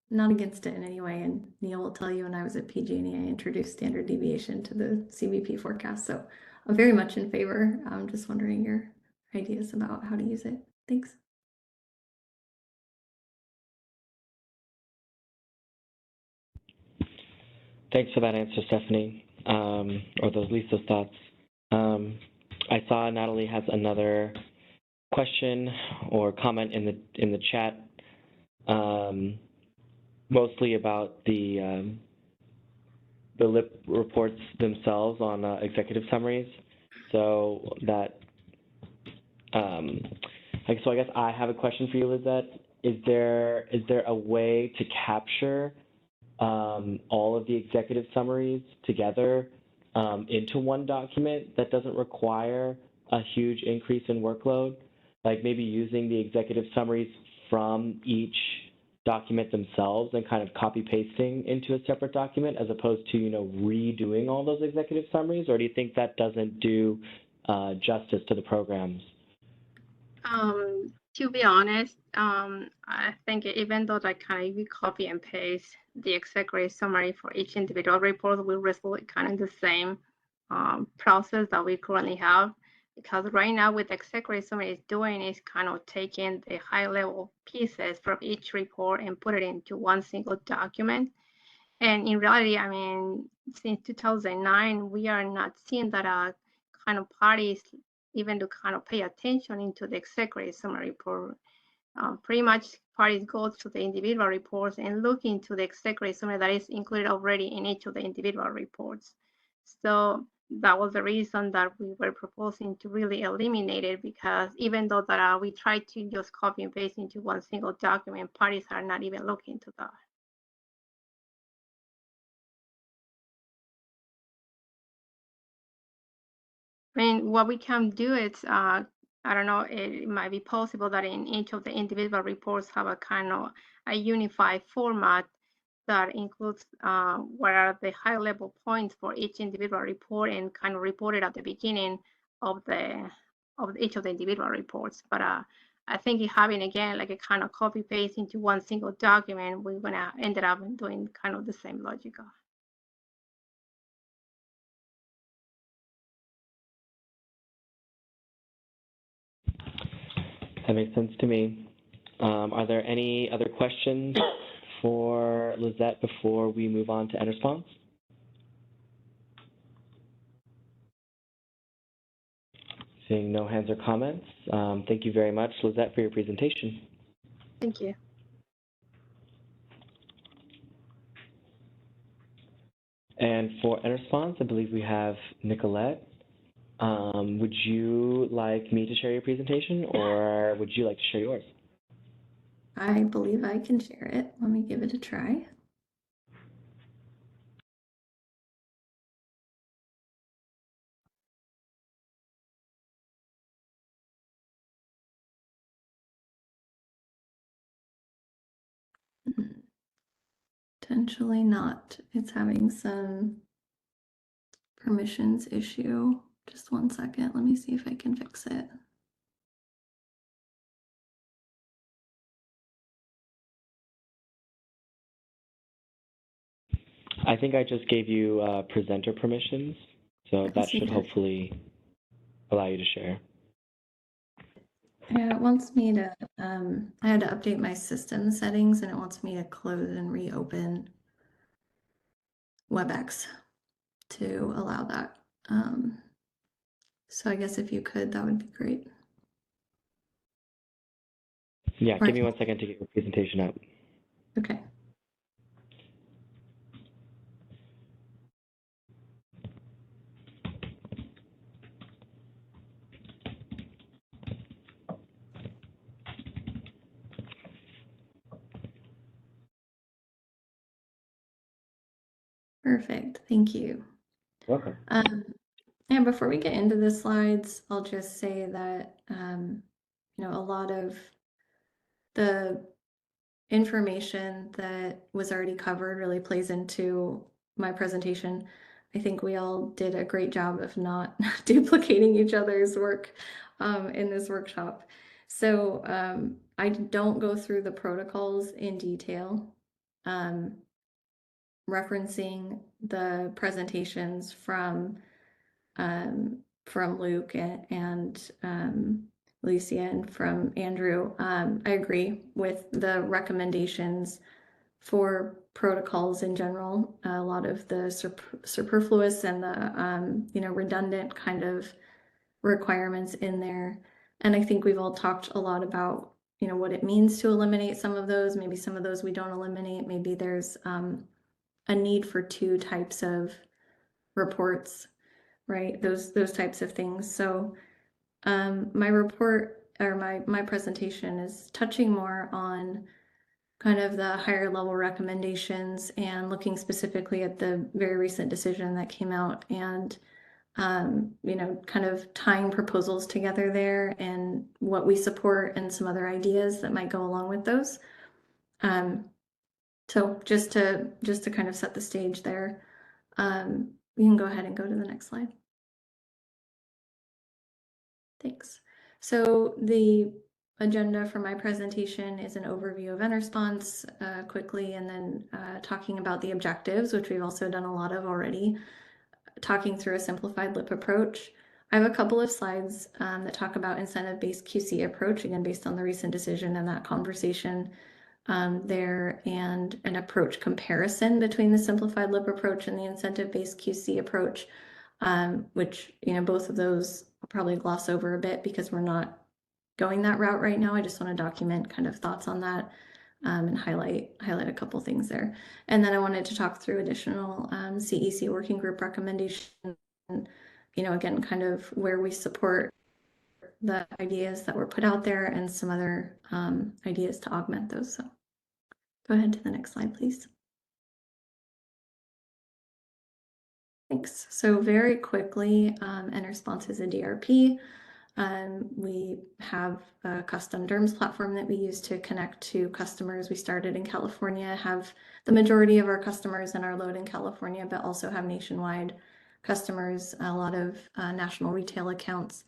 not against it in any way. And Neil will tell you when I was at PG&E, I introduced standard deviation to the CBP forecast. So I'm very much in favor. I'm just wondering your ideas about how to use it. Thanks. Thanks for that answer, Stephanie, or at least those thoughts. I saw Natalie has another question or comment in the chat, mostly about the LIP reports themselves on executive summaries. So that, so I guess I have a question for you, Lizette. Is there a way to capture all of the executive summaries together into one document that doesn't require a huge increase in workload? Like maybe using the executive summaries from each document themselves and kind of copy pasting into a separate document as opposed to, redoing all those executive summaries? Or do you think that doesn't do justice to the programs? To be honest, I think even though if we copy and paste the executive summary for each individual report, will result kind of the same process that we currently have. Because right now with executive summary is doing is kind of taking the high level pieces from each report and put it into one single document. And in reality, I mean, since 2009, we are not seeing that kind of parties even to kind of pay attention into the executive summary report. Pretty much parties go to the individual reports and look into the executive summary that is included already in each of the individual reports. So that was the reason that we were proposing to really eliminate it, because even though that we tried to just copy and paste into one single document, parties are not even looking to that. I mean, what we can do is, I don't know, it might be possible that in each of the individual reports have a kind of a unified format that includes what are the high level points for each individual report and kind of report it at the beginning of each of the individual reports. But I think having again like a kind of copy paste into one single document, we're gonna end up doing kind of the same logic. That makes sense to me. Are there any other questions for Lizette before we move on to end response? Seeing no hands or comments, thank you very much, Lizette, for your presentation. Thank you. And for end response, I believe we have Nicolette. Would you like me to share your presentation, or would you like to share yours? I believe I can share it. Let me give it a try. Potentially not. It's having some permissions issue. Just 1 second. Let me see if I can fix it. I think I just gave you presenter permissions, so that should hopefully allow you to share. Yeah, it wants me to, I had to update my system settings and it wants me to close and reopen WebEx to allow that. So I guess if you could, that would be great. Yeah, give me 1 second to get your presentation up. Okay. Perfect. Thank you. Welcome. And before we get into the slides, I'll just say that, you know, a lot of the information that was already covered really plays into my presentation. I think we all did a great job of not duplicating each other's work in this workshop. So I don't go through the protocols in detail, referencing the presentations from Luke and Alicia and from Andrew. I agree with the recommendations for protocols in general. A lot of the superfluous and the you know, redundant kind of requirements in there. And I think we've all talked a lot about, you know, what it means to eliminate some of those. Maybe some of those we don't eliminate. Maybe there's a need for 2 types of reports, right? Those types of things. So my report or my presentation is touching more on kind of the higher level recommendations and looking specifically at the very recent decision that came out and you know, kind of tying proposals together there and what we support and some other ideas that might go along with those. So just to kind of set the stage there, you can go ahead and go to the next slide. Thanks. So the agenda for my presentation is an overview of NResponse quickly, and then talking about the objectives, which we've also done a lot of already, talking through a simplified LIP approach. I have a couple of slides that talk about incentive-based QC approach, again, based on the recent decision and that conversation there, and an approach comparison between the simplified LIP approach and the incentive-based QC approach, which, you know, both of those I'll probably gloss over a bit because we're not going that route right now. I just want to document kind of thoughts on that. and highlight a couple things there. And then I wanted to talk through additional CEC working group recommendations, again, kind of where we support the ideas that were put out there and some other ideas to augment those. So go ahead to the next slide, please. Thanks. So very quickly, NResponse is a DRP. We have a custom DERMS platform that we use to connect to customers. We started in California, have the majority of our customers in our load in California, but also have nationwide customers, a lot of national retail accounts.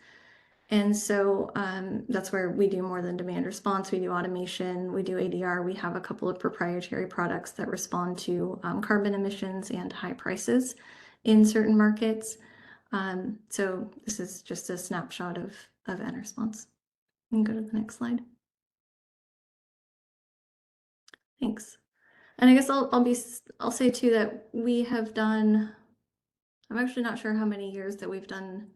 And so that's where we do more than demand response. We do automation, we do ADR. We have a couple of proprietary products that respond to carbon emissions and high prices in certain markets. So this is just a snapshot of NResponse. You can go to the next slide. Thanks. And I guess I'll say too that we have done, I'm actually not sure how many years that we've done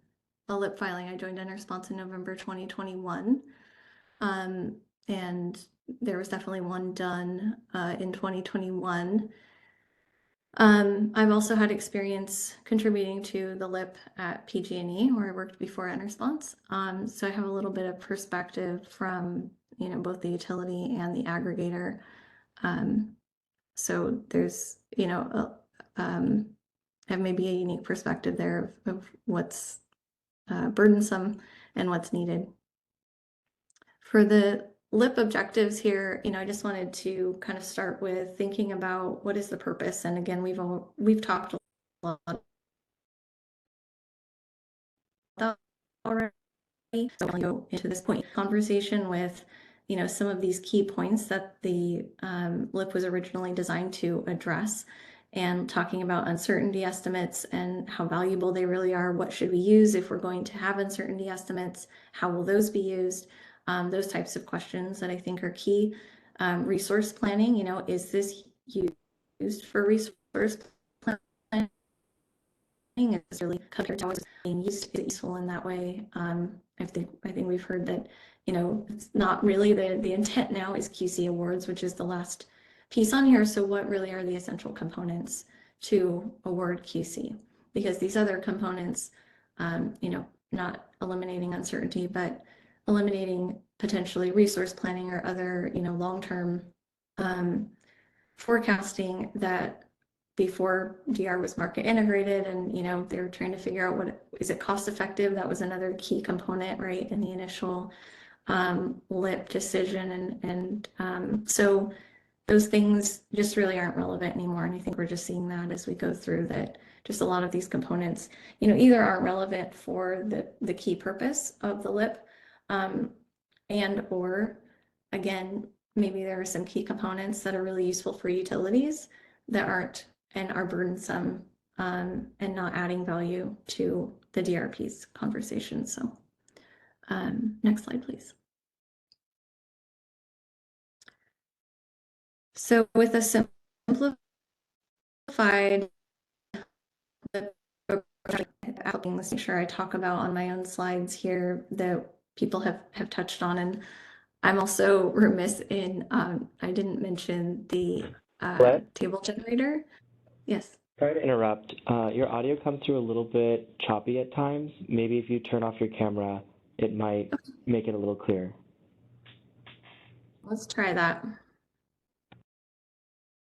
a LIP filing. I joined NResponse in November 2021. And there was definitely one done in 2021. I've also had experience contributing to the LIP at PG&E, where I worked before NResponse. So I have a little bit of perspective from both the utility and the aggregator. So there's have maybe a unique perspective there of what's burdensome and what's needed. For the LIP objectives here, I just wanted to kind of start with thinking about what is the purpose. And again, we've talked a lot about already. So I'll go into this point conversation with some of these key points that the LIP was originally designed to address, and talking about uncertainty estimates and how valuable they really are. What should we use if we're going to have uncertainty estimates? How will those be used? Those types of questions that I think are key. Resource planning, is this used for resource planning? Is really compared to how it's being used? Is it useful in that way? I think we've heard that, it's not really the intent now is QC awards, which is the last piece on here. So what really are the essential components to award QC? Because these other components, not eliminating uncertainty, but eliminating potentially resource planning or other, long-term forecasting that before DR was market integrated, and they were trying to figure out what is it cost effective. That was another key component, right, in the initial LIP decision, and so those things just really aren't relevant anymore. And I think we're just seeing that as we go through that. Just a lot of these components, either aren't relevant for the key purpose of the LIP, and or again, maybe there are some key components that are really useful for utilities that aren't and are burdensome and not adding value to the DRP's conversation. So next slide, please. So with a simplified, let's make sure I talk about on my own slides here that people have touched on, and I'm also remiss in I didn't mention the table generator. Yes. Sorry to interrupt. Your audio comes through a little bit choppy at times. Maybe if you turn off your camera, it might make it a little clearer. Let's try that.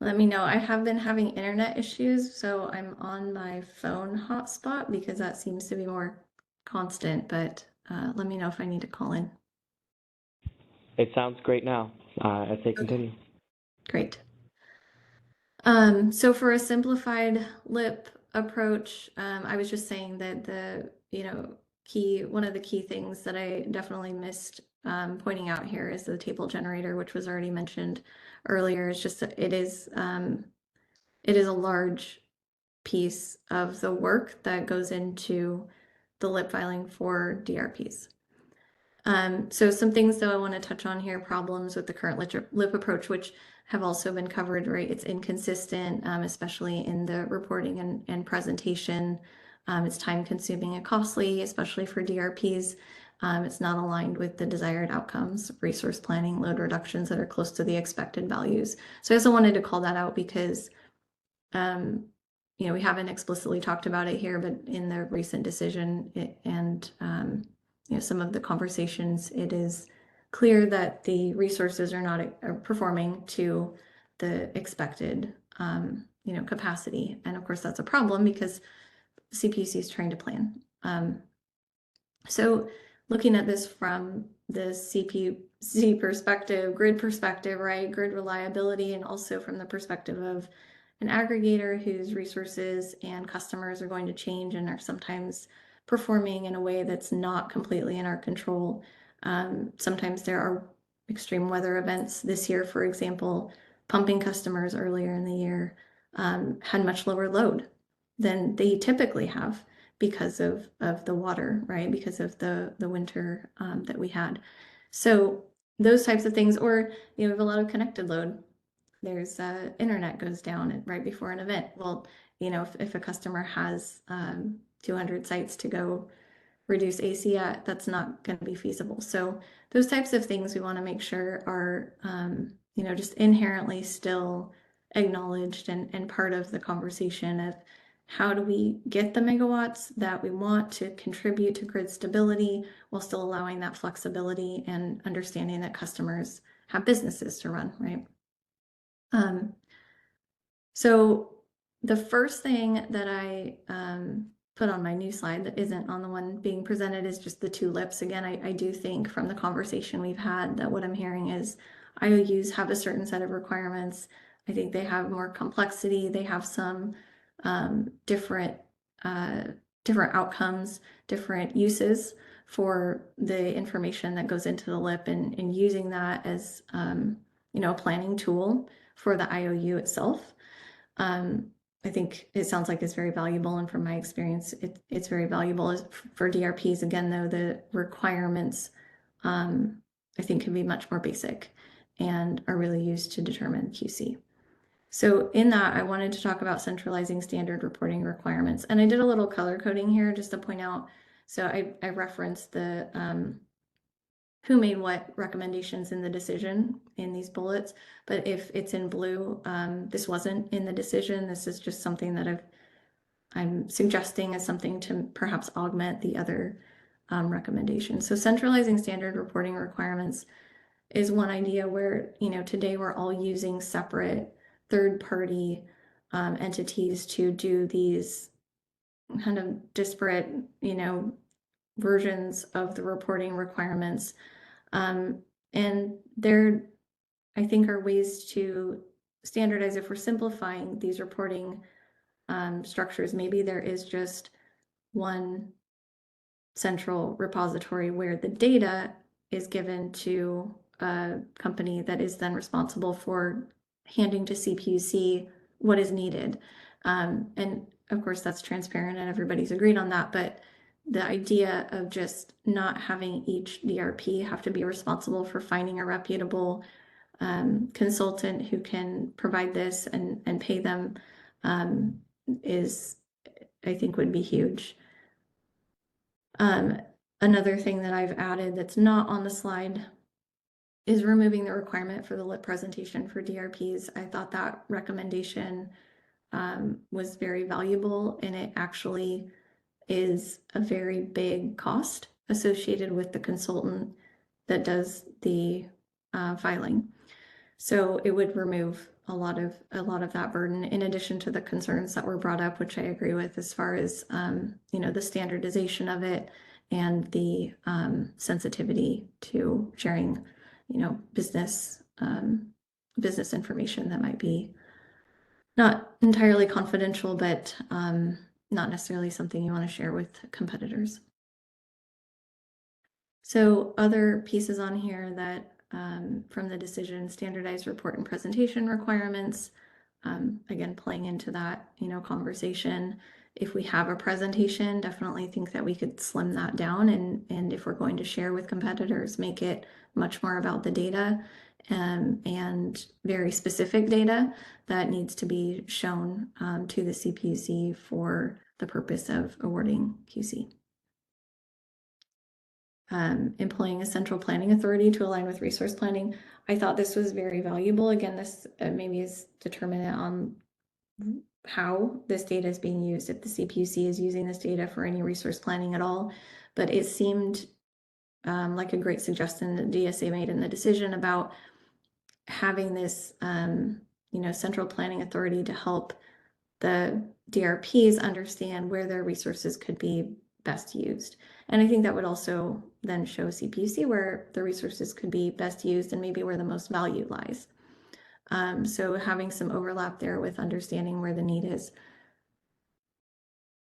Let me know. I have been having internet issues, so I'm on my phone hotspot because that seems to be more constant, but let me know if I need to call in. It sounds great now. I say continue. Great. So for a simplified LIP approach, I was just saying that one of the key things that I definitely missed pointing out here is the table generator, which was already mentioned earlier. It's just that it is a large piece of the work that goes into the LIP filing for DRPs. So some things that I want to touch on here, problems with the current LIP approach, which have also been covered, right? It's inconsistent, especially in the reporting and presentation. It's time consuming and costly, especially for DRPs. It's not aligned with the desired outcomes, resource planning, load reductions that are close to the expected values. So I also wanted to call that out because, you know, we haven't explicitly talked about it here, but in the recent decision and, you know, some of the conversations, it is clear that the resources are not performing to the expected, you know, capacity. And of course, that's a problem because CPUC is trying to plan. So looking at this from the CPUC perspective, grid perspective, right? Grid reliability, and also from the perspective of an aggregator whose resources and customers are going to change and are sometimes performing in a way that's not completely in our control. Sometimes there are extreme weather events. This year, for example, pumping customers earlier in the year had much lower load than they typically have because of the water, right? Because of the winter that we had. So those types of things, or you know, we have a lot of connected load. There's internet goes down right before an event. Well, you know, if a customer has 200 sites to go reduce AC at, that's not going to be feasible. So those types of things we want to make sure are, you know, just inherently still acknowledged and part of the conversation of how do we get the megawatts that we want to contribute to grid stability while still allowing that flexibility and understanding that customers have businesses to run, right? So the first thing that I put on my new slide that isn't on the one being presented is just the tulips. Again, I do think from the conversation we've had that what I'm hearing is IOUs have a certain set of requirements. I think they have more complexity. They have some different outcomes, different uses for the information that goes into the LIP, and using that as you know, a planning tool for the IOU itself. I think it sounds like it's very valuable, and from my experience, it's very valuable. For DRPs, again, though, the requirements I think can be much more basic and are really used to determine QC. So in that, I wanted to talk about centralizing standard reporting requirements. And I did a little color coding here just to point out. So I referenced the who made what recommendations in the decision in these bullets. But if it's in blue, this wasn't in the decision. This is just something that I'm suggesting as something to perhaps augment the other recommendations. So centralizing standard reporting requirements is one idea where, you know, today we're all using separate third-party entities to do these kind of disparate, you know, versions of the reporting requirements. And there, I think, are ways to standardize. If we're simplifying these reporting structures, maybe there is just one central repository where the data is given to a company that is then responsible for handing to CPUC what is needed. And of course, that's transparent and everybody's agreed on that. But the idea of just not having each DRP have to be responsible for finding a reputable consultant who can provide this and pay them is, I think, would be huge. Another thing that I've added that's not on the slide is removing the requirement for the LIP presentation for DRPs. I thought that recommendation was very valuable, and it actually is a very big cost associated with the consultant that does the filing. So it would remove a lot of that burden, in addition to the concerns that were brought up, which I agree with, as far as you know, the standardization of it and the sensitivity to sharing, you know, business information that might be not entirely confidential, but not necessarily something you want to share with competitors. So other pieces on here that from the decision, standardized report and presentation requirements, again, playing into that, you know, conversation. If we have a presentation, definitely think that we could slim that down, and if we're going to share with competitors, make it much more about the data and very specific data that needs to be shown to the CPUC for the purpose of awarding QC. employing a central planning authority to align with resource planning. I thought this was very valuable. Again, this maybe is determinant on how this data is being used, if the CPUC is using this data for any resource planning at all. But it seemed like a great suggestion that DSA made in the decision about having this, central planning authority to help the DRPs understand where their resources could be best used. And I think that would also then show CPUC where the resources could be best used and maybe where the most value lies. So having some overlap there with understanding where the need is.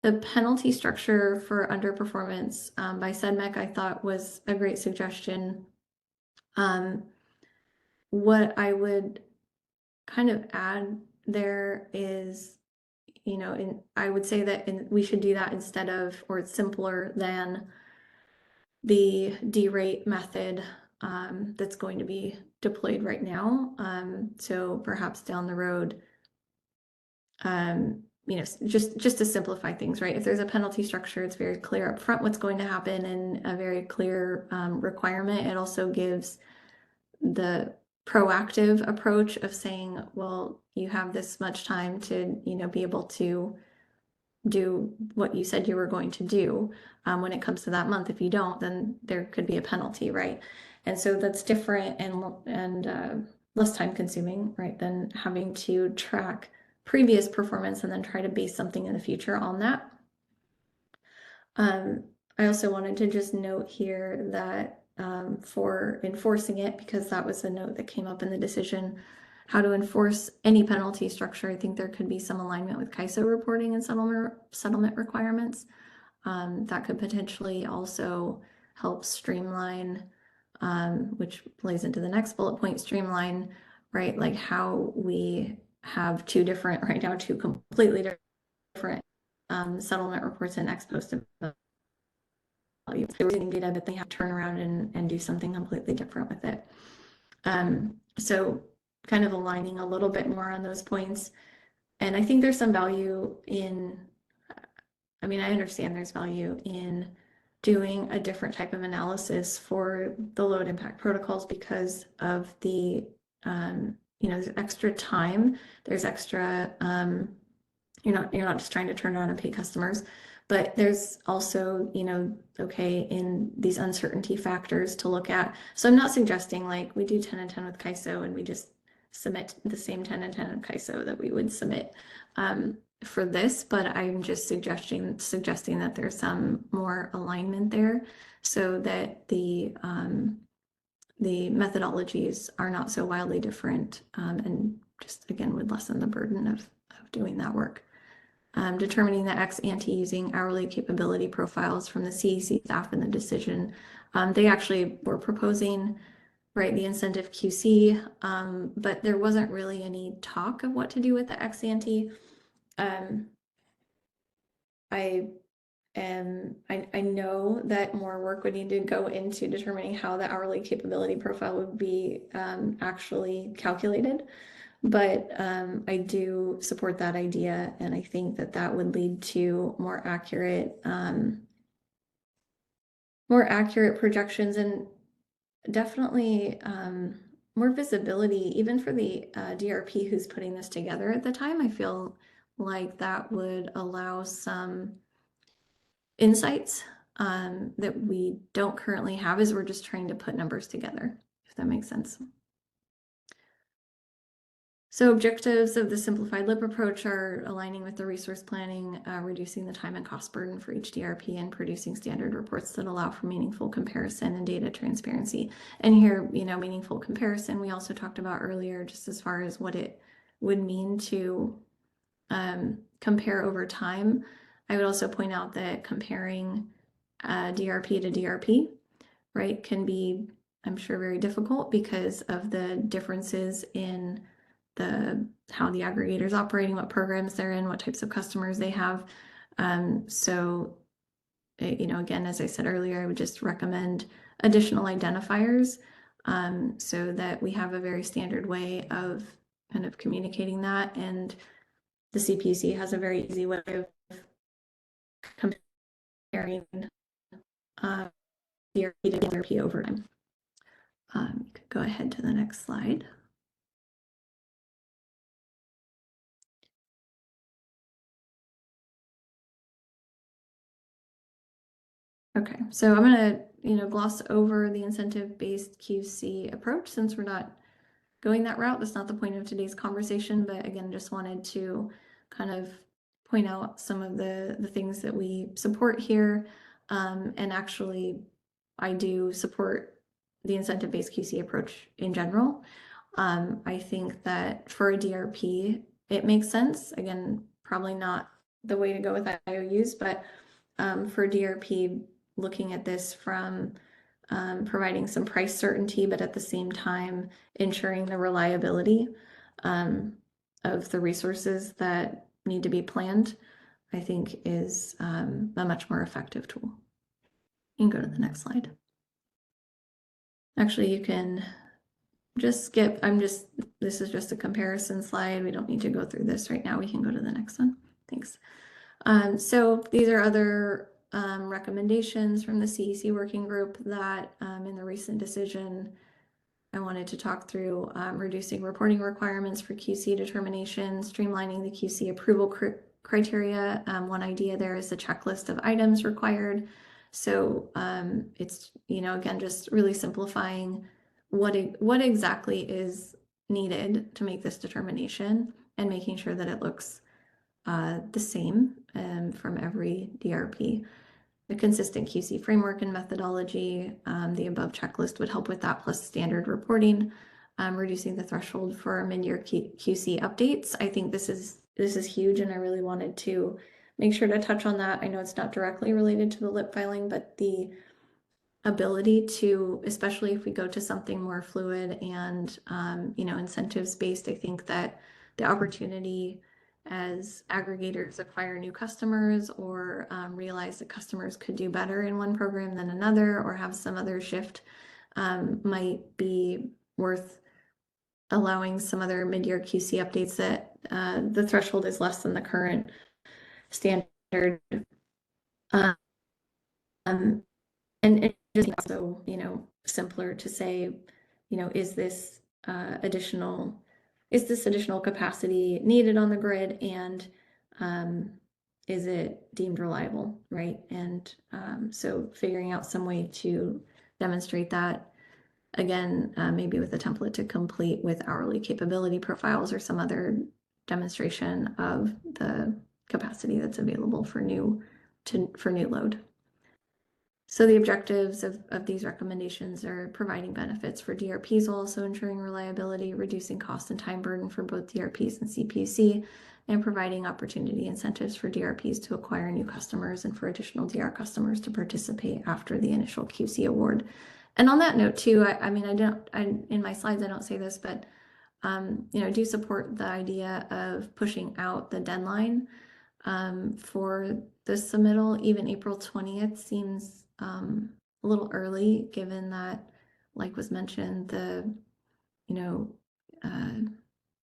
The penalty structure for underperformance by CEDMEC I thought was a great suggestion. What I would kind of add there is, I would say that we should do that instead of, or it's simpler than the D-rate method that's going to be deployed right now. So perhaps down the road, just to simplify things, right? If there's a penalty structure, it's very clear up front what's going to happen and a very clear requirement. It also gives the proactive approach of saying, well, you have this much time to, be able to do what you said you were going to do when it comes to that month. If you don't, then there could be a penalty, right? And so that's different and less time consuming, right, than having to track previous performance and then try to base something in the future on that. I also wanted to just note here that for enforcing it, because that was a note that came up in the decision, how to enforce any penalty structure. I think there could be some alignment with CAISO reporting and settlement requirements. That could potentially also help streamline, which plays into the next bullet point, streamline, right? Like how we have two completely different settlement reports and ex post value. They're using data, but they have to turn around and do something completely different with it. So kind of aligning a little bit more on those points. And I think there's some value in, I understand there's value in doing a different type of analysis for the load impact protocols because of the, there's extra time, there's extra, you're not just trying to turn around and pay customers, but there's also, in these uncertainty factors to look at. So I'm not suggesting like we do 10 and 10 with CAISO and we just submit the same 10 and 10 of CAISO that we would submit for this, but I'm just suggesting that there's some more alignment there so that the methodologies are not so wildly different and just again would lessen the burden of doing that work. Determining the ex-ante using hourly capability profiles from the CEC staff in the decision. They actually were proposing, right, the incentive QC, but there wasn't really any talk of what to do with the ex-ante. I know that more work would need to go into determining how the hourly capability profile would be actually calculated. But I do support that idea, and I think that would lead to more accurate projections and definitely more visibility, even for the DRP who's putting this together at the time. I feel like that would allow some insights that we don't currently have as we're just trying to put numbers together, if that makes sense. So objectives of the simplified LIP approach are aligning with the resource planning, reducing the time and cost burden for each DRP, and producing standard reports that allow for meaningful comparison and data transparency. And here, meaningful comparison, we also talked about earlier, just as far as what it would mean to compare over time. I would also point out that comparing DRP to DRP, right, can be, I'm sure, very difficult because of the differences in how the aggregator is operating, what programs they're in, what types of customers they have. So, again, as I said earlier, I would just recommend additional identifiers so that we have a very standard way of kind of communicating that. And the CPUC has a very easy way of comparing DRP to DRP over time. You could go ahead to the next slide. Okay, so I'm going to, gloss over the incentive-based QC approach since we're not going that route. That's not the point of today's conversation, but again, just wanted to kind of point out some of the things that we support here. And actually, I do support the incentive-based QC approach in general. I think that for a DRP, it makes sense. Again, probably not the way to go with IOUs, but for DRP, looking at this from providing some price certainty, but at the same time ensuring the reliability of the resources that need to be planned, I think is a much more effective tool. You can go to the next slide. Actually, you can just skip. This is just a comparison slide. We don't need to go through this right now. We can go to the next one. Thanks. So these are other recommendations from the CEC working group that in the recent decision, I wanted to talk through reducing reporting requirements for QC determination, streamlining the QC approval criteria. One idea there is the checklist of items required. So it's, again, just really simplifying what exactly is needed to make this determination and making sure that it looks the same from every DRP. The consistent QC framework and methodology, the above checklist would help with that, plus standard reporting, reducing the threshold for mid-year QC updates. I think this is huge, and I really wanted to make sure to touch on that. I know it's not directly related to the LIP filing, but the ability to, especially if we go to something more fluid and incentives based, I think that the opportunity as aggregators acquire new customers or realize that customers could do better in one program than another or have some other shift might be worth allowing some other mid-year QC updates that the threshold is less than the current standard. And just also, simpler to say, is this additional capacity needed on the grid, and is it deemed reliable, right? And so figuring out some way to demonstrate that, again, maybe with a template to complete with hourly capability profiles or some other demonstration of the capacity that's available for new load. So the objectives of these recommendations are providing benefits for DRPs while also ensuring reliability, reducing cost and time burden for both DRPs and CPUC, and providing opportunity incentives for DRPs to acquire new customers and for additional DR customers to participate after the initial QC award. And on that note too, in my slides I don't say this, but I do support the idea of pushing out the deadline for the submittal. Even April 20th seems a little early, given that, like was mentioned, the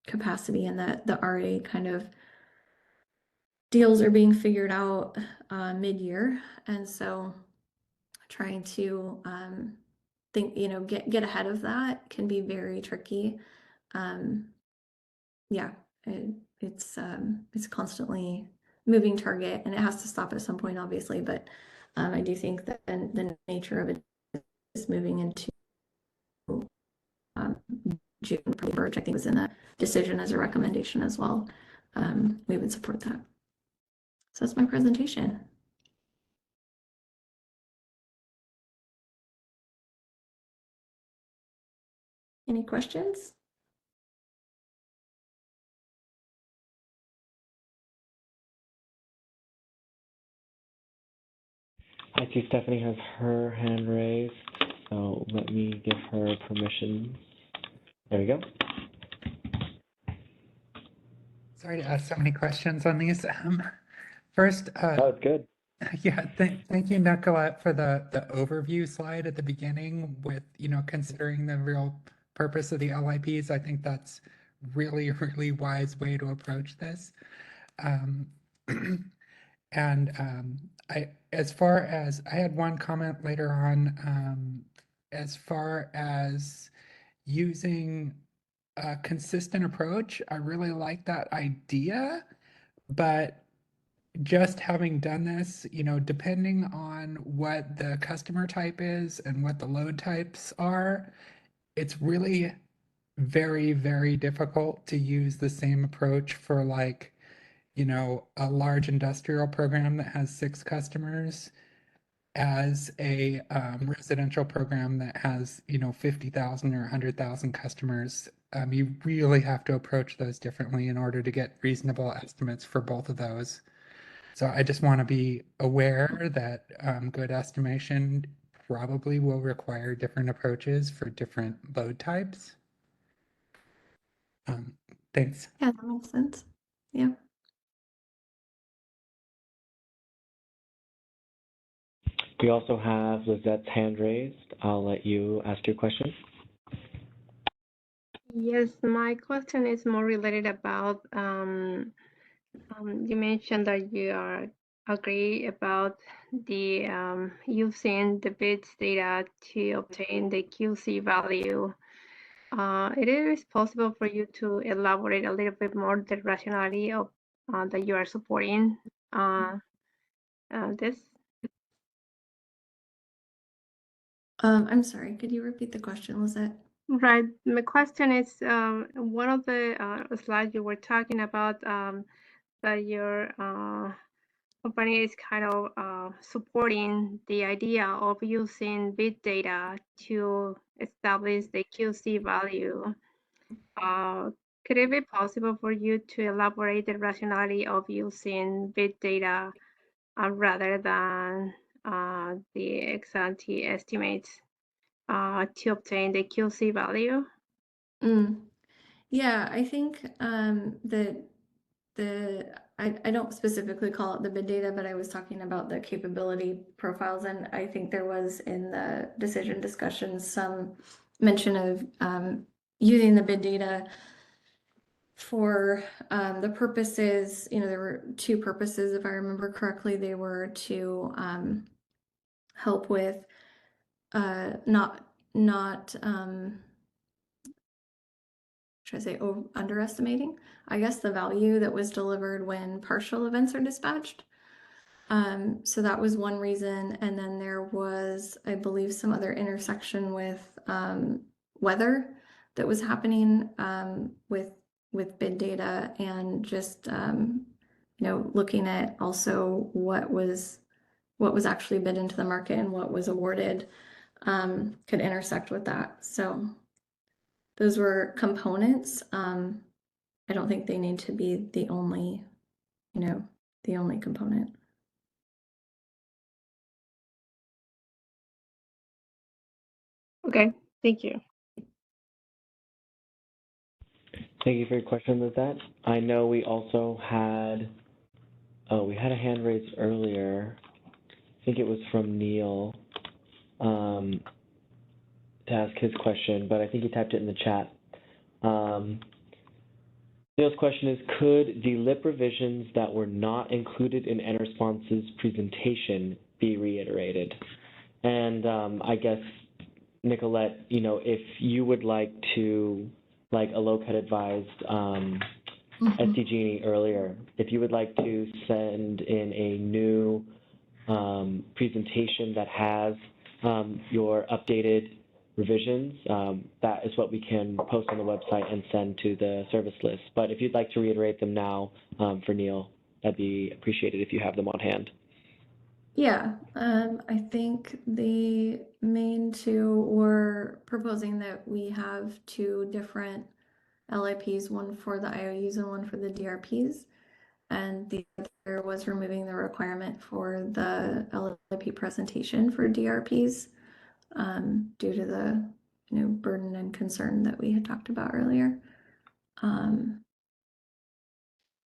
capacity and the RA kind of deals are being figured out mid-year, and so trying to get ahead of that can be very tricky. It's constantly moving target, and it has to stop at some point, obviously, but I do think that the nature of it is moving into June, which I think was in the decision as a recommendation as well. We would support that. So that's my presentation. Any questions? I see Stephanie has her hand raised, so let me give her permission. There we go. Sorry to ask so many questions on these. First, That was good. yeah, thank you, Nicolette, for the overview slide at the beginning with, considering the real purpose of the LIPs. I think that's really, really wise way to approach this. And as far as I had one comment later on, as far as using a consistent approach, I really like that idea, but just having done this, you know, depending on what the customer type is and what the load types are, it's really very, very difficult to use the same approach for, like, you know, a large industrial program that has 6 customers as a residential program that has, you know, 50,000 or 100,000 customers. You really have to approach those differently in order to get reasonable estimates for both of those. So I just want to be aware that good estimation probably will require different approaches for different load types. Thanks. Yeah, that makes sense. Yeah. We also have Lizette's hand raised. I'll let you ask your question. Yes, my question is more related about you mentioned that you are agree about the using the bids data to obtain the QC value. It is possible for you to elaborate a little bit more the rationality of that you are supporting this? I'm sorry, could you repeat the question, Lizette? Right. My question is, one of the slides you were talking about that your company is kind of supporting the idea of using big data to establish the QC value. Could it be possible for you to elaborate the rationality of using big data rather than the ex-ante estimates to obtain the QC value? Yeah, I think I don't specifically call it the bid data, but I was talking about the capability profiles, and I think there was in the decision discussions some mention of using the bid data for the purposes, you know, there were 2 purposes, if I remember correctly. They were to help with not should I say underestimating, I guess, the value that was delivered when partial events are dispatched. So that was one reason. And then there was, I believe, some other intersection with weather that was happening with bid data, and just you know, looking at also what was actually bid into the market and what was awarded could intersect with that. So those were components. I don't think they need to be the only, you know, the only component. Okay, thank you. Thank you for your question, Lizette. I know we also had, we had a hand raised earlier. I think it was from Neil to ask his question, but I think he typed it in the chat. Neil's question is, could the LIP revisions that were not included in NResponse's presentation be reiterated? And I guess, Nicolette, you know, if you would like to, like Alok had advised SDG earlier, if you would like to send in a new presentation that has your updated revisions, that is what we can post on the website and send to the service list. But if you'd like to reiterate them now for Neil, that'd be appreciated if you have them on hand. Yeah, I think the main 2 were proposing that we have 2 different LIPs, one for the IOUs and one for the DRPs. And the other was removing the requirement for the LIP presentation for DRPs due to the, you know, burden and concern that we had talked about earlier.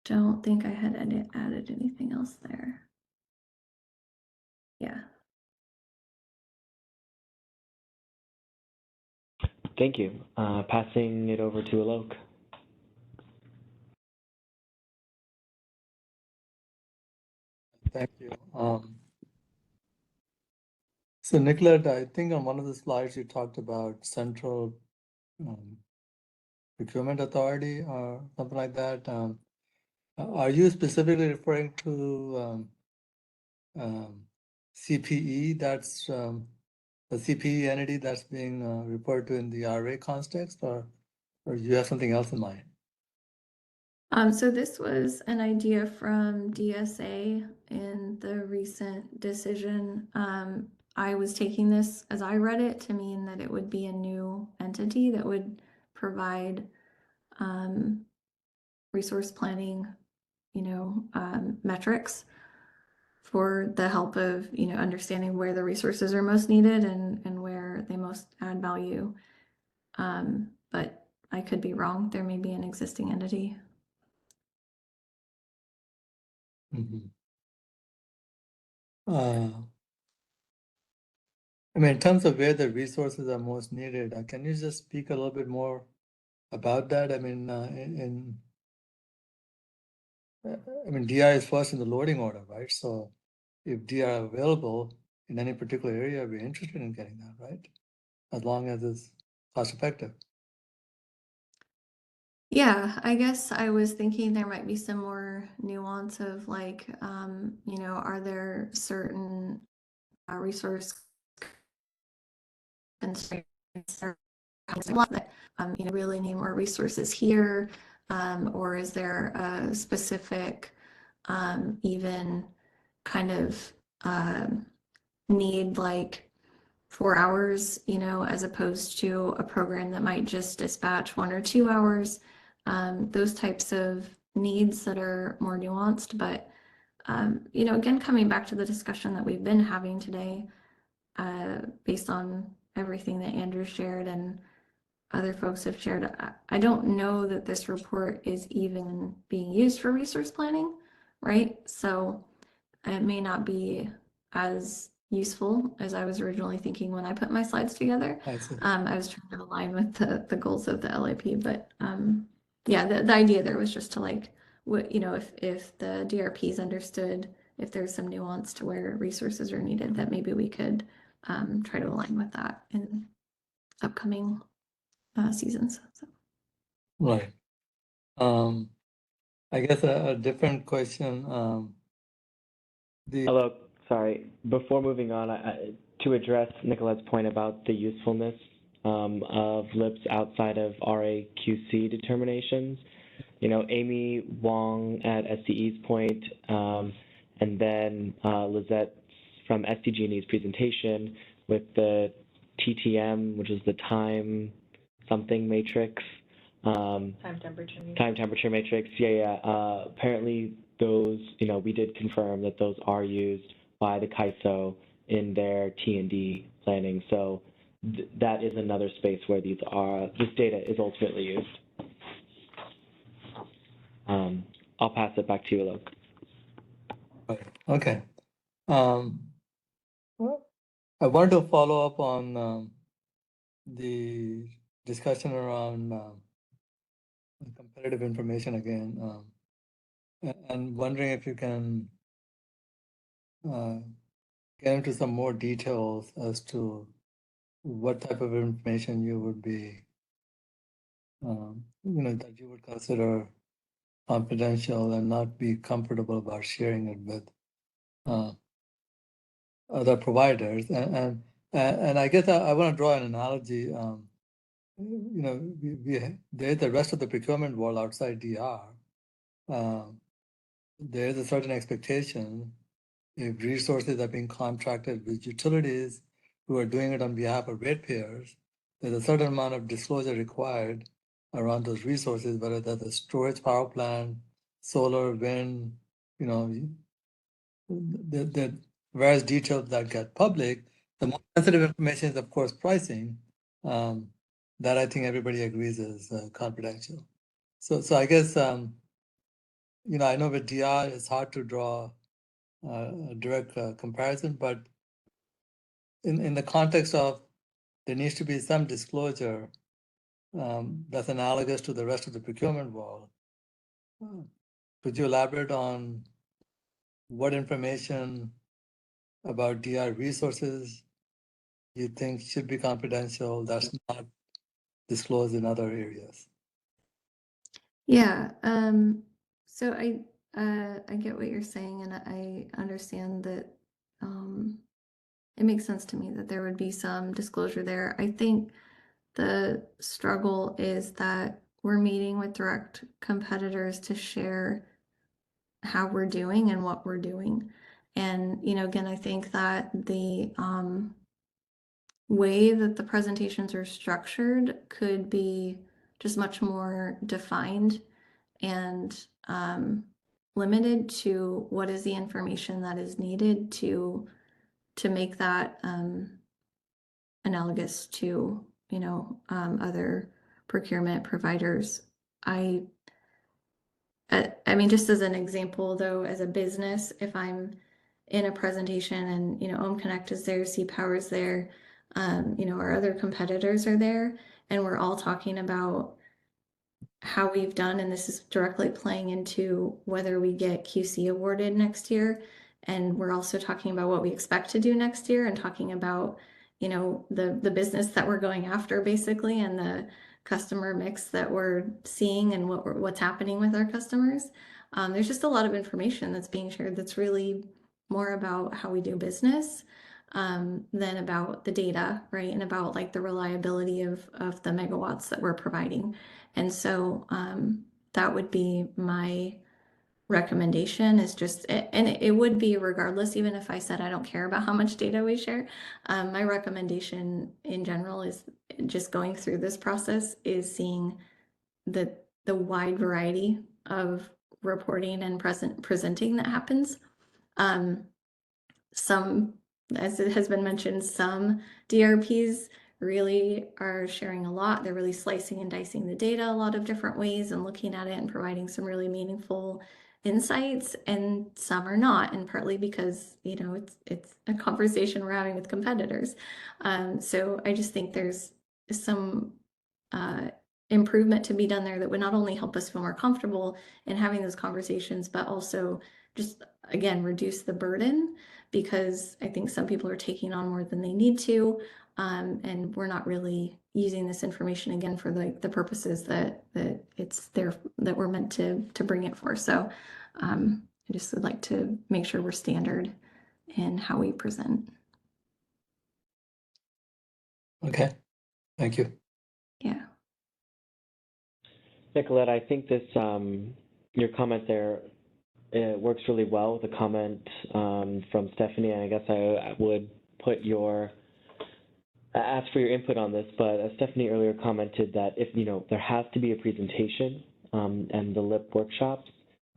Don't think I had added anything else there. Yeah. Thank you. Passing it over to Alok. thank you. So Nicolette, I think on one of the slides you talked about central procurement authority or something like that. Are you specifically referring to CPE? That's the CPE entity that's being referred to in the RA context, or do you have something else in mind? So this was an idea from DSA in the recent decision. I was taking this, as I read it, to mean that it would be a new entity that would provide resource planning, metrics for the help of, understanding where the resources are most needed and where they most add value. But I could be wrong. There may be an existing entity. Mm-hmm. I mean, in terms of where the resources are most needed, can you just speak a little bit more about that? I mean, DI is first in the loading order, right? So if DI are available in any particular area, we're interested in getting that, right? As long as it's cost effective. Yeah, I guess I was thinking there might be some more nuance of like, are there certain resource constraints that really need more resources here, or is there a specific even kind of need like 4 hours, as opposed to a program that might just dispatch 1 or 2 hours, those types of needs that are more nuanced. But, again, coming back to the discussion that we've been having today, based on everything that Andrew shared and other folks have shared, I don't know that this report is even being used for resource planning, right? So it may not be as useful as I was originally thinking when I put my slides together. I see. I was trying to align with the goals of the LIP, but yeah, the idea there was just to like, if the DRPs understood, if there's some nuance to where resources are needed, that maybe we could try to align with that in upcoming seasons. So. Right. I guess a different question. Hello, sorry. Before moving on, to address Nicolette's point about the usefulness of LIPs outside of RAQC determinations, Amy Wong at SDE's point, and then Lizette from SDG&E's presentation with the TTM, which is the time something matrix. Time temperature matrix. Yeah. Apparently those, we did confirm that those are used by the CAISO in their T&D planning. So that is another space where this data is ultimately used. I'll pass it back to you, Alok. Okay. I wanted to follow up on the discussion around competitive information again, and wondering if you can get into some more details as to what type of information you would be, that you would consider confidential and not be comfortable about sharing it with other providers. And I guess I want to draw an analogy. There's the rest of the procurement world outside DR. There's a certain expectation if resources are being contracted with utilities who are doing it on behalf of ratepayers, there's a certain amount of disclosure required around those resources, whether that's a storage power plant, solar, wind, the various details that get public. The most sensitive information is, of course, pricing. That I think everybody agrees is confidential. So I guess, I know with DR it's hard to draw a direct comparison, but in the context of there needs to be some disclosure that's analogous to the rest of the procurement world. Could you elaborate on what information about DR resources you think should be confidential that's not disclosed in other areas? Yeah, so I get what you're saying, and I understand that it makes sense to me that there would be some disclosure there. I think the struggle is that we're meeting with direct competitors to share how we're doing and what we're doing. And, again, I think that the way that the presentations are structured could be just much more defined and limited to what is the information that is needed to make that analogous to other procurement providers. I mean, just as an example, though, as a business, if I'm in a presentation and OhmConnect is there, CPower is there, our other competitors are there, and we're all talking about how we've done, and this is directly playing into whether we get QC awarded next year. And we're also talking about what we expect to do next year and talking about, the business that we're going after basically, and the customer mix that we're seeing and what's happening with our customers. There's just a lot of information that's being shared that's really more about how we do business than about the data, right? And about like the reliability of the megawatts that we're providing. And so that would be my recommendation, is just, and it would be regardless, even if I said I don't care about how much data we share. My recommendation in general is just going through this process is seeing the wide variety of reporting and presenting that happens. Some, as it has been mentioned, some DRPs really are sharing a lot. They're really slicing and dicing the data a lot of different ways and looking at it and providing some really meaningful insights, and some are not, and partly because it's a conversation we're having with competitors. So I just think there's some improvement to be done there that would not only help us feel more comfortable in having those conversations, but also just, again, reduce the burden, because I think some people are taking on more than they need to, and we're not really using this information again for the purposes that it's there, that we're meant to bring it for. So I just would like to make sure we're standard in how we present. Okay, thank you. Yeah. Nicolette, I think this your comment there works really well with a comment from Stephanie, and I guess I would ask for your input on this, but Stephanie earlier commented that if there has to be a presentation and the LIP workshops,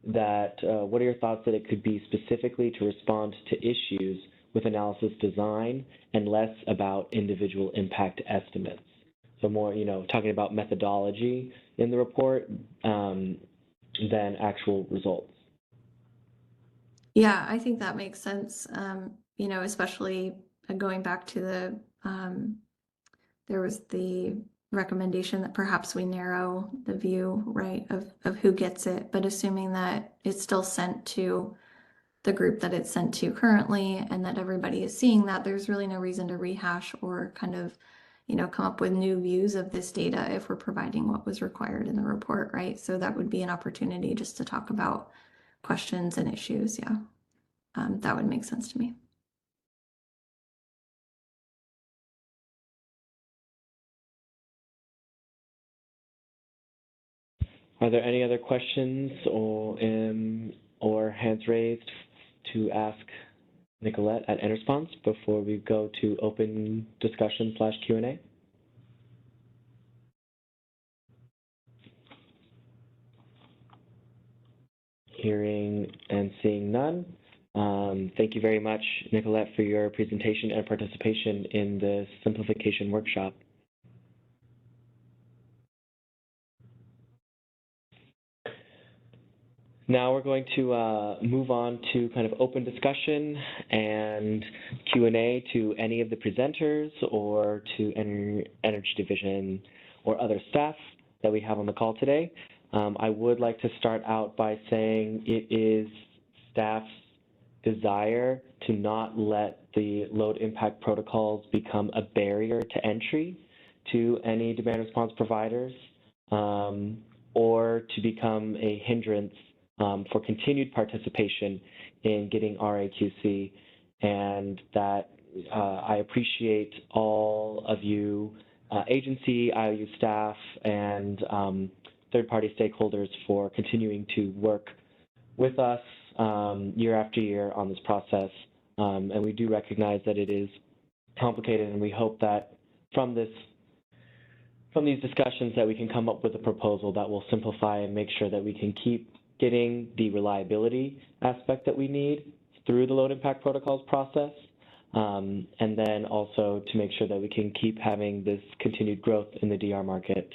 that what are your thoughts that it could be specifically to respond to issues with analysis design and less about individual impact estimates? So more, talking about methodology in the report than actual results. Yeah, I think that makes sense. Especially going back to there was the recommendation that perhaps we narrow the view, right, of who gets it, but assuming that it's still sent to the group that it's sent to currently, and that everybody is seeing that, there's really no reason to rehash or kind of, come up with new views of this data if we're providing what was required in the report, right? So that would be an opportunity just to talk about questions and issues. Yeah, that would make sense to me. Are there any other questions or hands raised to ask Nicolette at Response before we go to open discussion / Q&A? Hearing and seeing none. Thank you very much, Nicolette, for your presentation and participation in the simplification workshop. Now we're going to move on to kind of open discussion and Q&A to any of the presenters or to Energy Division or other staff that we have on the call today. I would like to start out by saying it is staff's desire to not let the load impact protocols become a barrier to entry to any demand response providers, or to become a hindrance for continued participation in getting RAQC, and that I appreciate all of you, agency, IOU staff, and third-party stakeholders for continuing to work with us year after year on this process. And we do recognize that it is complicated, and we hope that from these discussions that we can come up with a proposal that will simplify and make sure that we can keep getting the reliability aspect that we need through the load impact protocols process, and then also to make sure that we can keep having this continued growth in the DR market.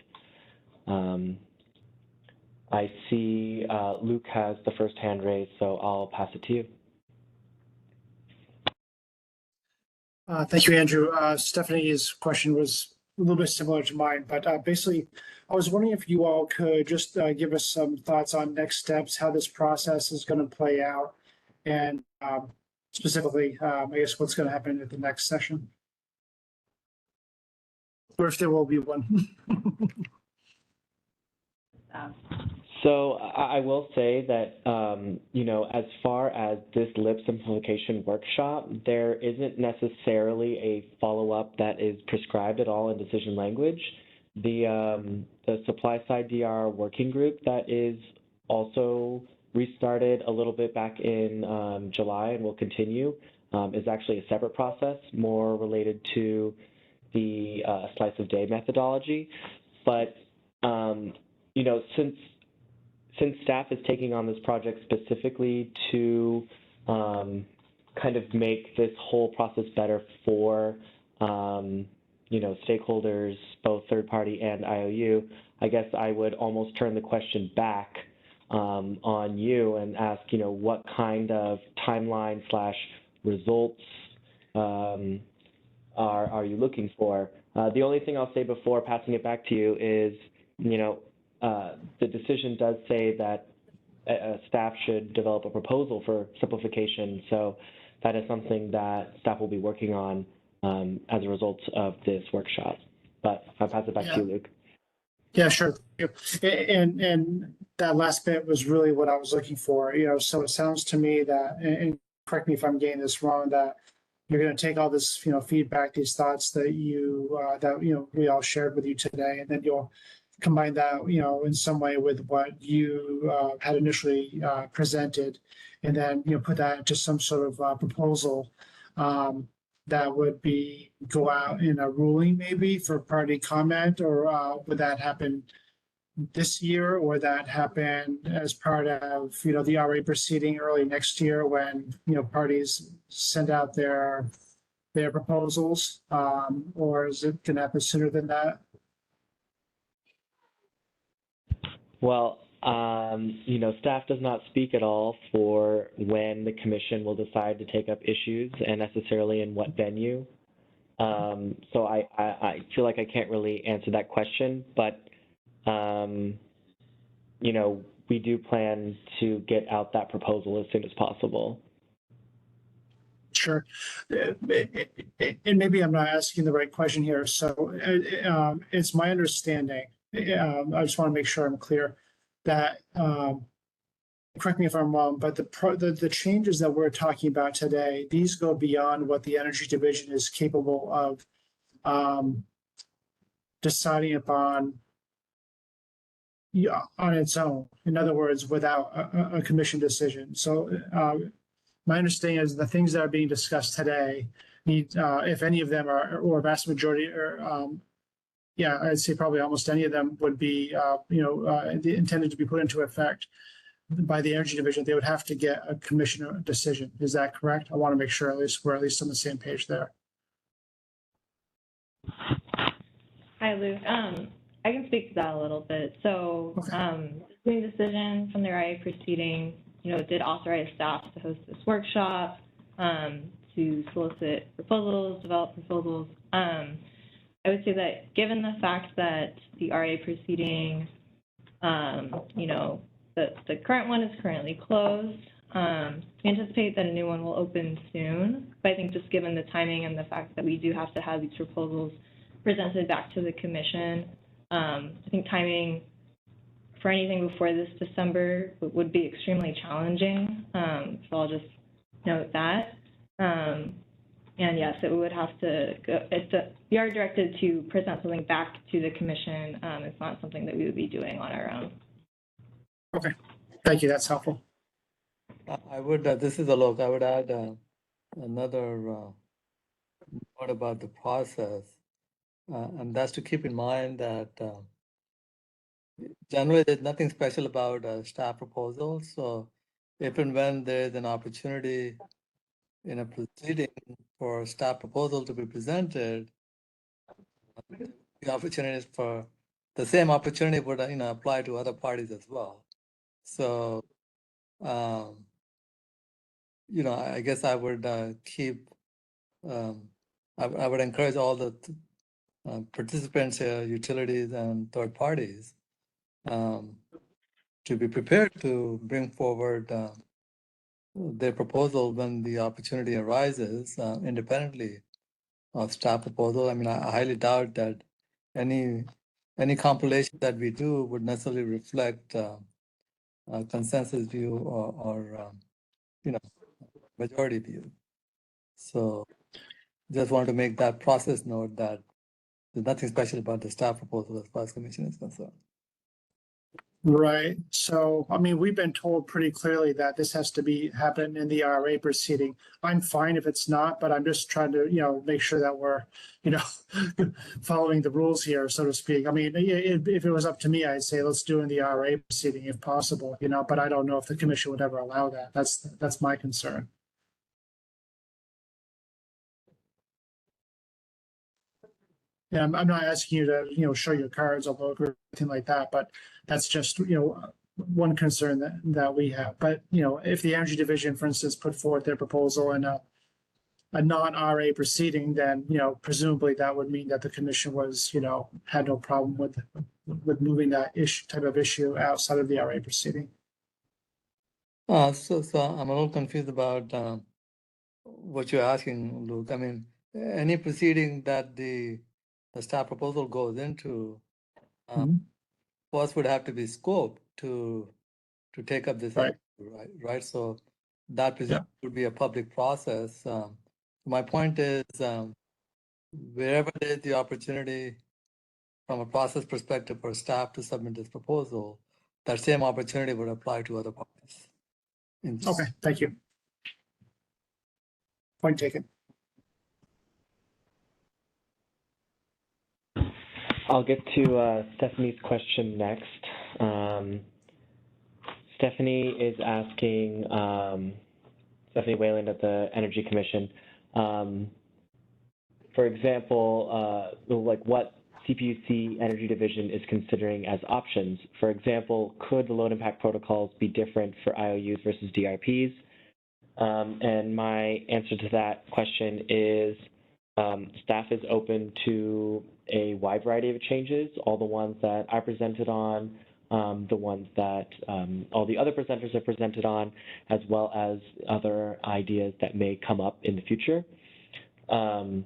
I see Luke has the first hand raised, so I'll pass it to you. Thank you, Andrew. Stephanie's question was a little bit similar to mine, but basically, I was wondering if you all could just give us some thoughts on next steps, how this process is going to play out, and specifically, I guess, what's going to happen at the next session, or if there will be one. So I will say that, you know, as far as this LIP simplification workshop, there isn't necessarily a follow-up that is prescribed at all in decision language. The supply side DR working group that is also restarted a little bit back in July and will continue is actually a separate process, more related to the slice of day methodology. But, you know, since staff is taking on this project specifically to kind of make this whole process better for, you know, stakeholders, both third party and IOU, I guess I would almost turn the question back on you and ask, you know, what kind of timeline / results are you looking for? The only thing I'll say before passing it back to you is, you know, the decision does say that staff should develop a proposal for simplification, so that is something that staff will be working on as a result of this workshop. But I'll pass it back to you, Luke. Yeah, sure. And that last bit was really what I was looking for. You know, so it sounds to me that, and correct me if I'm getting this wrong, that you're going to take all this, you know, feedback, these thoughts that you we all shared with you today, and then you'll combine that, you know, in some way with what you had initially presented, and then, you know, put that into some sort of proposal that would go out in a ruling maybe for party comment, or would that happen this year, or that happen as part of, you know, the RA proceeding early next year when, you know, parties send out their proposals, or is it going to happen sooner than that? Well, you know, staff does not speak at all for when the commission will decide to take up issues and necessarily in what venue. So I feel like I can't really answer that question, but, you know, we do plan to get out that proposal as soon as possible. Sure. And maybe I'm not asking the right question here. So it's my understanding, I just want to make sure I'm clear, that, correct me if I'm wrong, but the changes that we're talking about today, these go beyond what the Energy Division is capable of deciding upon on its own. In other words, without a commission decision. So my understanding is the things that are being discussed today need, if any of them are, or a vast majority, or yeah, I'd say probably almost any of them would be, you know, intended to be put into effect by the Energy Division. They would have to get a commissioner decision. Is that correct? I want to make sure at least we're at least on the same page there. Hi, Luke. I can speak to that a little bit. So, the decision from the RIA proceeding, you know, did authorize staff to host this workshop, to solicit proposals, develop proposals. I would say that given the fact that the RA proceeding, you know, the current one is currently closed, We anticipate that a new one will open soon, but I think just given the timing and the fact that we do have to have these proposals presented back to the commission, I think timing for anything before this December would be extremely challenging. So I'll just note that. And yes, it would have to go, we are directed to present something back to the commission. It's not something that we would be doing on our own. Okay, thank you, that's helpful. I would, this is Alok, I would add another note about the process. And that's to keep in mind that generally there's nothing special about staff proposals. So if and when there's an opportunity in a proceeding for staff proposal to be presented, the opportunities for the same opportunity would apply to other parties as well. So I guess I would keep I would encourage all the participants here, utilities and third parties, to be prepared to bring forward their proposal when the opportunity arises, independently of staff proposal. I mean, I highly doubt that any compilation that we do would necessarily reflect a consensus view or majority view. So just want to make that process note that there's nothing special about the staff proposal as far as commission is concerned. Right. So, I mean, we've been told pretty clearly that this has to be happen in the RA proceeding. I'm fine if it's not, but I'm just trying to, make sure that we're, following the rules here, so to speak. I mean, if it was up to me, I'd say let's do it in the RA proceeding if possible, but I don't know if the commission would ever allow that. That's my concern. Yeah, I'm not asking you to, show your cards or look or anything like that, but that's just, one concern that we have. But, if the Energy Division, for instance, put forth their proposal in a non-RA proceeding, then, presumably that would mean that the commission was, had no problem with moving that type of issue outside of the RA proceeding. So I'm a little confused about what you're asking, Luke. I mean, any proceeding that the staff proposal goes into, first would have to be scoped to take up this Right. issue, right? So that would be a public process. My point is, wherever there's the opportunity from a process perspective for staff to submit this proposal, that same opportunity would apply to other parties. Okay, thank you. Point taken. I'll get to Stephanie's question next. Stephanie is asking, Stephanie Wayland at the Energy Commission, for example, like what CPUC Energy Division is considering as options. For example, could the load impact protocols be different for IOUs versus DRPs? And my answer to that question is staff is open to a wide variety of changes, all the ones that I presented on, the ones that all the other presenters have presented on, as well as other ideas that may come up in the future. And,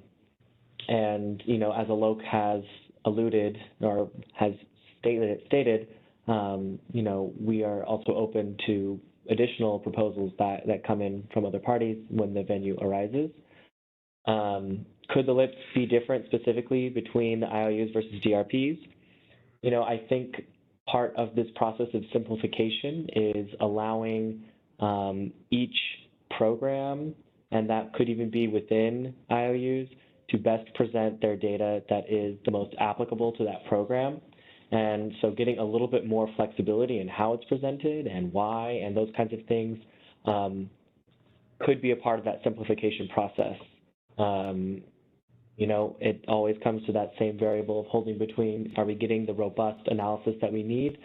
as Alok has alluded or has stated, we are also open to additional proposals that come in from other parties when the venue arises. Could the LIPs be different specifically between the IOUs versus DRPs? I think part of this process of simplification is allowing each program, and that could even be within IOUs, to best present their data that is the most applicable to that program. And so getting a little bit more flexibility in how it's presented and why and those kinds of things could be a part of that simplification process. It always comes to that same variable of holding between, are we getting the robust analysis that we need,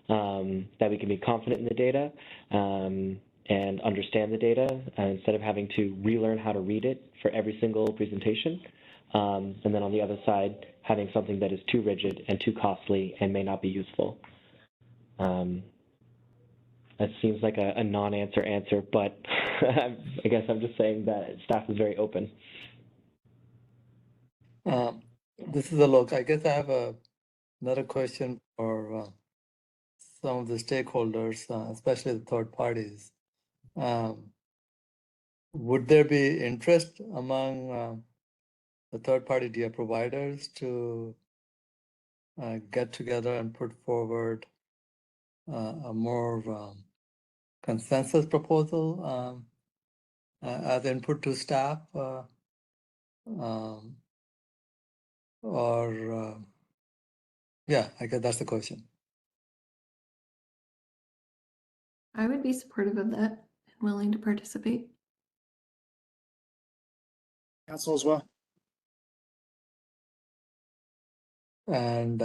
that we can be confident in the data and understand the data instead of having to relearn how to read it for every single presentation. And then on the other side, having something that is too rigid and too costly and may not be useful. That seems like a non-answer answer, but I guess I'm just saying that staff is very open. This is Alok. I guess I have another question for some of the stakeholders, especially the third parties. Would there be interest among the third-party DR providers to get together and put forward a more consensus proposal as input to staff, yeah, I guess that's the question. I would be supportive of that and willing to participate. Council as well. And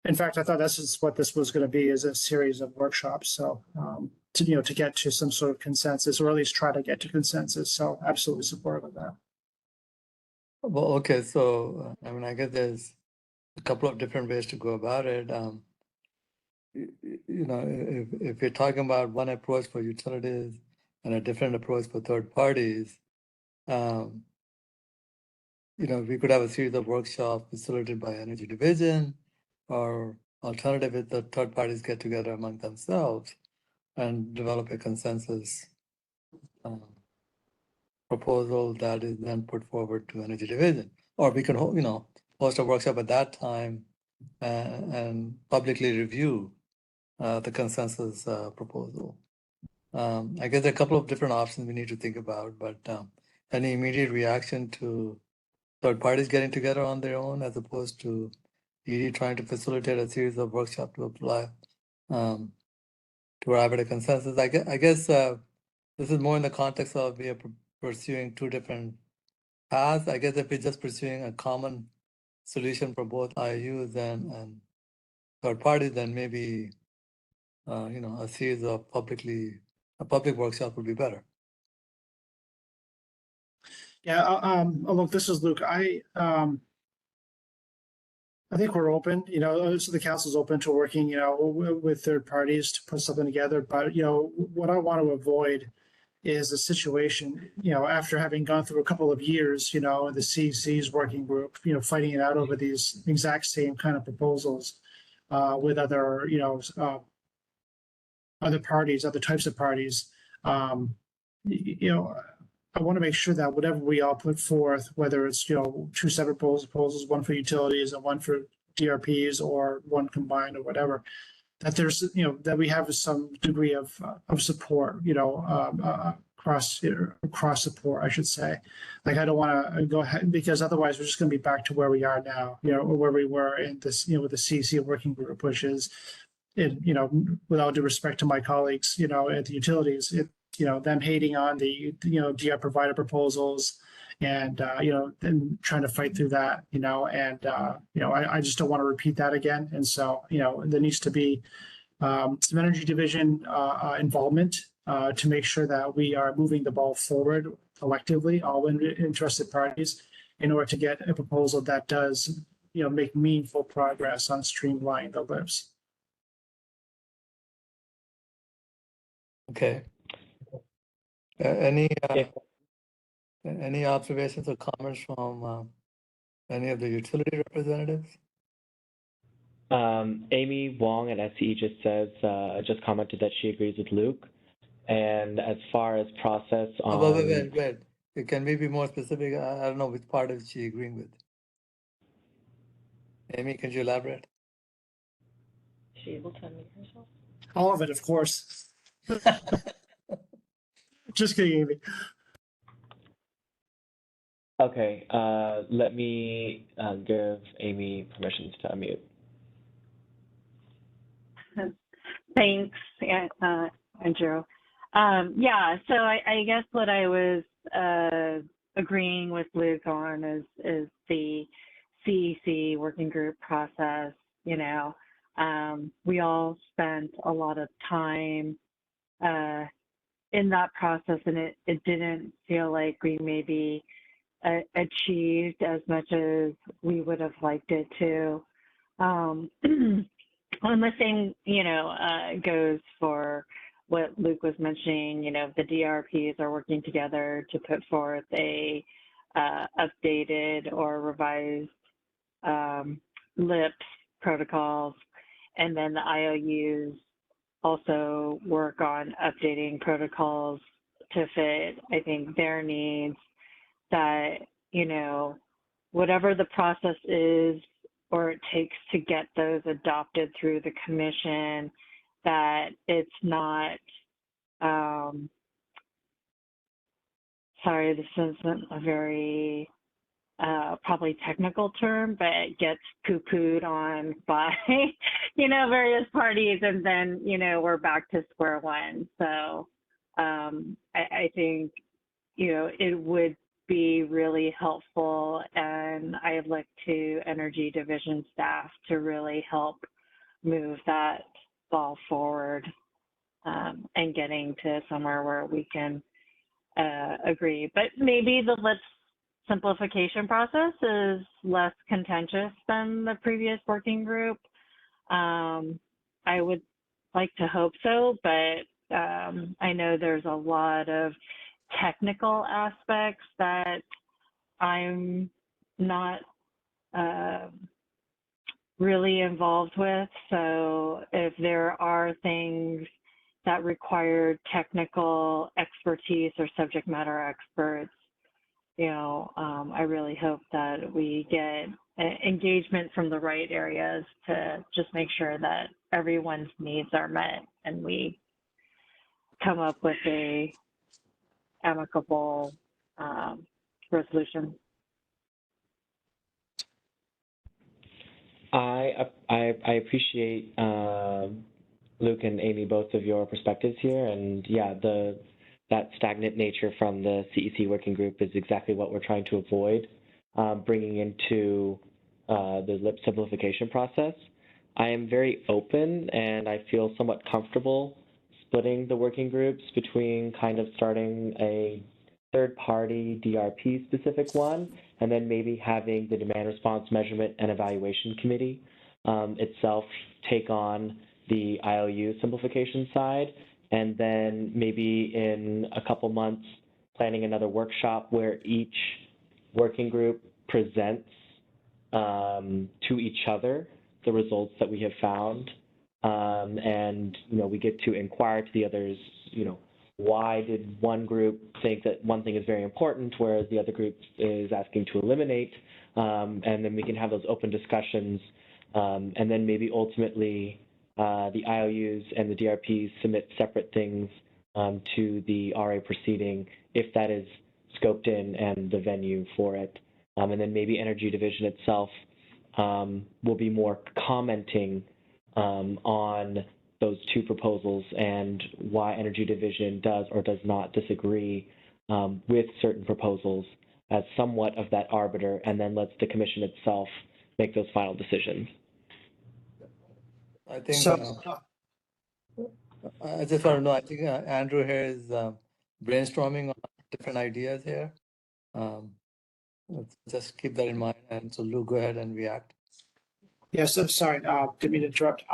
in fact, I thought this is what this was going to be, is a series of workshops. So to get to some sort of consensus, or at least try to get to consensus. So absolutely supportive of that. well, okay, so I mean, I guess there's a couple of different ways to go about it. You know, if you're talking about one approach for utilities and a different approach for third parties, you know, we could have a series of workshops facilitated by Energy Division, or alternative if the third parties get together among themselves and develop a consensus proposal that is then put forward to Energy Division. Or we can, you know, host a workshop at that time and publicly review the consensus proposal. I guess there are a couple of different options we need to think about, but any immediate reaction to third parties getting together on their own, as opposed to ED trying to facilitate a series of workshops to apply to arrive at a consensus. I guess this is more in the context of we are pursuing two different paths. I guess if we're just pursuing a common solution for both IUs and third parties, then maybe you know, a series of a public workshop would be better. Yeah, look, this is Luke. I think we're open, you know, so the council's open to working, you know, with third parties to put something together. But, you know, what I want to avoid is a situation, you know, after having gone through a couple of years, you know, in the CEC's working group, you know, fighting it out over these exact same kind of proposals with other, you know, other parties, other types of parties. You know, I want to make sure that whatever we all put forth, whether it's, you know, two separate proposals, one for utilities and one for DRPs, or one combined or whatever, that there's, you know, that we have some degree of support, you know, cross support, I should say. Like, I don't want to go ahead, because otherwise we're just going to be back to where we are now, you know, or where we were in this, you know, with the CEC working group, which is, you know, without due respect to my colleagues, you know, at the utilities, you know, them hating on the, you know, DR provider proposals, and, you know, then trying to fight through that, you know, and, you know, I just don't want to repeat that again. And so, you know, there needs to be some Energy Division involvement to make sure that we are moving the ball forward collectively, all interested parties, in order to get a proposal that does, you know, make meaningful progress on streamlining the lifts. Okay. Any observations or comments from any of the utility representatives? Amy Wong at SCE just commented that she agrees with Luke. And as far as process on... Wait. Can we be more specific? I don't know which part is she agreeing with. Amy, can you elaborate? Is she able to unmute herself? All of it, of course. Just kidding, Amy. Okay, let me give Amy permissions to unmute. Thanks, Andrew. Yeah, so I guess what I was agreeing with Luke on is the CEC working group process. You know, we all spent a lot of time in that process, and it didn't feel like we maybe achieved as much as we would have liked it to. And the same, goes for what Luke was mentioning. The DRPs are working together to put forth a updated or revised LIPS protocols, and then the IOUs also work on updating protocols to fit, I think, their needs. That, whatever the process is or it takes to get those adopted through the commission, that it's not, sorry, this isn't a very probably technical term, but it gets poo-pooed on by, various parties, and then, we're back to square one. So I think, it would be really helpful, and I look to Energy Division staff to really help move that ball forward, and getting to somewhere where we can agree. But maybe the LIPS simplification process is less contentious than the previous working group. I would like to hope so, but I know there's a lot of technical aspects that I'm not really involved with. So if there are things that require technical expertise or subject matter experts, I really hope that we get engagement from the right areas to just make sure that everyone's needs are met and we come up with a amicable resolution. I appreciate Luke and Amy, both of your perspectives here, and yeah, that stagnant nature from the CEC working group is exactly what we're trying to avoid, bringing into the LIP simplification process. I am very open, and I feel somewhat comfortable splitting the working groups between kind of starting a third-party DRP specific one, and then maybe having the demand response measurement and evaluation committee itself take on the IOU simplification side, and then maybe in a couple months planning another workshop where each working group presents to each other the results that we have found, and we get to inquire to the others, why did one group think that one thing is very important, whereas the other group is asking to eliminate, and then we can have those open discussions, and then maybe ultimately the IOUs and the DRPs submit separate things to the RA proceeding if that is scoped in and the venue for it. And then maybe Energy Division itself will be more commenting on those two proposals and why Energy Division does or does not disagree with certain proposals as somewhat of that arbiter, and then lets the commission itself make those final decisions. I think, I just want to know, I think Andrew here is brainstorming on different ideas here. Let's just keep that in mind. And so Lou, go ahead and react. Yes, I'm sorry, didn't mean to interrupt.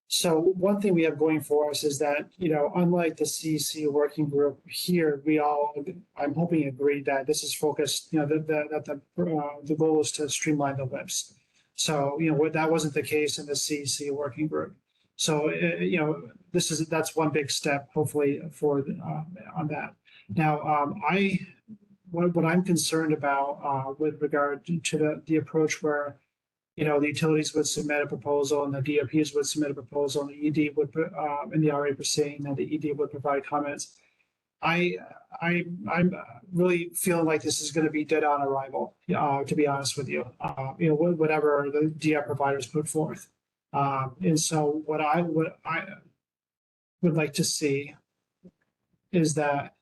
So one thing we have going for us is that, unlike the CEC working group here, we all, I'm hoping, agree that this is focused, that the goal is to streamline the LIPS. So, that wasn't the case in the CEC working group. So, that's one big step, hopefully, on that. Now, what I'm concerned about with regard to the approach where, the utilities would submit a proposal and the DRPs would submit a proposal and the ED would put in the RA proceeding and the ED would provide comments. I'm really feeling like this is going to be dead on arrival, to be honest with you. Whatever the DR providers put forth. And so what I would like to see is that,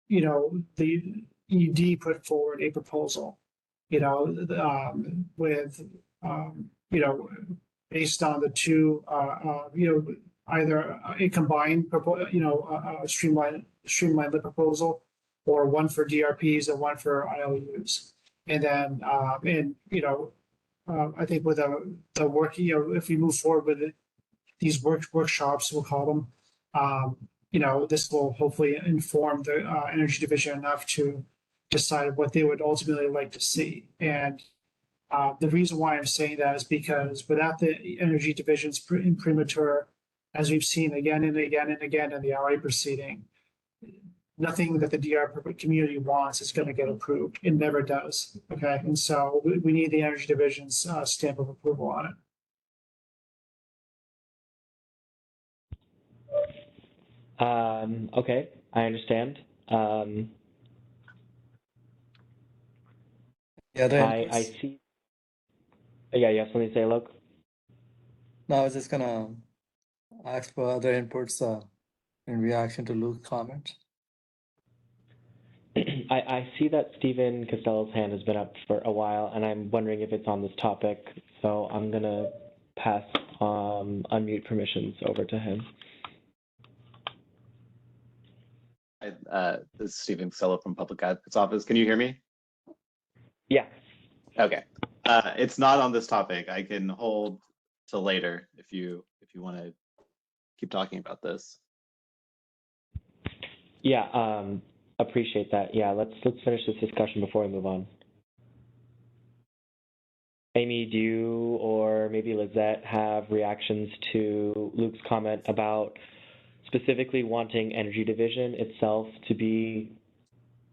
the ED put forward a proposal, with, based on the two, either a combined, streamlined the proposal, or one for DRPs and one for IOUs. And then, I think with the work, if we move forward with it, these workshops, we'll call them, this will hopefully inform the Energy Division enough to decide what they would ultimately like to see. And the reason why I'm saying that is because without the Energy Division's imprimatur, as we've seen again and again and again in the RA proceeding, nothing that the DR community wants is going to get approved. It never does. Okay. And so we need the Energy Division's stamp of approval on it. Okay, I understand. I see. Yeah, you have something to say, Luke? No, I was just gonna ask for other inputs in reaction to Luke's comment. I see that Stephen Costello's hand has been up for a while, and I'm wondering if it's on this topic. So I'm gonna pass unmute permissions over to him. This is Stephen Costello from Public Advocate's Office. Can you hear me? Yeah. Okay. It's not on this topic. I can hold till later if you want to keep talking about this. Yeah, appreciate that. Yeah, let's finish this discussion before we move on. Amy, do you or maybe Lizette have reactions to Luke's comment about specifically wanting Energy Division itself to be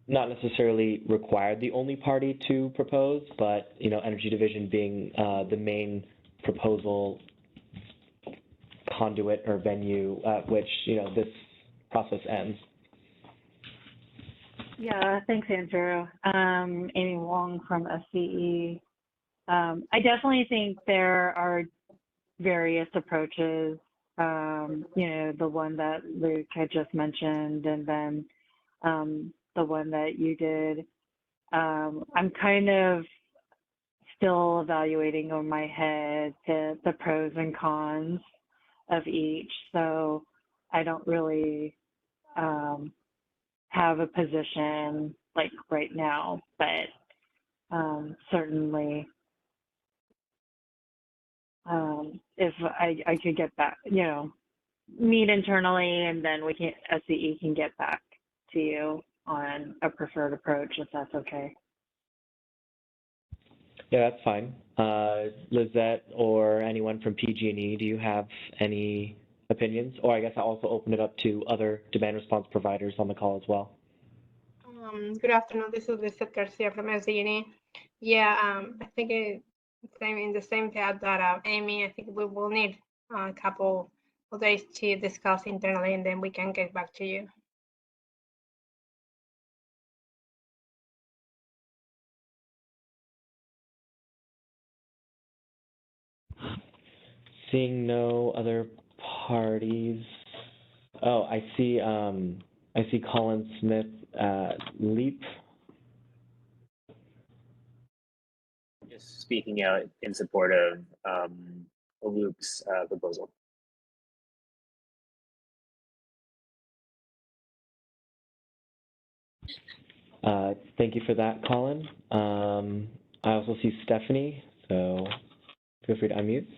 not necessarily required the only party to propose, but Energy Division being the main proposal conduit or venue at which this process ends? Yeah, thanks, Andrew. Amy Wong from SCE. I definitely think there are various approaches. The one that Luke had just mentioned, and then the one that you did. I'm kind of still evaluating on my head the pros and cons of each, so I don't really have a position like right now, but certainly if I could get back, meet internally, and then SCE can get back to you on a preferred approach, if that's okay. Yeah, that's fine. Lizette or anyone from PG&E, do you have any opinions? Or I guess I'll also open it up to other demand response providers on the call as well. Good afternoon. This is Lizette Garcia from SDNE. Yeah, I think in the same path that Amy, I think we will need a couple of days to discuss internally, and then we can get back to you. Seeing no other parties. Oh, I see Colin Smith Leap. Just speaking out in support of Luke's proposal. Thank you for that, Colin. I also see Stephanie, so feel free to unmute.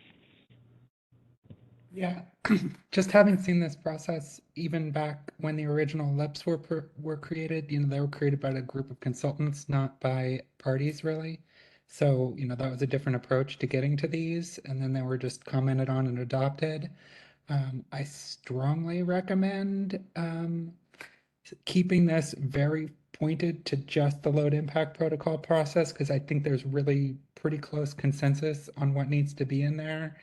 Yeah, just having seen this process, even back when the original LEPs were created, they were created by a group of consultants, not by parties really. So, that was a different approach to getting to these, and then they were just commented on and adopted. I strongly recommend keeping this very pointed to just the load impact protocol process, because I think there's really pretty close consensus on what needs to be in there.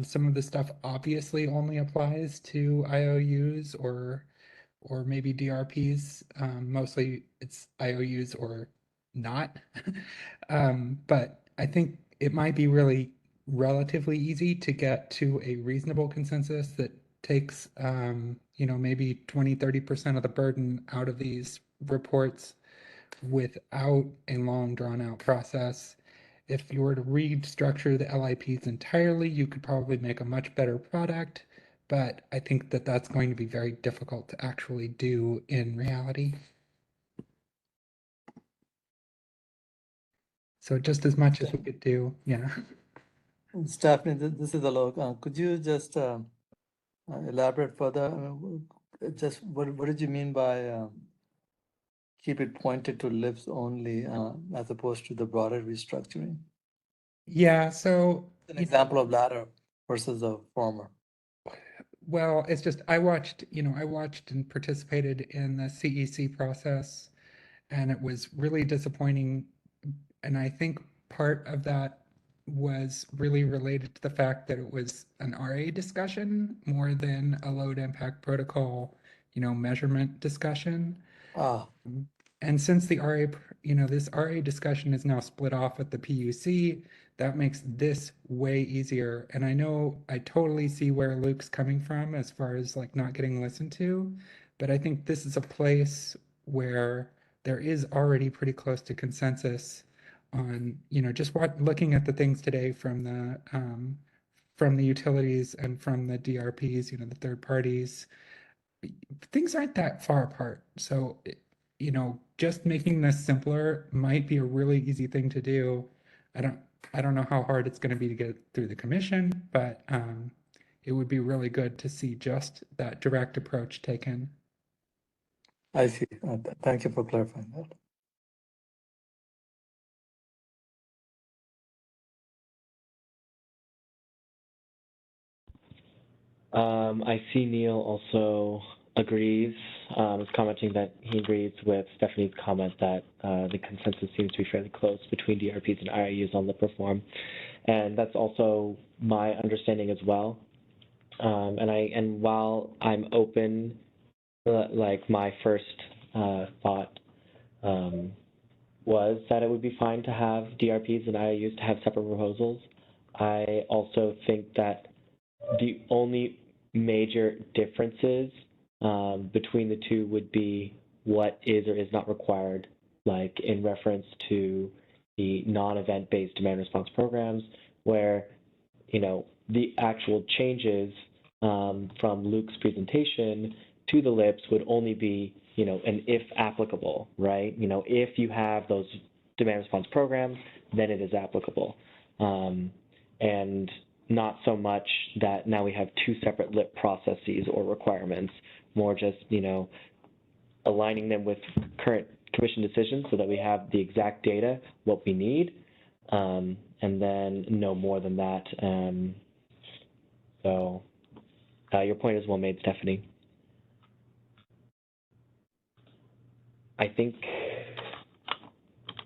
Some of the stuff obviously only applies to IOUs or maybe DRPs. Mostly it's IOUs or not. But I think it might be really relatively easy to get to a reasonable consensus that takes maybe 20-30% of the burden out of these reports without a long drawn out process. If you were to restructure the LIPs entirely, you could probably make a much better product, but I think that that's going to be very difficult to actually do in reality. So just as much as we could do, yeah. Stephanie, this is Alok. Could you just elaborate further? Just what did you mean by keep it pointed to lips only as opposed to the broader restructuring? Yeah, so An example of latter versus the former. well, it's just I watched and participated in the CEC process, and it was really disappointing. And I think part of that was really related to the fact that it was an RA discussion more than a load impact protocol, measurement discussion. And since the RA, this RA discussion is now split off at the PUC, that makes this way easier. And I know I totally see where Luke's coming from as far as like not getting listened to, but I think this is a place where there is already pretty close to consensus on, just looking at the things today from the utilities and from the DRPs, the third parties, things aren't that far apart. So, just making this simpler might be a really easy thing to do. I don't know how hard it's going to be to get through the commission, but it would be really good to see just that direct approach taken. I see. Thank you for clarifying that. I see Neil also agrees, is commenting that he agrees with Stephanie's comment that the consensus seems to be fairly close between DRPs and IRUs on lip reform. And that's also my understanding as well. And while I'm open, like my first thought was that it would be fine to have DRPs and IRUs to have separate proposals, I also think that the only major differences between the two would be what is or is not required, like in reference to the non-event based demand response programs, where, the actual changes from Luke's presentation to the LIPS would only be, an if applicable, right? If you have those demand response programs, then it is applicable. And not so much that now we have two separate LIP processes or requirements, more just, aligning them with current commission decisions so that we have the exact data, what we need, and then no more than that. So your point is well made, Stephanie. I think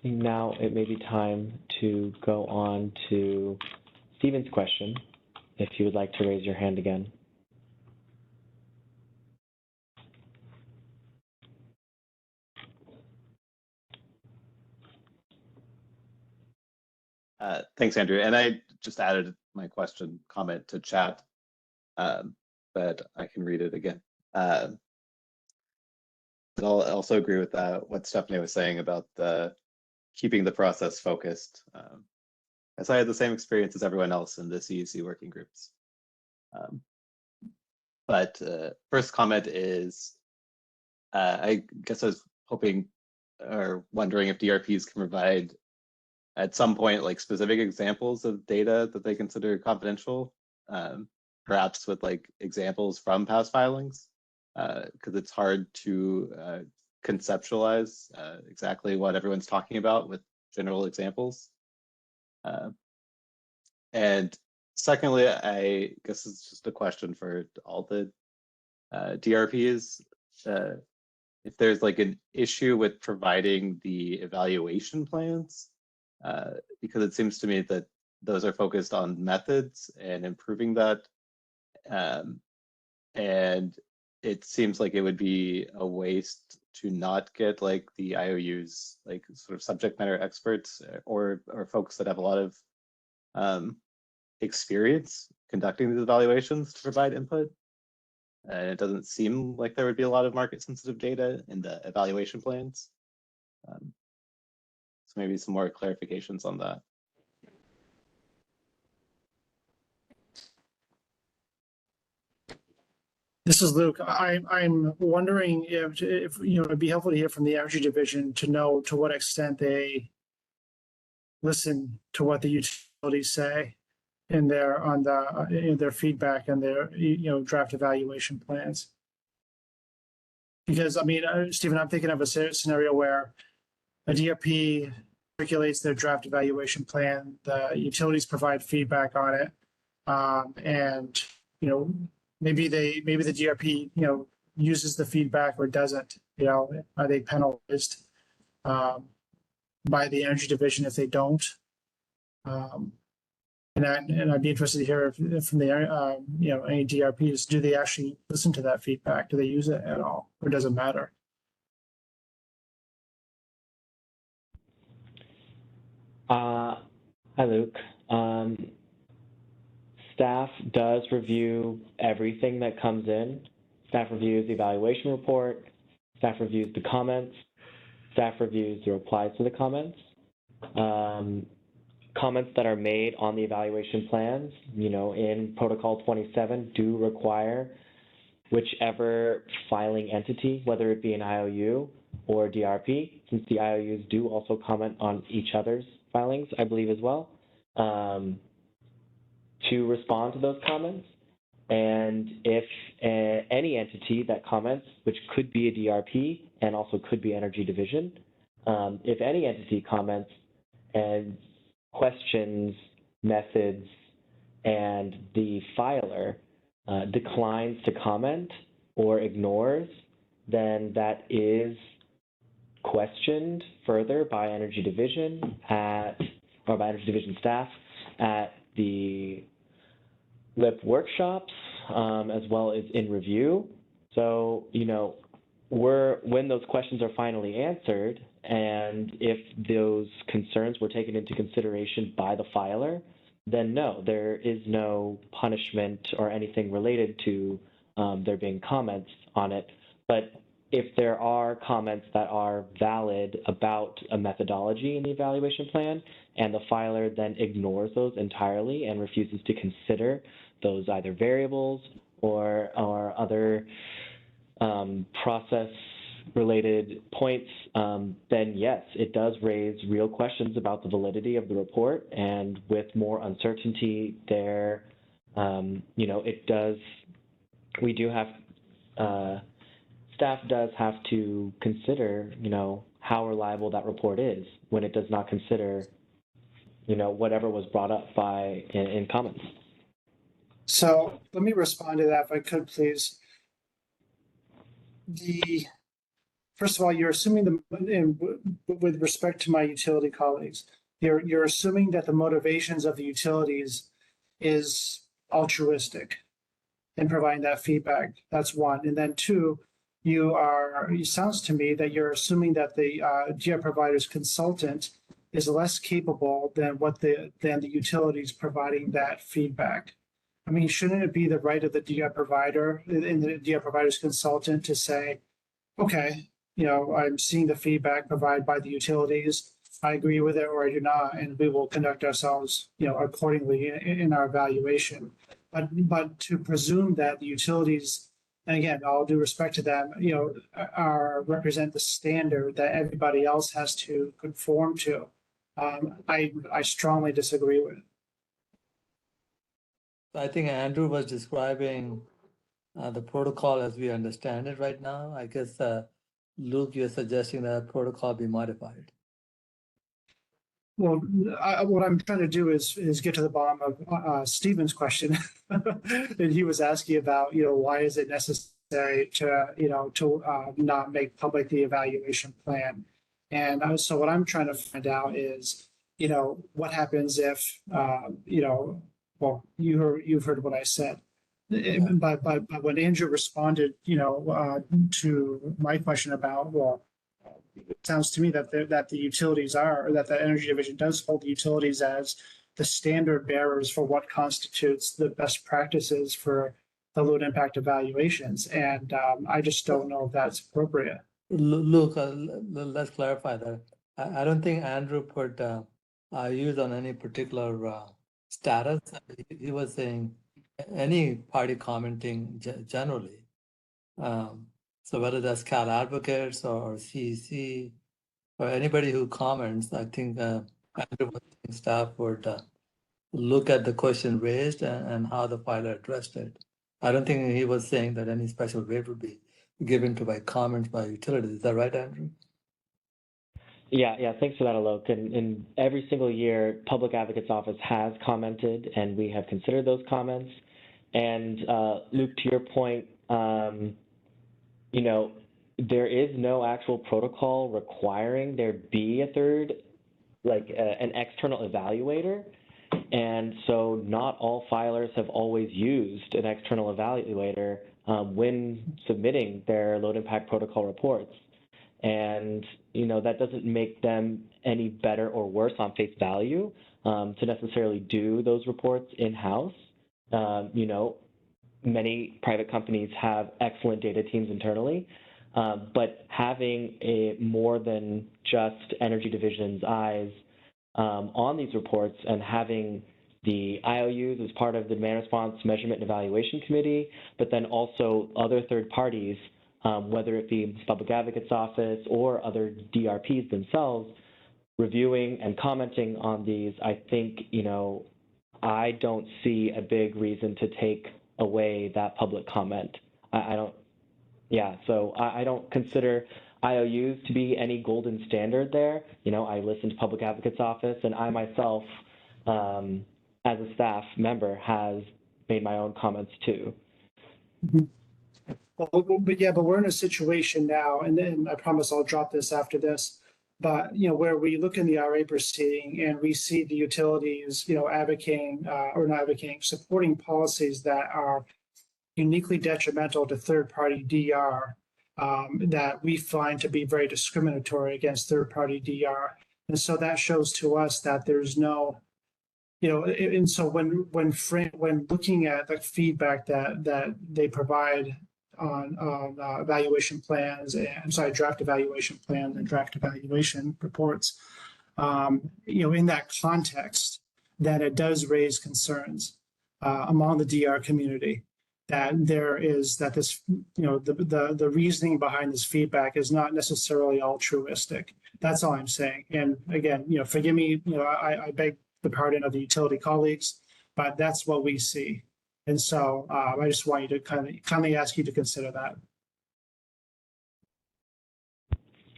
now it may be time to go on to Stephen's question, if you would like to raise your hand again. Thanks, Andrew. And I just added my comment to chat, but I can read it again. But I'll also agree with what Stephanie was saying about keeping the process focused. As I had the same experience as everyone else in the CEC working groups. But first comment is, I guess I was hoping or wondering if DRPs can provide at some point like specific examples of data that they consider confidential, perhaps with like examples from past filings, because it's hard to conceptualize exactly what everyone's talking about with general examples. And secondly, I guess it's just a question for all the DRPs. If there's like an issue with providing the evaluation plans, because it seems to me that those are focused on methods and improving that. And it seems like it would be a waste to not get like the IOUs, like sort of subject matter experts or folks that have a lot of experience conducting these evaluations to provide input. And it doesn't seem like there would be a lot of market sensitive data in the evaluation plans. So maybe some more clarifications on that. This is Luke. I'm wondering if it'd be helpful to hear from the energy division to know to what extent they listen to what the utilities say in their in their feedback and their draft evaluation plans. Because I mean, Stephen, I'm thinking of a scenario where a DRP circulates their draft evaluation plan, the utilities provide feedback on it, and maybe the DRP uses the feedback or doesn't. Are they penalized by the energy division if they don't? And I'd be interested to hear from the any DRPs, do they actually listen to that feedback? Do they use it at all, or does it matter? Hi, Luke. Staff does review everything that comes in. Staff reviews the evaluation report. Staff reviews the comments. Staff reviews the replies to the comments. Comments that are made on the evaluation plans, in Protocol 27 do require whichever filing entity, whether it be an IOU or DRP, since the IOUs do also comment on each other's filings, I believe as well, to respond to those comments. And if any entity that comments, which could be a DRP and also could be Energy Division, if any entity comments and questions methods and the filer declines to comment or ignores, then that is questioned further by Energy Division or by Energy Division staff at the LIP workshops, as well as in review. So, when those questions are finally answered, and if those concerns were taken into consideration by the filer, then no, there is no punishment or anything related to there being comments on it. But if there are comments that are valid about a methodology in the evaluation plan, and the filer then ignores those entirely and refuses to consider those either variables or other process-related points, then yes, it does raise real questions about the validity of the report, and with more uncertainty there, it does, we do have, staff does have to consider, how reliable that report is when it does not consider, whatever was brought up in comments. So let me respond to that if I could, please. First of all, you're assuming with respect to my utility colleagues, you're assuming that the motivations of the utilities is altruistic in providing that feedback. That's one. And then two, it sounds to me that you're assuming that the GI provider's consultant is less capable than the utilities providing that feedback. I mean, shouldn't it be the right of the DI provider and the DI provider's consultant to say, okay, I'm seeing the feedback provided by the utilities. I agree with it or I do not, and we will conduct ourselves, accordingly in our evaluation. But to presume that the utilities, and again, all due respect to them, represent the standard that everybody else has to conform to, I strongly disagree with. I think Andrew was describing the protocol as we understand it right now. I guess, Luke, you're suggesting that protocol be modified. Well, what I'm trying to do is get to the bottom of Stephen's question. And he was asking about, why is it necessary to not make public the evaluation plan? And so what I'm trying to find out is, what happens if, well, you've heard what I said. Yeah. But when Andrew responded, to my question about, well, it sounds to me that the utilities are, or that the Energy Division does hold the utilities as the standard bearers for what constitutes the best practices for the load impact evaluations. And I just don't know if that's appropriate. Luke, let's clarify that. I don't think Andrew put IUs on any particular status. He was saying any party commenting generally. So whether that's Cal Advocates or CEC or anybody who comments, I think Andrew was saying staff would look at the question raised and how the filer addressed it. I don't think he was saying that any special weight would be given to by comments by utilities. Is that right, Andrew? Yeah, thanks for that, Alok. And every single year, Public Advocate's Office has commented, and we have considered those comments. And Luke, to your point, you know, there is no actual protocol requiring there be a third, like an external evaluator. And so not all filers have always used an external evaluator when submitting their load impact protocol reports. And, you know, that doesn't make them any better or worse on face value to necessarily do those reports in-house. You know, many private companies have excellent data teams internally, but having a more than just Energy Division's eyes on these reports and having the IOUs as part of the Demand Response Measurement and Evaluation Committee, but then also other third parties, whether it be the Public Advocate's Office or other DRPs themselves, reviewing and commenting on these, I think, you know, I don't see a big reason to take away that public comment. I don't consider IOUs to be any golden standard there. You know, I listen to Public Advocate's Office, and I myself, as a staff member, has made my own comments too. Mm-hmm. But we're in a situation now, and then I promise I'll drop this after this, but, you know, where we look in the RA proceeding and we see the utilities, you know, supporting policies that are uniquely detrimental to third-party DR, that we find to be very discriminatory against third-party DR. And so that shows to us that there's no, you know, and so when looking at the feedback that they provide on evaluation plans, draft evaluation plans and draft evaluation reports, you know, in that context, that it does raise concerns among the DR community, that this, you know, the reasoning behind this feedback is not necessarily altruistic. That's all I'm saying. And again, you know, forgive me, you know, I beg the pardon of the utility colleagues, but that's what we see. And so I just want you to kindly ask you to consider that.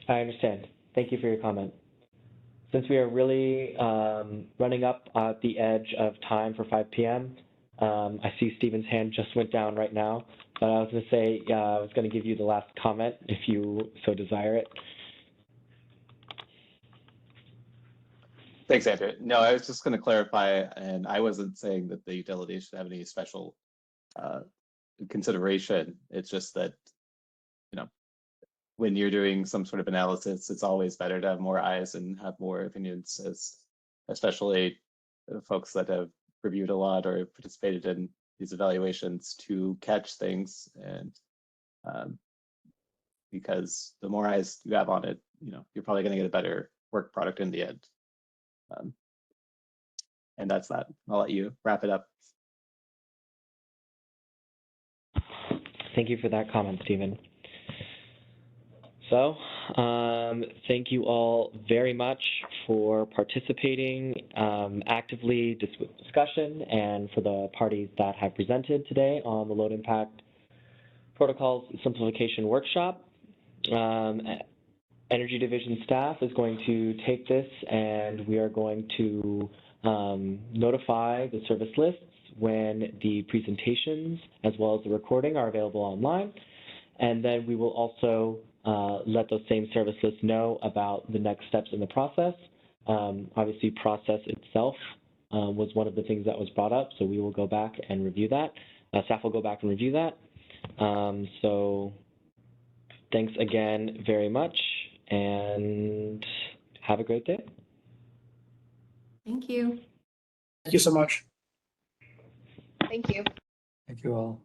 I understand. Thank you for your comment. Since we are really running up at the edge of time for 5 p.m., I see Stephen's hand just went down right now, but I was going to say, I was going to give you the last comment if you so desire it. Thanks, Andrew. No, I was just going to clarify, and I wasn't saying that the utility should have any special consideration. It's just that, you know, when you're doing some sort of analysis, it's always better to have more eyes and have more opinions, especially folks that have reviewed a lot or participated in these evaluations, to catch things. And because the more eyes you have on it, you know, you're probably going to get a better work product in the end. And that's that. I'll let you wrap it up. Thank you for that comment, Stephen. So, thank you all very much for participating actively with discussion, and for the parties that have presented today on the Load Impact Protocols Simplification Workshop. Energy Division staff is going to take this, and we are going to notify the service lists when the presentations as well as the recording are available online. And then we will also let those same service lists know about the next steps in the process. Obviously, process itself was one of the things that was brought up, so we will go back and review that. Staff will go back and review that. So thanks again very much, and have a great day. Thank you. Thank you so much. Thank you. Thank you all.